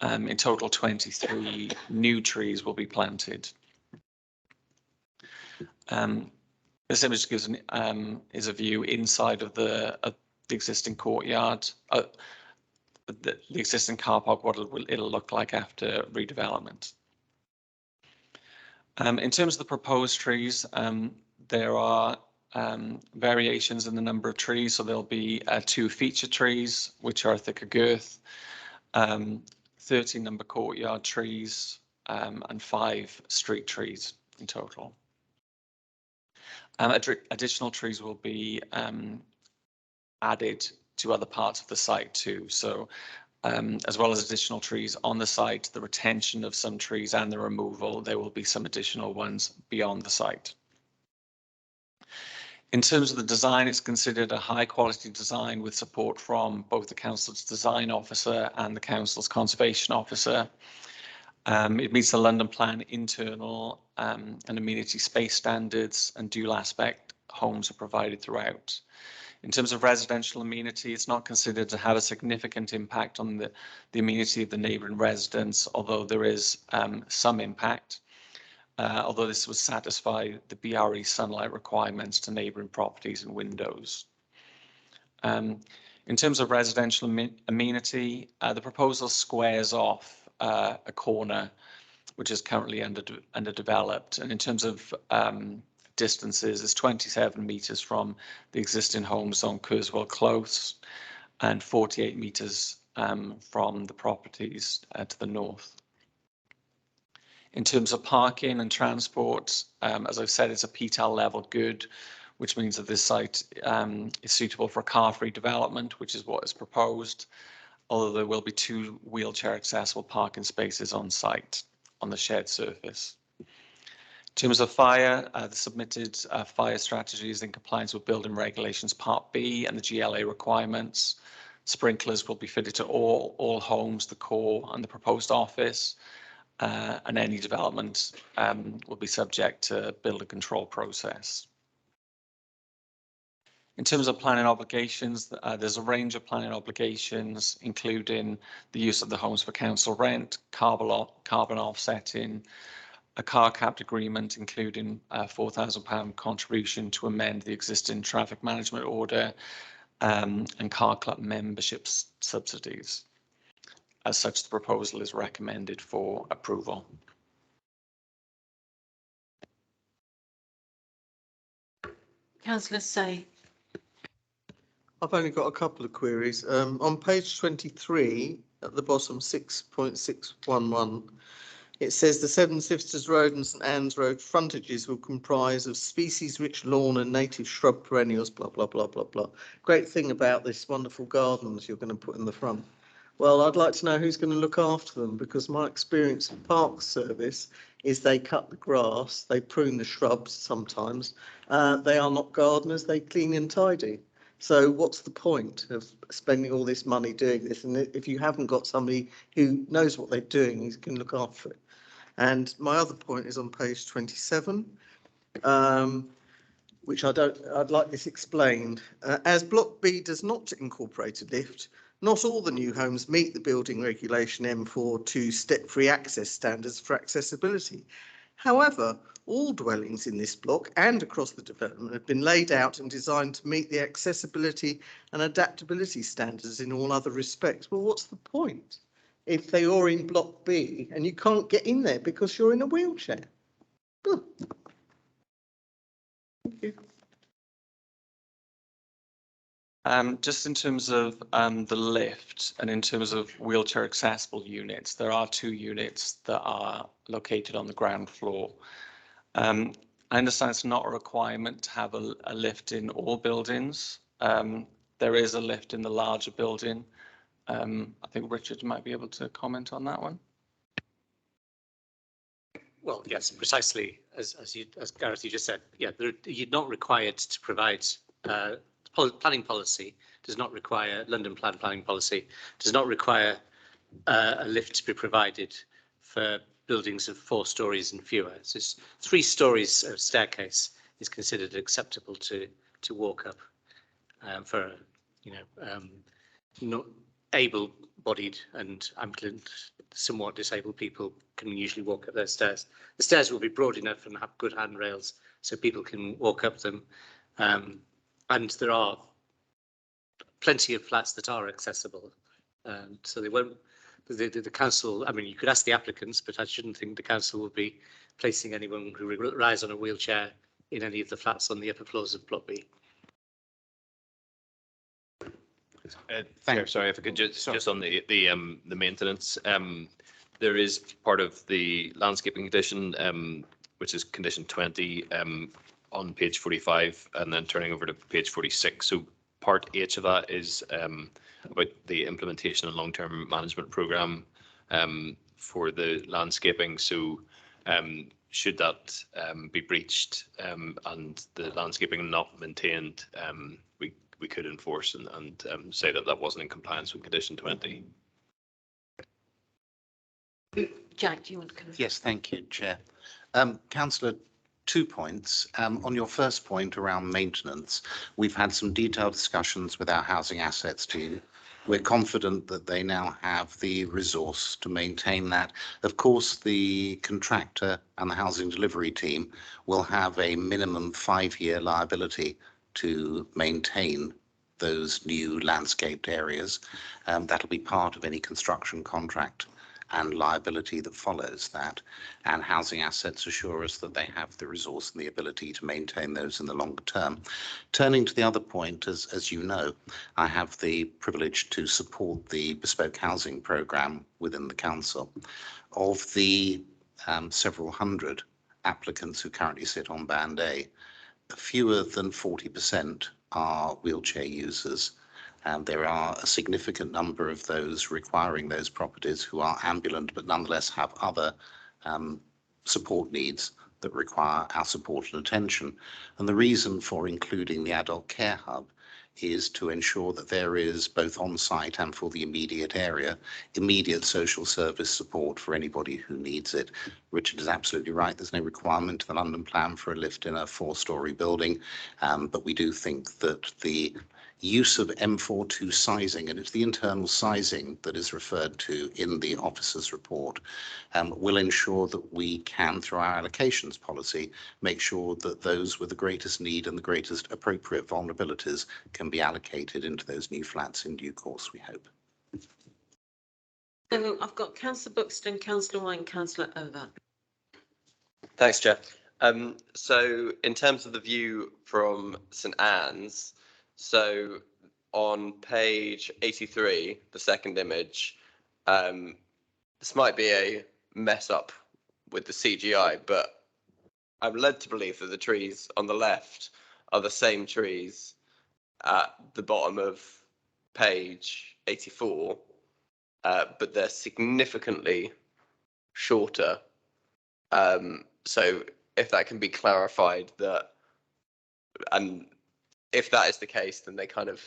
In total, 23 new trees will be planted. This image gives is a view inside of the existing courtyard, the existing car park, what it'll look like after redevelopment. In terms of the proposed trees, there are variations in the number of trees. So there'll be 2 feature trees, which are thicker girth, 13 number courtyard trees, and 5 street trees in total. Additional trees will be added to other parts of the site too. So as well as additional trees on the site, the retention of some trees and the removal, there will be some additional ones beyond the site. In terms of the design, it's considered a high quality design with support from both the council's design officer and the council's conservation officer. It meets the London Plan internal and amenity space standards, and dual aspect homes are provided throughout. In terms of residential amenity, it's not considered to have a significant impact on the amenity of the neighbouring residents, although there is some impact, although this would satisfy the BRE sunlight requirements to neighbouring properties and windows. In terms of residential amenity, the proposal squares off a corner which is currently underdeveloped, and in terms of distances, is 27 metres from the existing homes on Kerswell Close and 48 metres from the properties to the north. In terms of parking and transport, as I've said, it's a PTAL level good, which means that this site is suitable for car-free development, which is what is proposed, although there will be 2 wheelchair accessible parking spaces on site on the shared surface. In terms of fire, the submitted fire strategy is in compliance with building regulations Part B and the GLA requirements. Sprinklers will be fitted to all homes, the core and the proposed office, and any development will be subject to builder control process. In terms of planning obligations, there's a range of planning obligations, including the use of the homes for council rent, carbon offsetting, a car capped agreement, including a £4,000 contribution to amend the existing traffic management order, and car club membership subsidies. As such, the proposal is recommended for approval. Councillor Say. I've only got a couple of queries. On page 23, at the bottom, 6.611, it says the Seven Sisters Road and St Anne's Road frontages will comprise of species-rich lawn and native shrub perennials, blah, blah, blah, blah, blah. Great thing about this wonderful gardens you're going to put in the front. Well, I'd like to know who's going to look after them, because my experience of Park Service is they cut the grass, they prune the shrubs sometimes. They are not gardeners, they clean and tidy. So what's the point of spending all this money doing this? And if you haven't got somebody who knows what they're doing, who can look after it. And my other point is on page 27, which I'd like this explained. As Block B does not incorporate a lift, not all the new homes meet the building regulation M4 2 step-free access standards for accessibility. However, all dwellings in this block and across the development have been laid out and designed to meet the accessibility and adaptability standards in all other respects. Well, what's the point if they are in Block B and you can't get in there because you're in a wheelchair? Oh. Thank you. Just in terms of the lift and in terms of wheelchair accessible units, there are 2 units that are located on the ground floor. I understand it's not a requirement to have a lift in all buildings. There is a lift in the larger building. I think Richard might be able to comment on that one. Well, yes, precisely as Gareth, you just said. Yeah, you're not required to provide planning policy does not require London planning policy does not require a lift to be provided for buildings of 4 stories and fewer. So it's 3 stories of staircase is considered acceptable to walk up for, not able-bodied and ambulant, somewhat disabled people can usually walk up those stairs. The stairs will be broad enough and have good handrails so people can walk up them. And there are plenty of flats that are accessible. So they won't, the council, I mean, you could ask the applicants, but I shouldn't think the council will be placing anyone who relies on a wheelchair in any of the flats on the upper floors of Block B. Sorry, if I could just on the maintenance. There is part of the landscaping condition, which is condition 20 on page 45, and then turning over to page 46. So part H of that is about the implementation and long-term management program for the landscaping. So should that be breached and the landscaping not maintained, we could enforce and say that that wasn't in compliance with condition 20. Jack, do you want to come? Yes, thank you, Chair. Councillor, 2 points. On your first point around maintenance, we've had some detailed discussions with our housing assets team. We're confident that they now have the resource to maintain that. Of course, the contractor and the housing delivery team will have a minimum 5-year liability to maintain those new landscaped areas. That'll be part of any construction contract and liability that follows that. And housing assets assure us that they have the resource and the ability to maintain those in the longer term. Turning to the other point, as you know, I have the privilege to support the bespoke housing programme within the council. Of the several hundred applicants who currently sit on Band A, fewer than 40% are wheelchair users. And there are a significant number of those requiring those properties who are ambulant, but nonetheless have other support needs that require our support and attention. And the reason for including the adult care hub is to ensure that there is both on-site and for the immediate area, immediate social service support for anybody who needs it. Richard is absolutely right. There's no requirement in the London plan for a lift in a 4-storey building, but we do think that the use of M42 sizing, and it's the internal sizing that is referred to in the officer's report, will ensure that we can, through our allocations policy, make sure that those with the greatest need and the greatest appropriate vulnerabilities can be allocated into those new flats in due course, we hope. So I've got Councillor Buxton, Councillor White and Councillor Over. Thanks, Chair. So in terms of the view from St Anne's, so on page 83, the second image, this might be a mess up with the CGI, but I'm led to believe that the trees on the left are the same trees at the bottom of page 84, but they're significantly shorter. So if that can be clarified, that, and if that is the case, then they kind of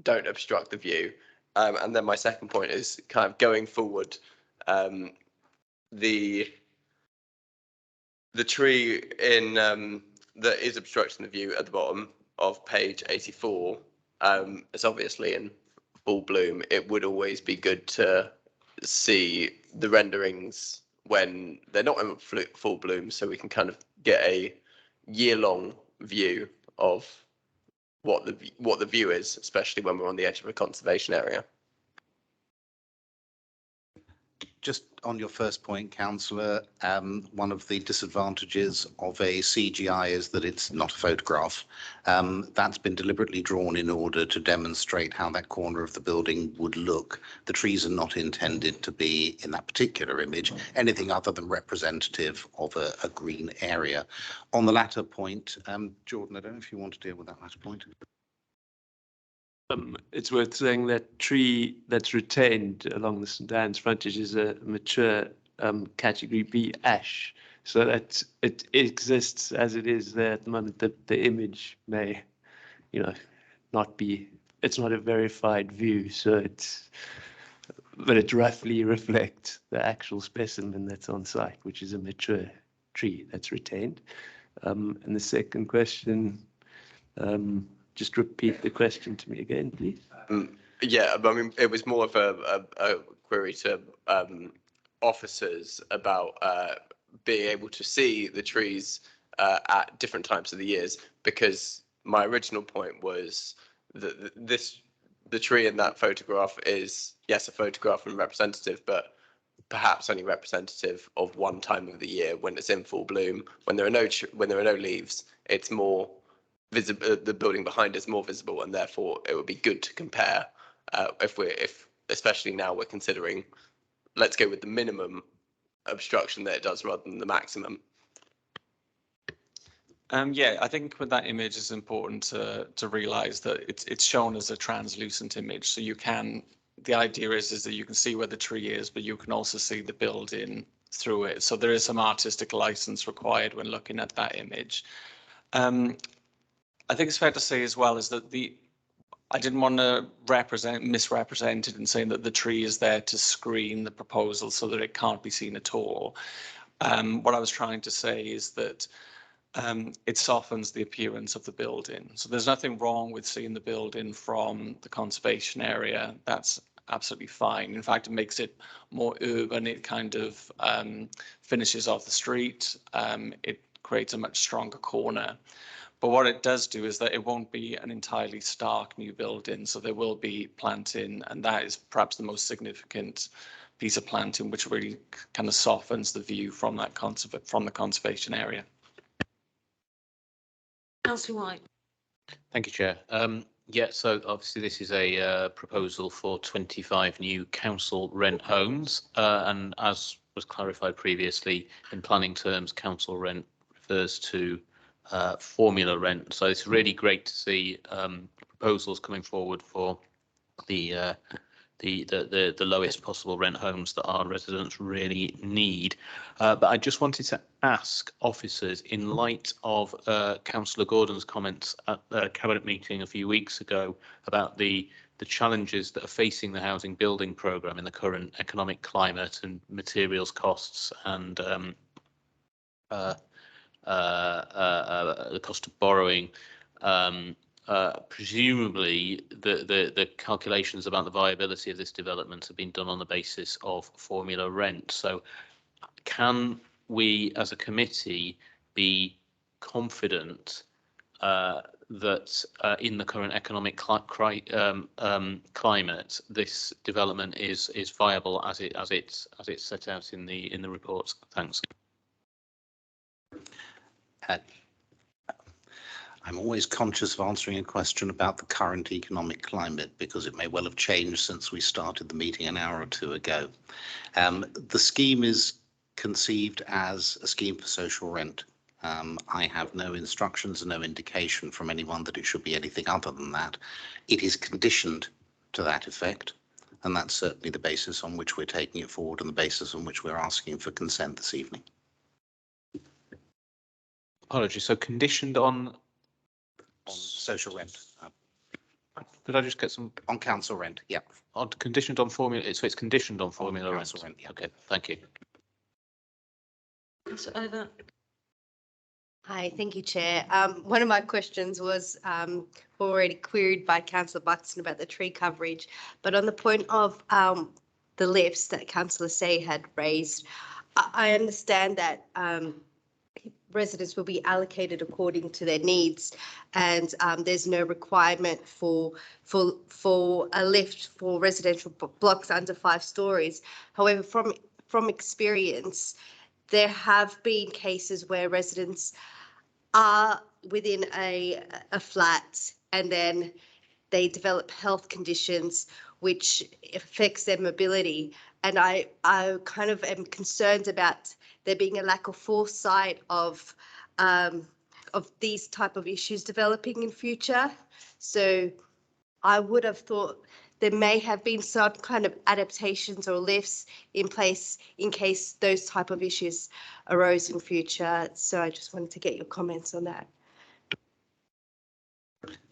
don't obstruct the view. And then my second point is kind of going forward, the tree in that is obstructing the view at the bottom of page 84 is obviously in full bloom. It would always be good to see the renderings when they're not in full bloom, so we can kind of get a year-long view of what the view is, especially when we're on the edge of a conservation area. Just on your first point, Councillor, one of the disadvantages of a CGI is that it's not a photograph. That's been deliberately drawn in order to demonstrate how that corner of the building would look. The trees are not intended to be, in that particular image, anything other than representative of a green area. On the latter point, Jordan, I don't know if you want to deal with that latter point. It's worth saying that tree that's retained along the St Anne's frontage is a mature category B ash, so that it exists as it is there at the moment. The image may, not be, it's not a verified view, so it's but it roughly reflects the actual specimen that's on site, which is a mature tree that's retained. And the second question, just repeat the question to me again, please. Yeah, I mean, it was more of a query to officers about being able to see the trees at different times of the years, because my original point was that the tree in that photograph is, yes, a photograph and representative, but perhaps only representative of one time of the year when it's in full bloom. When there are no leaves, it's more visible. The building behind is more visible, and therefore it would be good to compare. If especially now we're considering, let's go with the minimum obstruction that it does rather than the maximum. Yeah, I think with that image, it's important to realise that it's shown as a translucent image. So you can, the idea is that you can see where the tree is, but you can also see the building through it. So there is some artistic license required when looking at that image. I think it's fair to say as well is that I didn't want to misrepresent it in saying that the tree is there to screen the proposal so that it can't be seen at all. What I was trying to say is that it softens the appearance of the building. So there's nothing wrong with seeing the building from the conservation area. That's absolutely fine. In fact, it makes it more urban. It kind of finishes off the street. It creates a much stronger corner. But what it does do is that it won't be an entirely stark new building. So there will be planting, and that is perhaps the most significant piece of planting, which really kind of softens the view from that from the conservation area. Councillor White. Thank you, Chair. Yeah, so obviously this is a proposal for 25 new council rent homes, and as was clarified previously, in planning terms, council rent refers to formula rent. So it's really great to see proposals coming forward for the lowest possible rent homes that our residents really need. But I just wanted to ask officers, in light of Councillor Gordon's comments at the Cabinet meeting a few weeks ago about the challenges that are facing the housing building programme in the current economic climate and materials costs and the cost of borrowing, presumably the calculations about the viability of this development have been done on the basis of formula rent. So can we as a committee be confident that in the current economic climate this development is viable as it's set out in the report? Thanks. I'm always conscious of answering a question about the current economic climate because it may well have changed since we started the meeting an hour or two ago. The scheme is conceived as a scheme for social rent. I have no instructions and no indication from anyone that it should be anything other than that. It is conditioned to that effect, and that's certainly the basis on which we're taking it forward and the basis on which we're asking for consent this evening. Apologies. So conditioned on social rent. Could I just get some on council rent? Yeah. On conditioned on formula. So it's conditioned on formula rent. Council rent. Yeah. Okay. Thank you. Over. Hi, thank you, Chair. One of my questions was already queried by Councillor Buxton about the tree coverage, but on the point of the lifts that Councillor Say had raised, I understand that residents will be allocated according to their needs, and there's no requirement for a lift for residential blocks under 5 stories. However, from experience, there have been cases where residents are within a flat and then they develop health conditions which affects their mobility. And I kind of am concerned about there being a lack of foresight of these type of issues developing in future. So I would have thought there may have been some kind of adaptations or lifts in place in case those type of issues arose in future. So I just wanted to get your comments on that.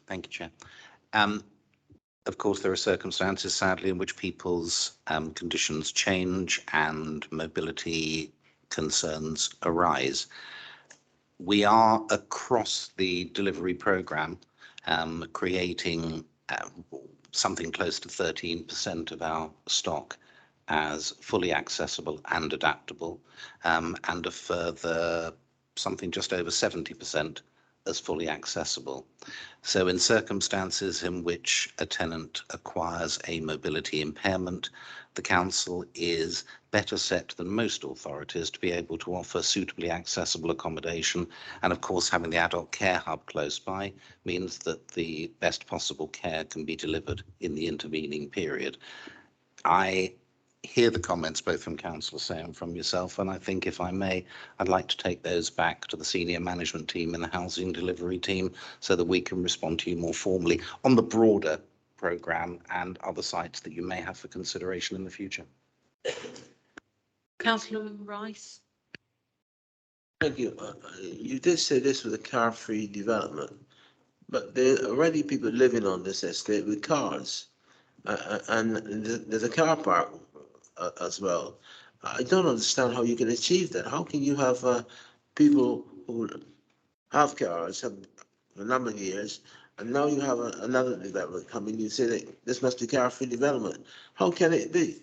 Thank you, Chair. Of course, there are circumstances, sadly, in which people's conditions change and mobility concerns arise. We are across the delivery programme creating something close to 13% of our stock as fully accessible and adaptable, and a further something just over 70% as fully accessible. So in circumstances in which a tenant acquires a mobility impairment, the council is better set than most authorities to be able to offer suitably accessible accommodation. And of course, having the adult care hub close by means that the best possible care can be delivered in the intervening period. I hear the comments both from Councillor Say and from yourself, and I think, if I may, I'd like to take those back to the senior management team and the housing delivery team so that we can respond to you more formally on the broader programme and other sites that you may have for consideration in the future. Councillor Rice. Thank you. You did say this was a car-free development, but there are already people living on this estate with cars, and there's a car park as well. I don't understand how you can achieve that. How can you have people who have cars have a number of years, and now you have another development coming? You say that this must be car-free development. How can it be?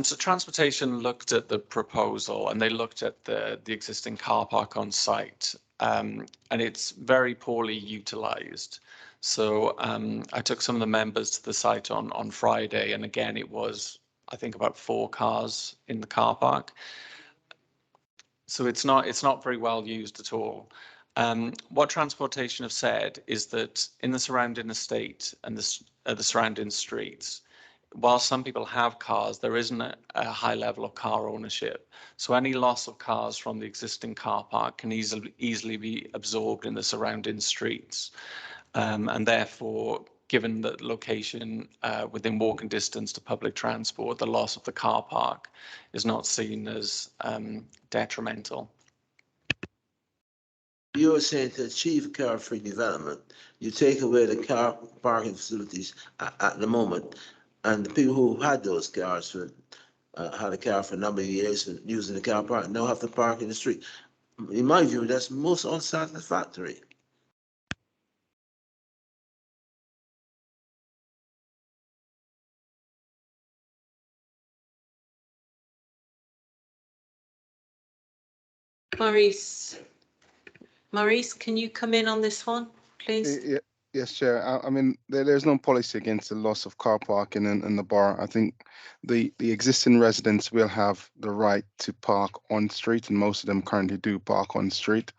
So Transportation looked at the proposal and they looked at the existing car park on site, and it's very poorly utilised. So I took some of the members to the site on Friday, and again, it was, I think, about 4 cars in the car park. So it's not very well used at all. What Transportation have said is that in the surrounding estate and the surrounding streets, while some people have cars, there isn't a high level of car ownership. So any loss of cars from the existing car park can easily be absorbed in the surrounding streets. And therefore, given the location within walking distance to public transport, the loss of the car park is not seen as detrimental. You're saying to achieve car-free development, you take away the car parking facilities at the moment, and the people who had those cars had a car for a number of years and using the car park now have to park in the street. In my view, that's most unsatisfactory. Maurice, can you come in on this one, please? Yes, Chair. I mean, there's no policy against the loss of car parking in the borough. I think the existing residents will have the right to park on street, and most of them currently do park on street.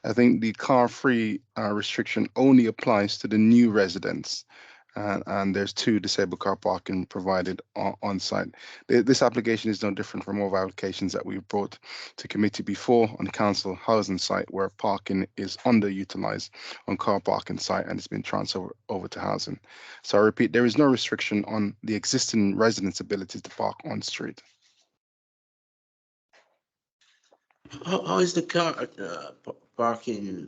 I think the car-free restriction only applies to the new residents. And there's 2 disabled car parking provided on site. This application is no different from all applications that we've brought to committee before on council housing site, where parking is underutilized on car parking site and it's been transferred over to housing. So I repeat, there is no restriction on the existing residents' ability to park on street. How is the car parking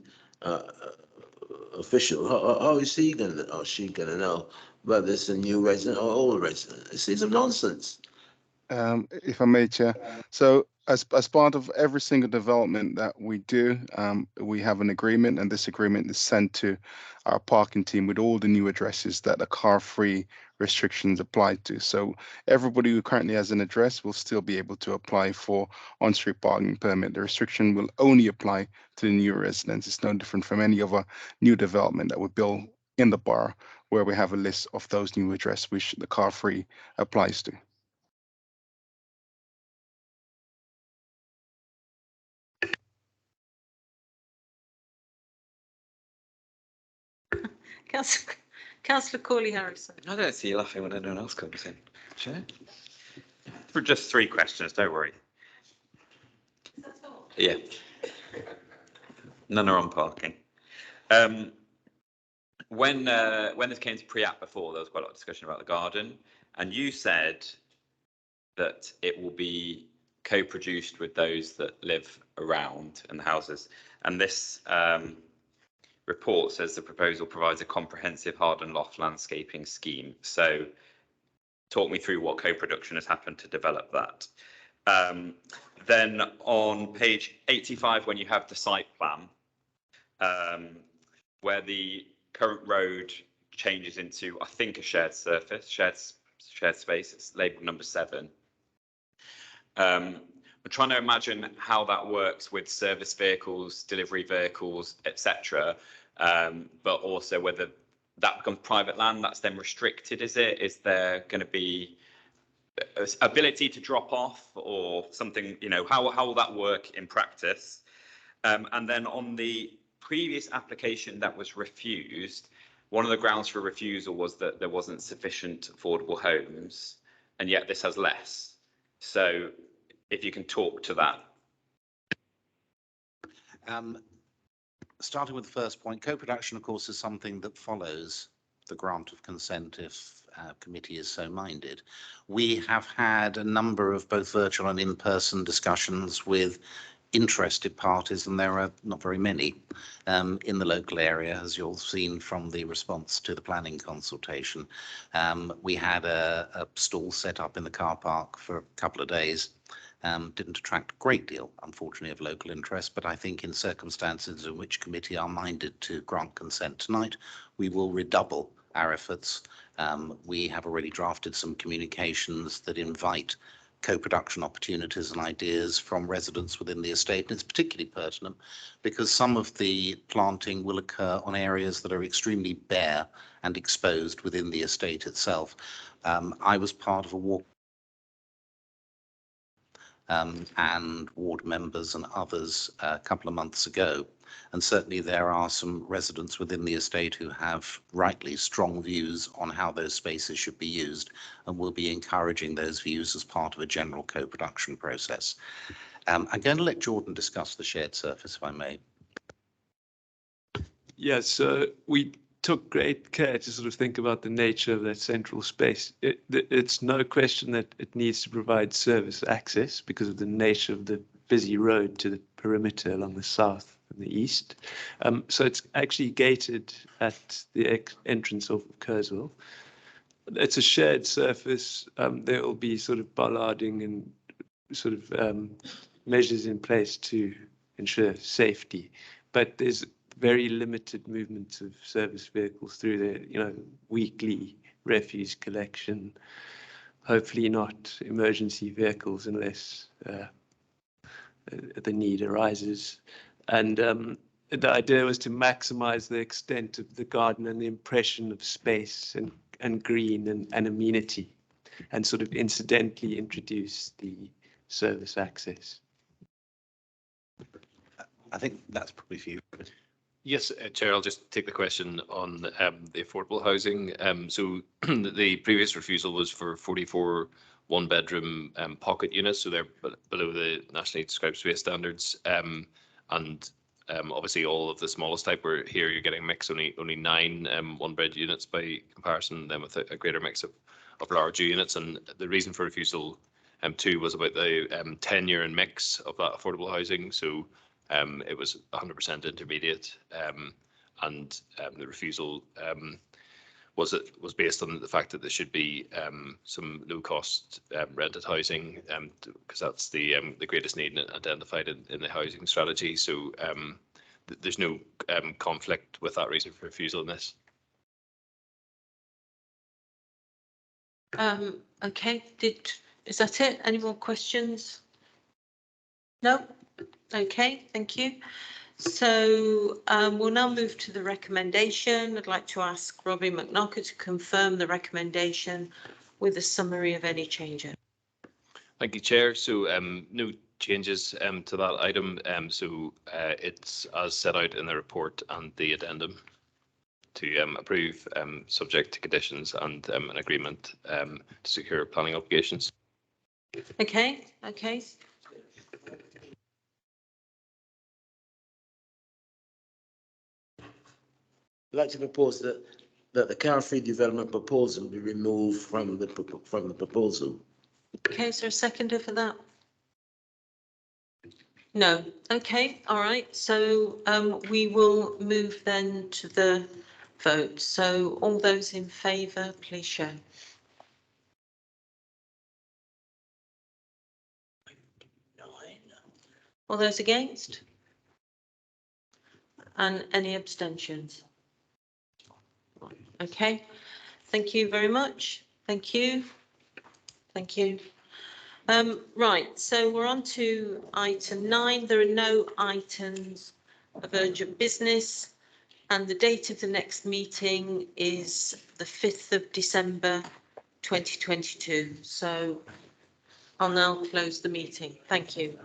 official? How is he gonna or she gonna know whether it's a new resident or old resident? It seems a nonsense. If I may, Chair. So as part of every single development that we do, we have an agreement, and this agreement is sent to our parking team with all the new addresses that the car-free restrictions apply to. So everybody who currently has an address will still be able to apply for on-street parking permit. The restriction will only apply to the new residents. It's no different from any other new development that we build in the borough, where we have a list of those new addresses which the car-free applies to. Councillor Corley-Harrison. I don't see you laughing when anyone else comes in. Chair? For just 3 questions, don't worry. Yeah. None are on parking. When this came to pre-app before, there was quite a lot of discussion about the garden, and you said that it will be co-produced with those that live around in the houses, and this report says the proposal provides a comprehensive hard and loft landscaping scheme. So talk me through what co-production has happened to develop that. Then on page 85, when you have the site plan, where the current road changes into, I think, a shared surface, shared space, it's labelled number 7. I'm trying to imagine how that works with service vehicles, delivery vehicles, etc. But also whether that becomes private land, that's then restricted, is it? Is there going to be ability to drop off or something, you know, how will that work in practice? And then on the previous application that was refused, one of the grounds for refusal was that there wasn't sufficient affordable homes, and yet this has less. So if you can talk to that. Starting with the first point, co-production, of course, is something that follows the grant of consent if committee is so minded. We have had a number of both virtual and in-person discussions with interested parties, and there are not very many in the local area, as you'll have seen from the response to the planning consultation. We had a stall set up in the car park for a couple of days. Didn't attract a great deal, unfortunately, of local interest, but I think in circumstances in which committee are minded to grant consent tonight, we will redouble our efforts. We have already drafted some communications that invite co-production opportunities and ideas from residents within the estate. And it's particularly pertinent because some of the planting will occur on areas that are extremely bare and exposed within the estate itself. I was part of a walk and ward members and others a couple of months ago. And certainly there are some residents within the estate who have rightly strong views on how those spaces should be used, and will be encouraging those views as part of a general co-production process. I'm going to let Jordan discuss the shared surface, if I may. Yes, so we took great care to sort of think about the nature of that central space. It's no question that it needs to provide service access because of the nature of the busy road to the perimeter along the south and the east. So it's actually gated at the entrance of Kerswell. It's a shared surface. There will be sort of bollarding and sort of measures in place to ensure safety, but there's very limited movements of service vehicles through there, you know, weekly refuse collection, hopefully not emergency vehicles unless the need arises. And the idea was to maximize the extent of the garden and the impression of space and green and amenity, and sort of incidentally introduce the service access. I think that's probably for you. Yes, Chair, I'll just take the question on the affordable housing. So the previous refusal was for 44 one-bedroom pocket units, so they're below the nationally described space standards. And obviously all of the smallest type were here, you're getting a mix, only 9 one-bed units by comparison, then with a greater mix of larger units. And the reason for refusal 2 was about the tenure and mix of that affordable housing. So it was 100% intermediate, and the refusal was based on the fact that there should be some low-cost rented housing, because that's the greatest need identified in the housing strategy. So there's no conflict with that reason for refusal in this. Okay, is that it? Any more questions? No? Okay, thank you. So we'll now move to the recommendation. I'd like to ask Robbie McKnocker to confirm the recommendation with a summary of any changes. Thank you, Chair. So no changes to that item. So it's as set out in the report and the addendum to approve, subject to conditions and an agreement to secure planning obligations. Okay. I'd like to propose that the car-free development proposal be removed from the proposal. Okay, is there a seconder for that? No. Okay, all right. So we will move then to the vote. So all those in favour, please show. All those against? And any abstentions? Okay, thank you very much. Thank you. Thank you. Right, so we're on to item 9. There are no items of urgent business, and the date of the next meeting is the 5th of December 2022. So I'll now close the meeting. Thank you.